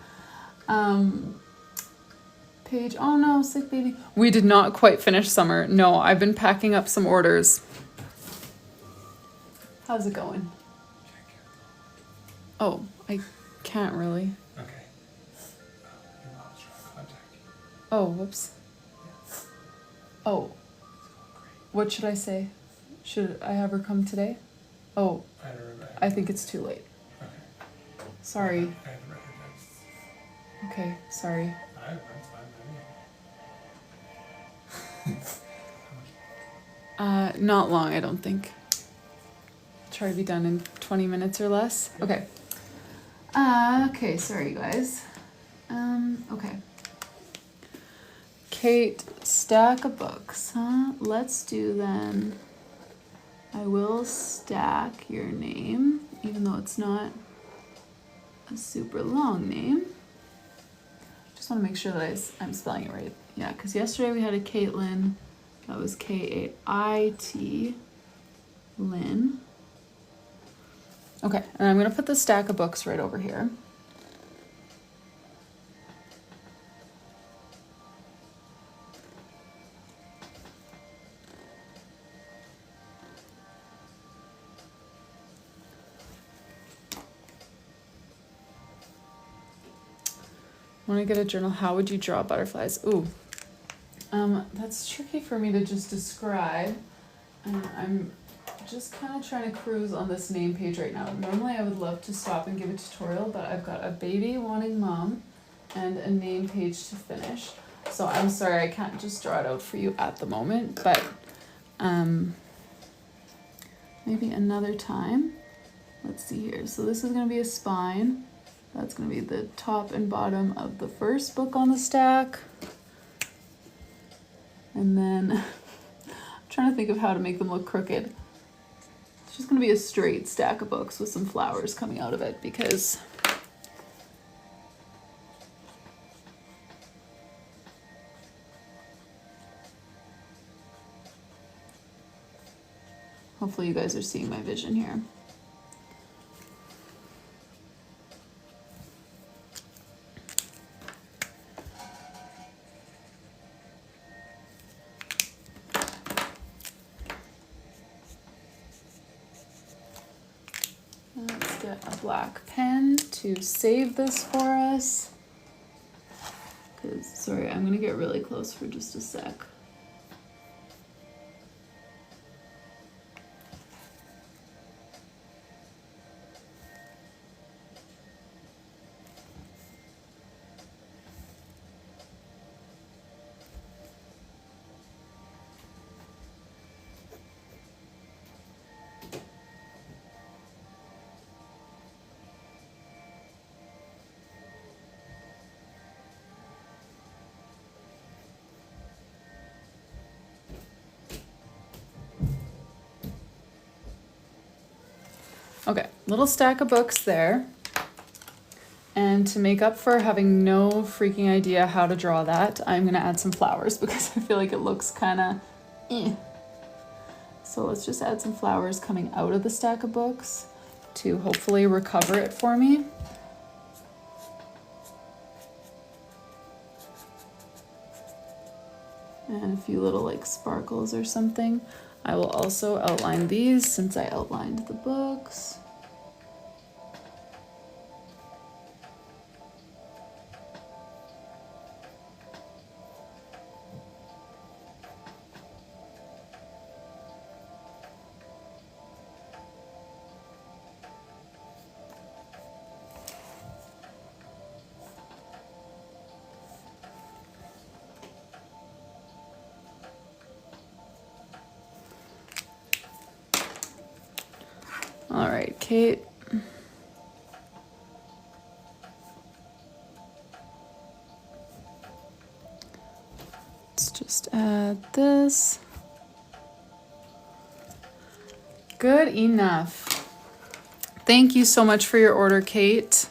Speaker 1: Page. Oh no, sick baby. We did not quite finish summer. No, I've been packing up some orders. How's it going? Oh, I can't really.
Speaker 2: Okay. Your mom's trying to contact you.
Speaker 1: Oh, whoops.
Speaker 2: Yeah.
Speaker 1: Oh,
Speaker 2: Great.
Speaker 1: what should I say? Should I have her come today? Oh,
Speaker 2: I don't remember.
Speaker 1: I think it's too late.
Speaker 2: Okay.
Speaker 1: Sorry.
Speaker 2: I haven't recognized.
Speaker 1: Okay, sorry.
Speaker 2: That's fine.
Speaker 1: Not long, I don't think. Try to be done in 20 minutes or less.
Speaker 2: Yeah.
Speaker 1: Okay. Okay, sorry guys. Okay. Kate, stack of books, huh? Let's do then. I will stack your name, even though it's not a super long name. Just want to make sure that I'm spelling it right. Yeah, because yesterday we had a Caitlin. That was K-A-I-T, Lynn. Okay, and I'm going to put the stack of books right over here. Want to get a journal? How would you draw butterflies? Ooh. That's tricky for me to just describe. I'm just kind of trying to cruise on this name page right now. Normally I would love to stop and give a tutorial, but I've got a baby wanting mom and a name page to finish. So I'm sorry I can't just draw it out for you at the moment, but maybe another time. Let's see here. So this is going to be a spine. That's going to be the top and bottom of the first book on the stack. And then I'm trying to think of how to make them look crooked. It's just going to be a straight stack of books with some flowers coming out of it because hopefully you guys are seeing my vision here. Let's get a black pen to save this for us. Sorry, I'm gonna get really close for just a sec. Okay, little stack of books there. And to make up for having no freaking idea how to draw that, I'm gonna add some flowers because I feel like it looks kinda eh. So let's just add some flowers coming out of the stack of books to hopefully recover it for me. And a few little like sparkles or something. I will also outline these since I outlined the books. All right, Kate. Let's just add this. Good enough. Thank you so much for your order, Kate.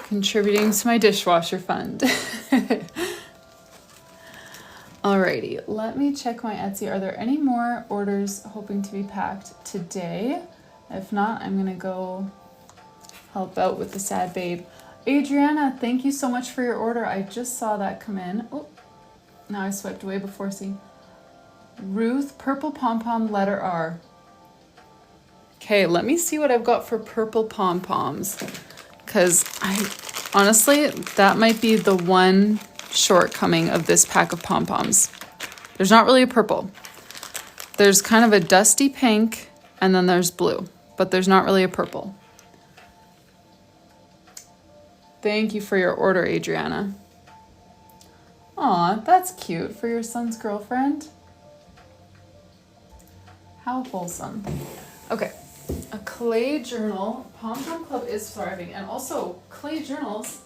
Speaker 1: Contributing to my dishwasher fund. Alrighty, let me check my Etsy. Are there any more orders hoping to be packed today? If not, I'm gonna go help out with the sad babe. Adriana, thank you so much for your order. I just saw that come in. Oh, now I swiped away before seeing. Ruth, purple pom-pom, letter R. Okay, let me see what I've got for purple pom-poms. Because honestly, that might be the one shortcoming of this pack of pom-poms. There's not really a purple. There's kind of a dusty pink and then there's blue, but there's not really a purple. Thank you for your order, Adriana. Aw, that's cute for your son's girlfriend. How wholesome. Okay, a clay journal. Pom-pom Club is thriving, and also clay journals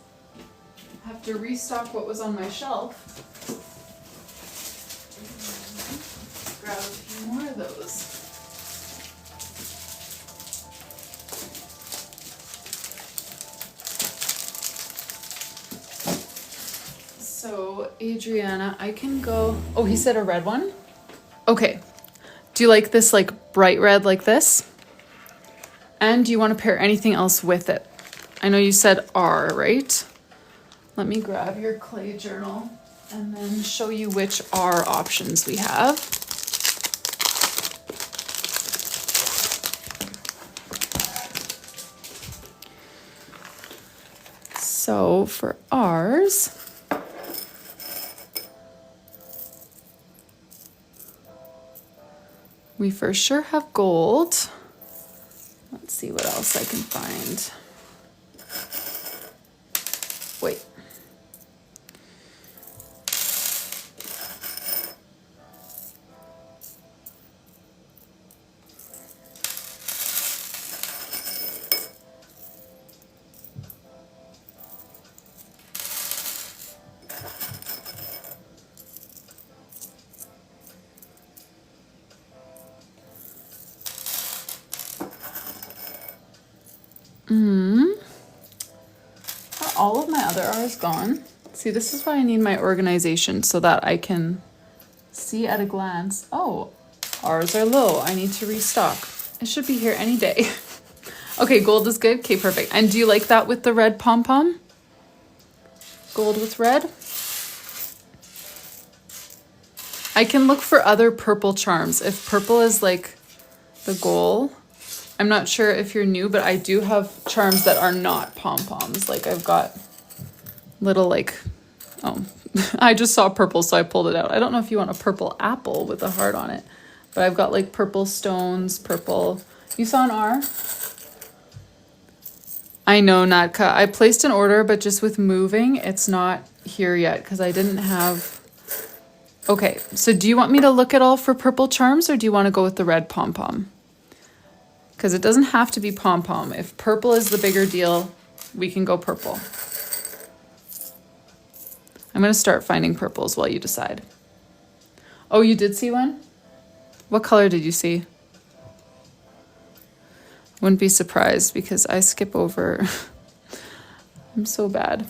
Speaker 1: have to restock what was on my shelf. Grab a few more of those. So, Adriana, I can go... Oh, he said a red one? Okay. Do you like this like bright red like this? And do you want to pair anything else with it? I know you said R, right? Let me grab your clay journal and then show you which R options we have. So for ours, we for sure have gold. Let's see what else I can find. Wait. Are all of my other R's gone? See, this is why I need my organization so that I can see at a glance. Oh, R's are low. I need to restock. It should be here any day. Okay, gold is good. Okay, perfect. And do you like that with the red pom-pom? Gold with red? I can look for other purple charms. If purple is like the goal. I'm not sure if you're new, but I do have charms that are not pom-poms. Like I've got little like, oh, I just saw purple, so I pulled it out. I don't know if you want a purple apple with a heart on it, but I've got like purple stones, purple. You saw an R? I know, Natka. I placed an order, but just with moving, it's not here yet because I didn't have. Okay, so do you want me to look at all for purple charms or do you want to go with the red pom-pom? Because it doesn't have to be pom-pom. If purple is the bigger deal, we can go purple. I'm going to start finding purples while you decide. Oh, you did see one? What color did you see? Wouldn't be surprised because I skip over. I'm so bad.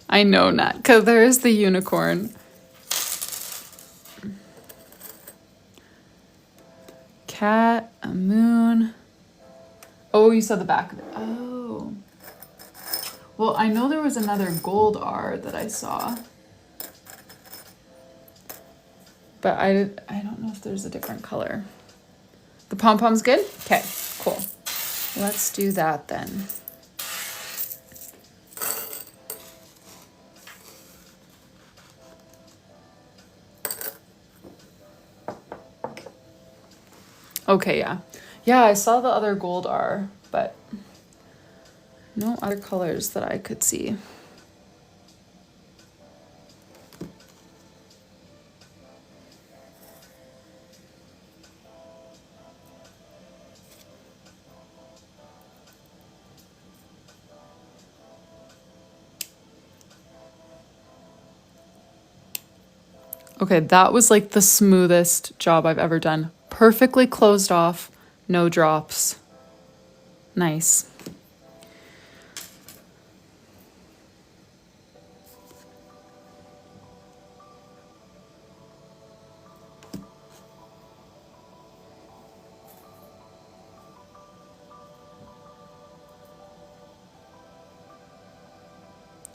Speaker 1: I know, Nat, because there is the unicorn. Cat, a moon. Oh, you saw the back of it. Oh. Well, I know there was another gold R that I saw. But I don't know if there's a different color. The pom-pom's good? Okay, cool. Let's do that then. Okay, yeah. Yeah, I saw the other gold R, but no other colors that I could see. Okay, that was like the smoothest job I've ever done. Perfectly closed off, no drops. Nice.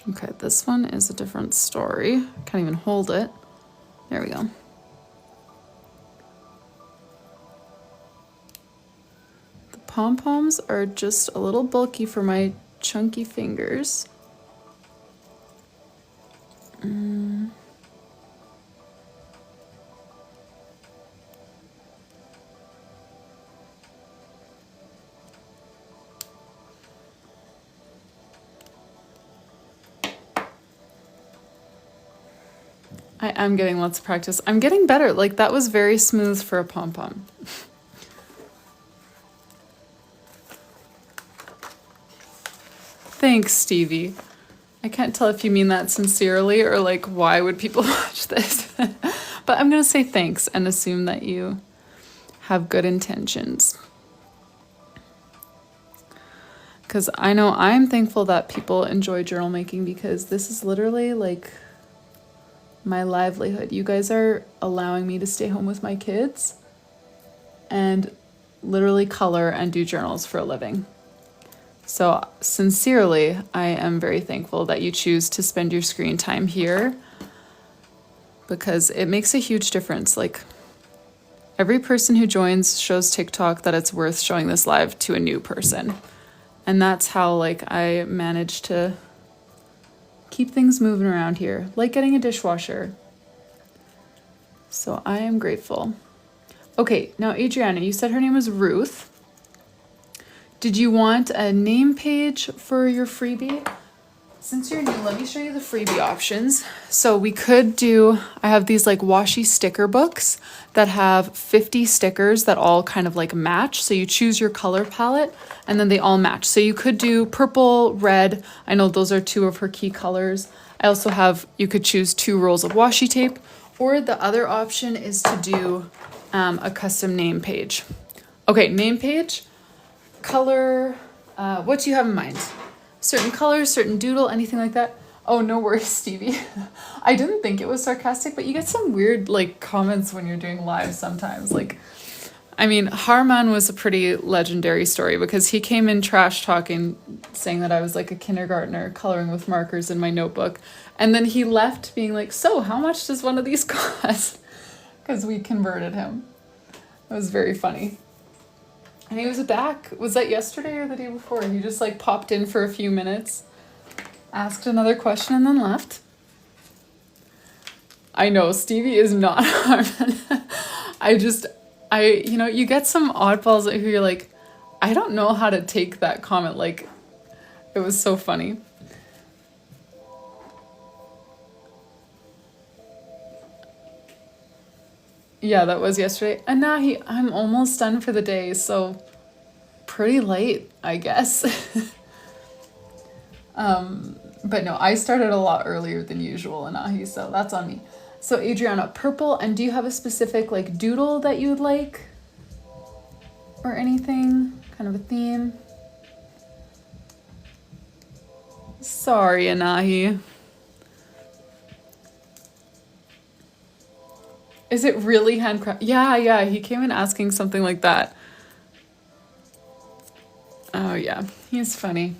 Speaker 1: Okay, this one is a different story. Can't even hold it. There we go. The pom-poms are just a little bulky for my chunky fingers. I am getting lots of practice. I'm getting better. Like that was very smooth for a pom-pom. Thanks, Stevie. I can't tell if you mean that sincerely or like why would people watch this? But I'm gonna say thanks and assume that you have good intentions. Because I know I'm thankful that people enjoy journal making because this is literally like my livelihood. You guys are allowing me to stay home with my kids and literally color and do journals for a living. So sincerely, I am very thankful that you choose to spend your screen time here because it makes a huge difference. Like every person who joins shows TikTok that it's worth showing this live to a new person. And that's how like I managed to keep things moving around here, like getting a dishwasher. So I am grateful. Okay, now Adriana, you said her name was Ruth. Did you want a name page for your freebie? Since you're new, let me show you the freebie options. So we could do, I have these like washi sticker books that have 50 stickers that all kind of like match. So you choose your color palette and then they all match. So you could do purple, red. I know those are two of her key colors. I also have, you could choose 2 rolls of washi tape, or the other option is to do a custom name page. Okay, name page, color, what do you have in mind? Certain colors, certain doodle, anything like that? Oh, no worries, Stevie. I didn't think it was sarcastic, but you get some weird like comments when you're doing live sometimes. Like, I mean, Harman was a pretty legendary story because he came in trash talking, saying that I was like a kindergartner coloring with markers in my notebook. And then he left being like, so how much does one of these cost? Because we converted him. It was very funny. And he was back. Was that yesterday or the day before? He just like popped in for a few minutes, asked another question, and then left. I know, Stevie is not Harman. You know, you get some oddballs who you're like, I don't know how to take that comment. Like, it was so funny. Yeah, that was yesterday. And now I'm almost done for the day, so pretty late, I guess. But no, I started a lot earlier than usual, Anahi, so that's on me. So Adriana, purple, and do you have a specific like doodle that you would like? Or anything? Kind of a theme? Sorry, Anahi. Is it really handcrafted? Yeah, he came in asking something like that. Oh yeah, he's funny.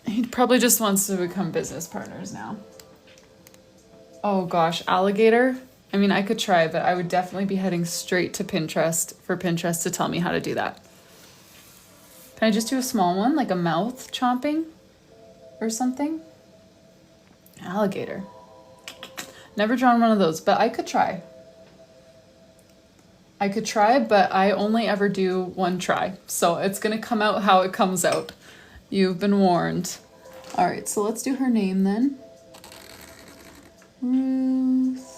Speaker 1: He probably just wants to become business partners now. Oh gosh, alligator? I mean, I could try, but I would definitely be heading straight to Pinterest for Pinterest to tell me how to do that. Can I just do a small one, like a mouth chomping or something? Alligator. Never drawn one of those, but I could try. But I only ever do one try. So it's gonna come out how it comes out. You've been warned. All right, so let's do her name then. Ruth.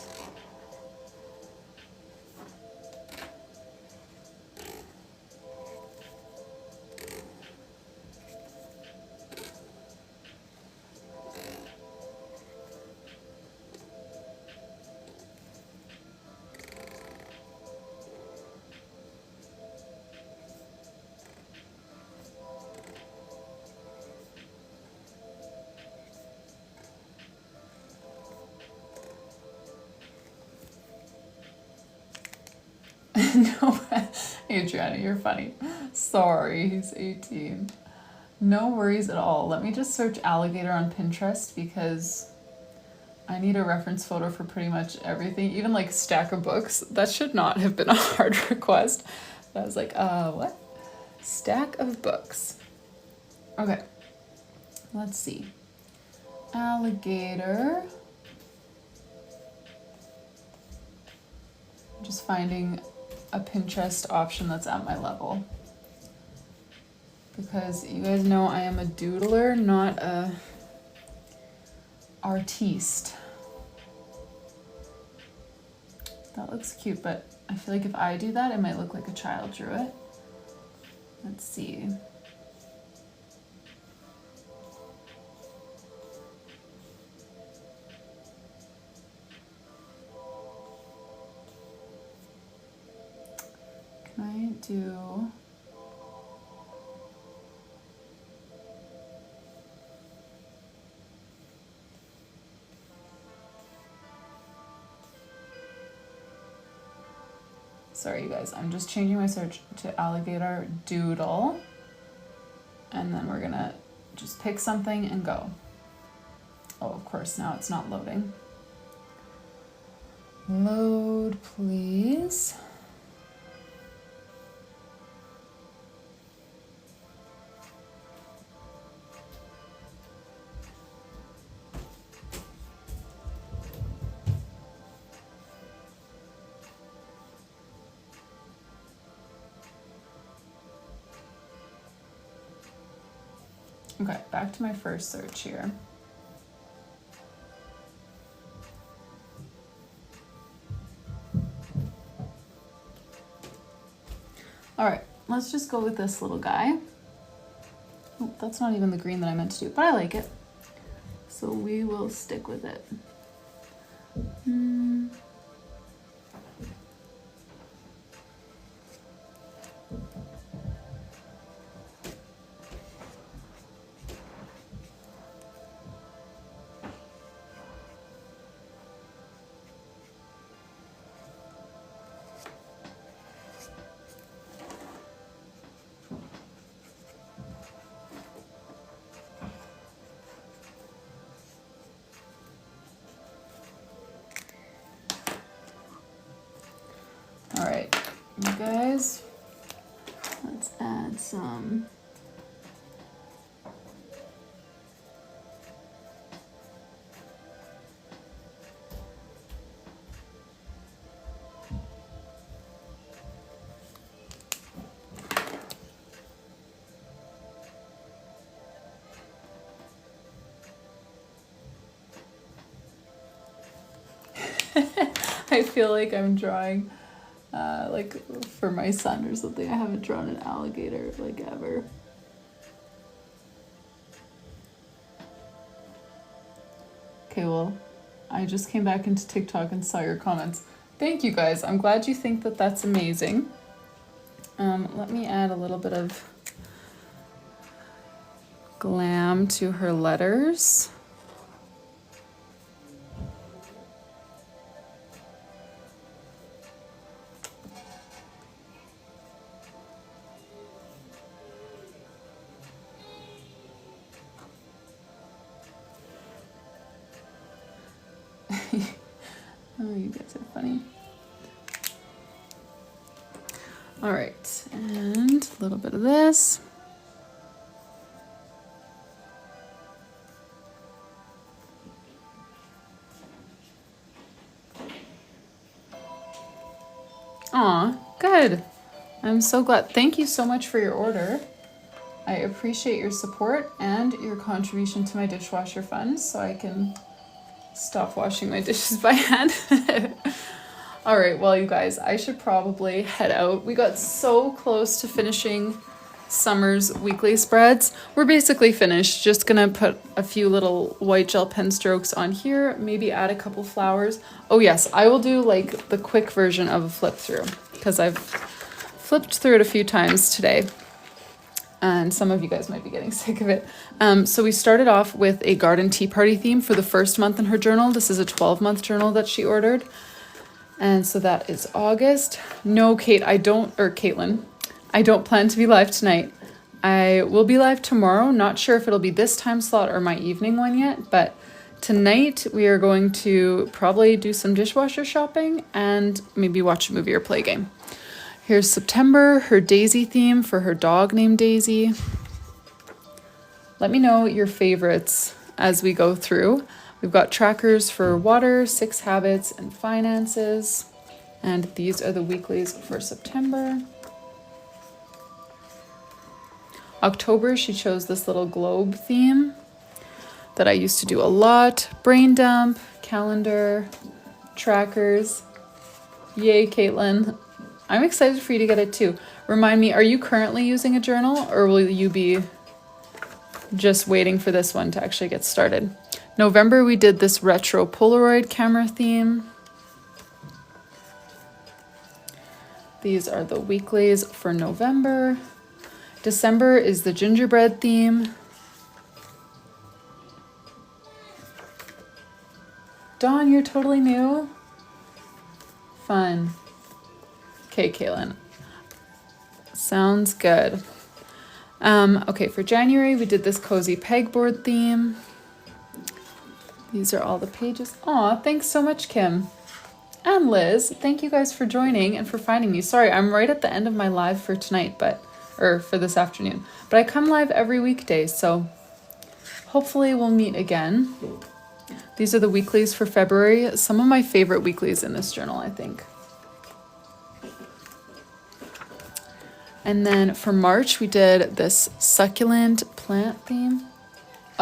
Speaker 1: No, Adriana, you're funny. Sorry, he's 18. No worries at all. Let me just search alligator on Pinterest because I need a reference photo for pretty much everything, even like stack of books. That should not have been a hard request. But I was like, what? Stack of books. Okay, let's see. Alligator. Just finding a Pinterest option that's at my level. Because you guys know I am a doodler, not a artiste. That looks cute, but I feel like if I do that, it might look like a child drew it. Let's see. Can I do... Sorry, you guys, I'm just changing my search to alligator doodle. And then we're gonna just pick something and go. Oh, of course, now it's not loading. Load, please. Okay, back to my first search here. All right, let's just go with this little guy. Oh, that's not even the green that I meant to do, but I like it. So we will stick with it. All right, you guys, let's add some. I feel like I'm drawing like for my son or something. I haven't drawn an alligator like ever. Okay, well, I just came back into TikTok and saw your comments. Thank you guys. I'm glad you think that that's amazing. Let me add a little bit of glam to her letters. Oh, you guys are funny. All right, and a little bit of this. Aw, good. I'm so glad. Thank you so much for your order. I appreciate your support and your contribution to my dishwasher fund so I can stop washing my dishes by hand. All right, well, you guys, I should probably head out. We got so close to finishing summer's weekly spreads. We're basically finished. Just gonna put a few little white gel pen strokes on here, maybe add a couple flowers. Oh yes, I will do like the quick version of a flip through because I've flipped through it a few times today. And some of you guys might be getting sick of it. So we started off with a garden tea party theme for the first month in her journal. This is a 12-month journal that she ordered. And so that is August. No, Caitlin, I don't plan to be live tonight. I will be live tomorrow. Not sure if it'll be this time slot or my evening one yet, but tonight we are going to probably do some dishwasher shopping and maybe watch a movie or play a game. Here's September, her Daisy theme for her dog named Daisy. Let me know your favorites as we go through. We've got trackers for water, 6 habits, and finances. And these are the weeklies for September. October, she chose this little globe theme that I used to do a lot. Brain dump, calendar, trackers. Yay, Caitlin. I'm excited for you to get it too. Remind me, are you currently using a journal or will you be just waiting for this one to actually get started? November, we did this retro Polaroid camera theme. These are the weeklies for November. December is the gingerbread theme. Dawn, you're totally new. Fun. Okay, Kaylin. Sounds good. Okay, for January, we did this cozy pegboard theme. These are all the pages. Aw, thanks so much, Kim. And Liz, thank you guys for joining and for finding me. Sorry, I'm right at the end of my live for tonight, or for this afternoon. But I come live every weekday, so hopefully we'll meet again. These are the weeklies for February. Some of my favorite weeklies in this journal, I think. And then for March, we did this succulent plant theme.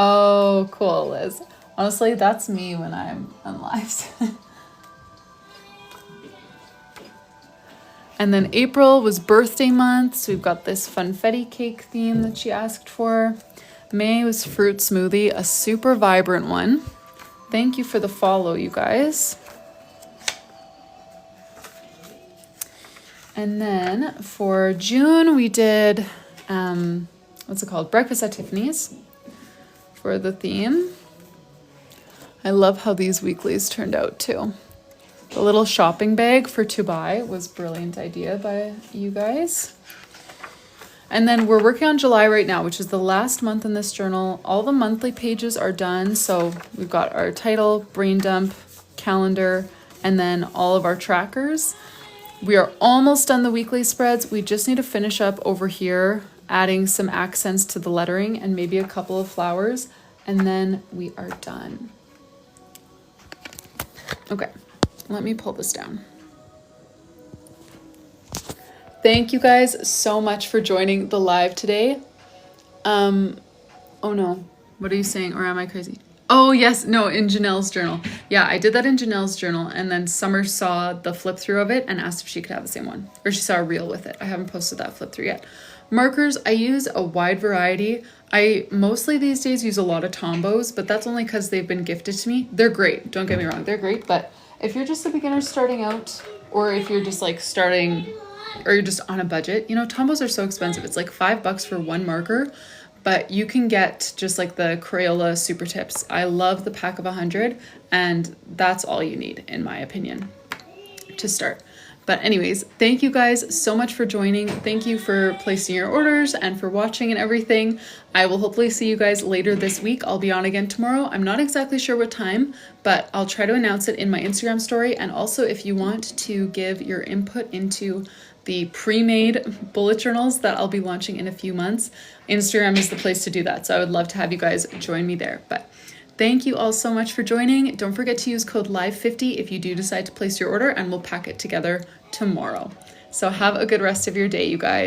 Speaker 1: Oh, cool, Liz. Honestly, that's me when I'm on lives. And then April was birthday month, so we've got this funfetti cake theme that she asked for. May was fruit smoothie, a super vibrant one. Thank you for the follow, you guys. And then for June, we did, what's it called? Breakfast at Tiffany's for the theme. I love how these weeklies turned out too. The little shopping bag for to buy was a brilliant idea by you guys. And then we're working on July right now, which is the last month in this journal. All the monthly pages are done. So we've got our title, brain dump, calendar, and then all of our trackers. We are almost done the weekly spreads. We just need to finish up over here, adding some accents to the lettering and maybe a couple of flowers, and then we are done. Okay, let me pull this down. Thank you guys so much for joining the live today. Oh no, what are you saying? Or am I crazy? Oh yes, no, in Janelle's journal. Yeah, I did that in Janelle's journal, and then Summer saw the flip through of it and asked if she could have the same one. Or she saw a reel with it. I haven't posted that flip through yet. Markers, I use a wide variety. I mostly these days use a lot of Tombos, but that's only because they've been gifted to me. They're great, don't get me wrong, they're great, but if you're just a beginner starting out, or if you're just like starting, or you're just on a budget, you know, Tombos are so expensive. It's like $5 for one marker, but you can get just like the Crayola Super Tips. I love the pack of 100, and that's all you need, in my opinion, to start. But anyways, thank you guys so much for joining. Thank you for placing your orders and for watching and everything. I will hopefully see you guys later this week. I'll be on again tomorrow. I'm not exactly sure what time, but I'll try to announce it in my Instagram story. And also, if you want to give your input into the pre-made bullet journals that I'll be launching in a few months, Instagram is the place to do that. So I would love to have you guys join me there. But thank you all so much for joining. Don't forget to use code LIVE50 if you do decide to place your order, and we'll pack it together tomorrow. So have a good rest of your day, you guys.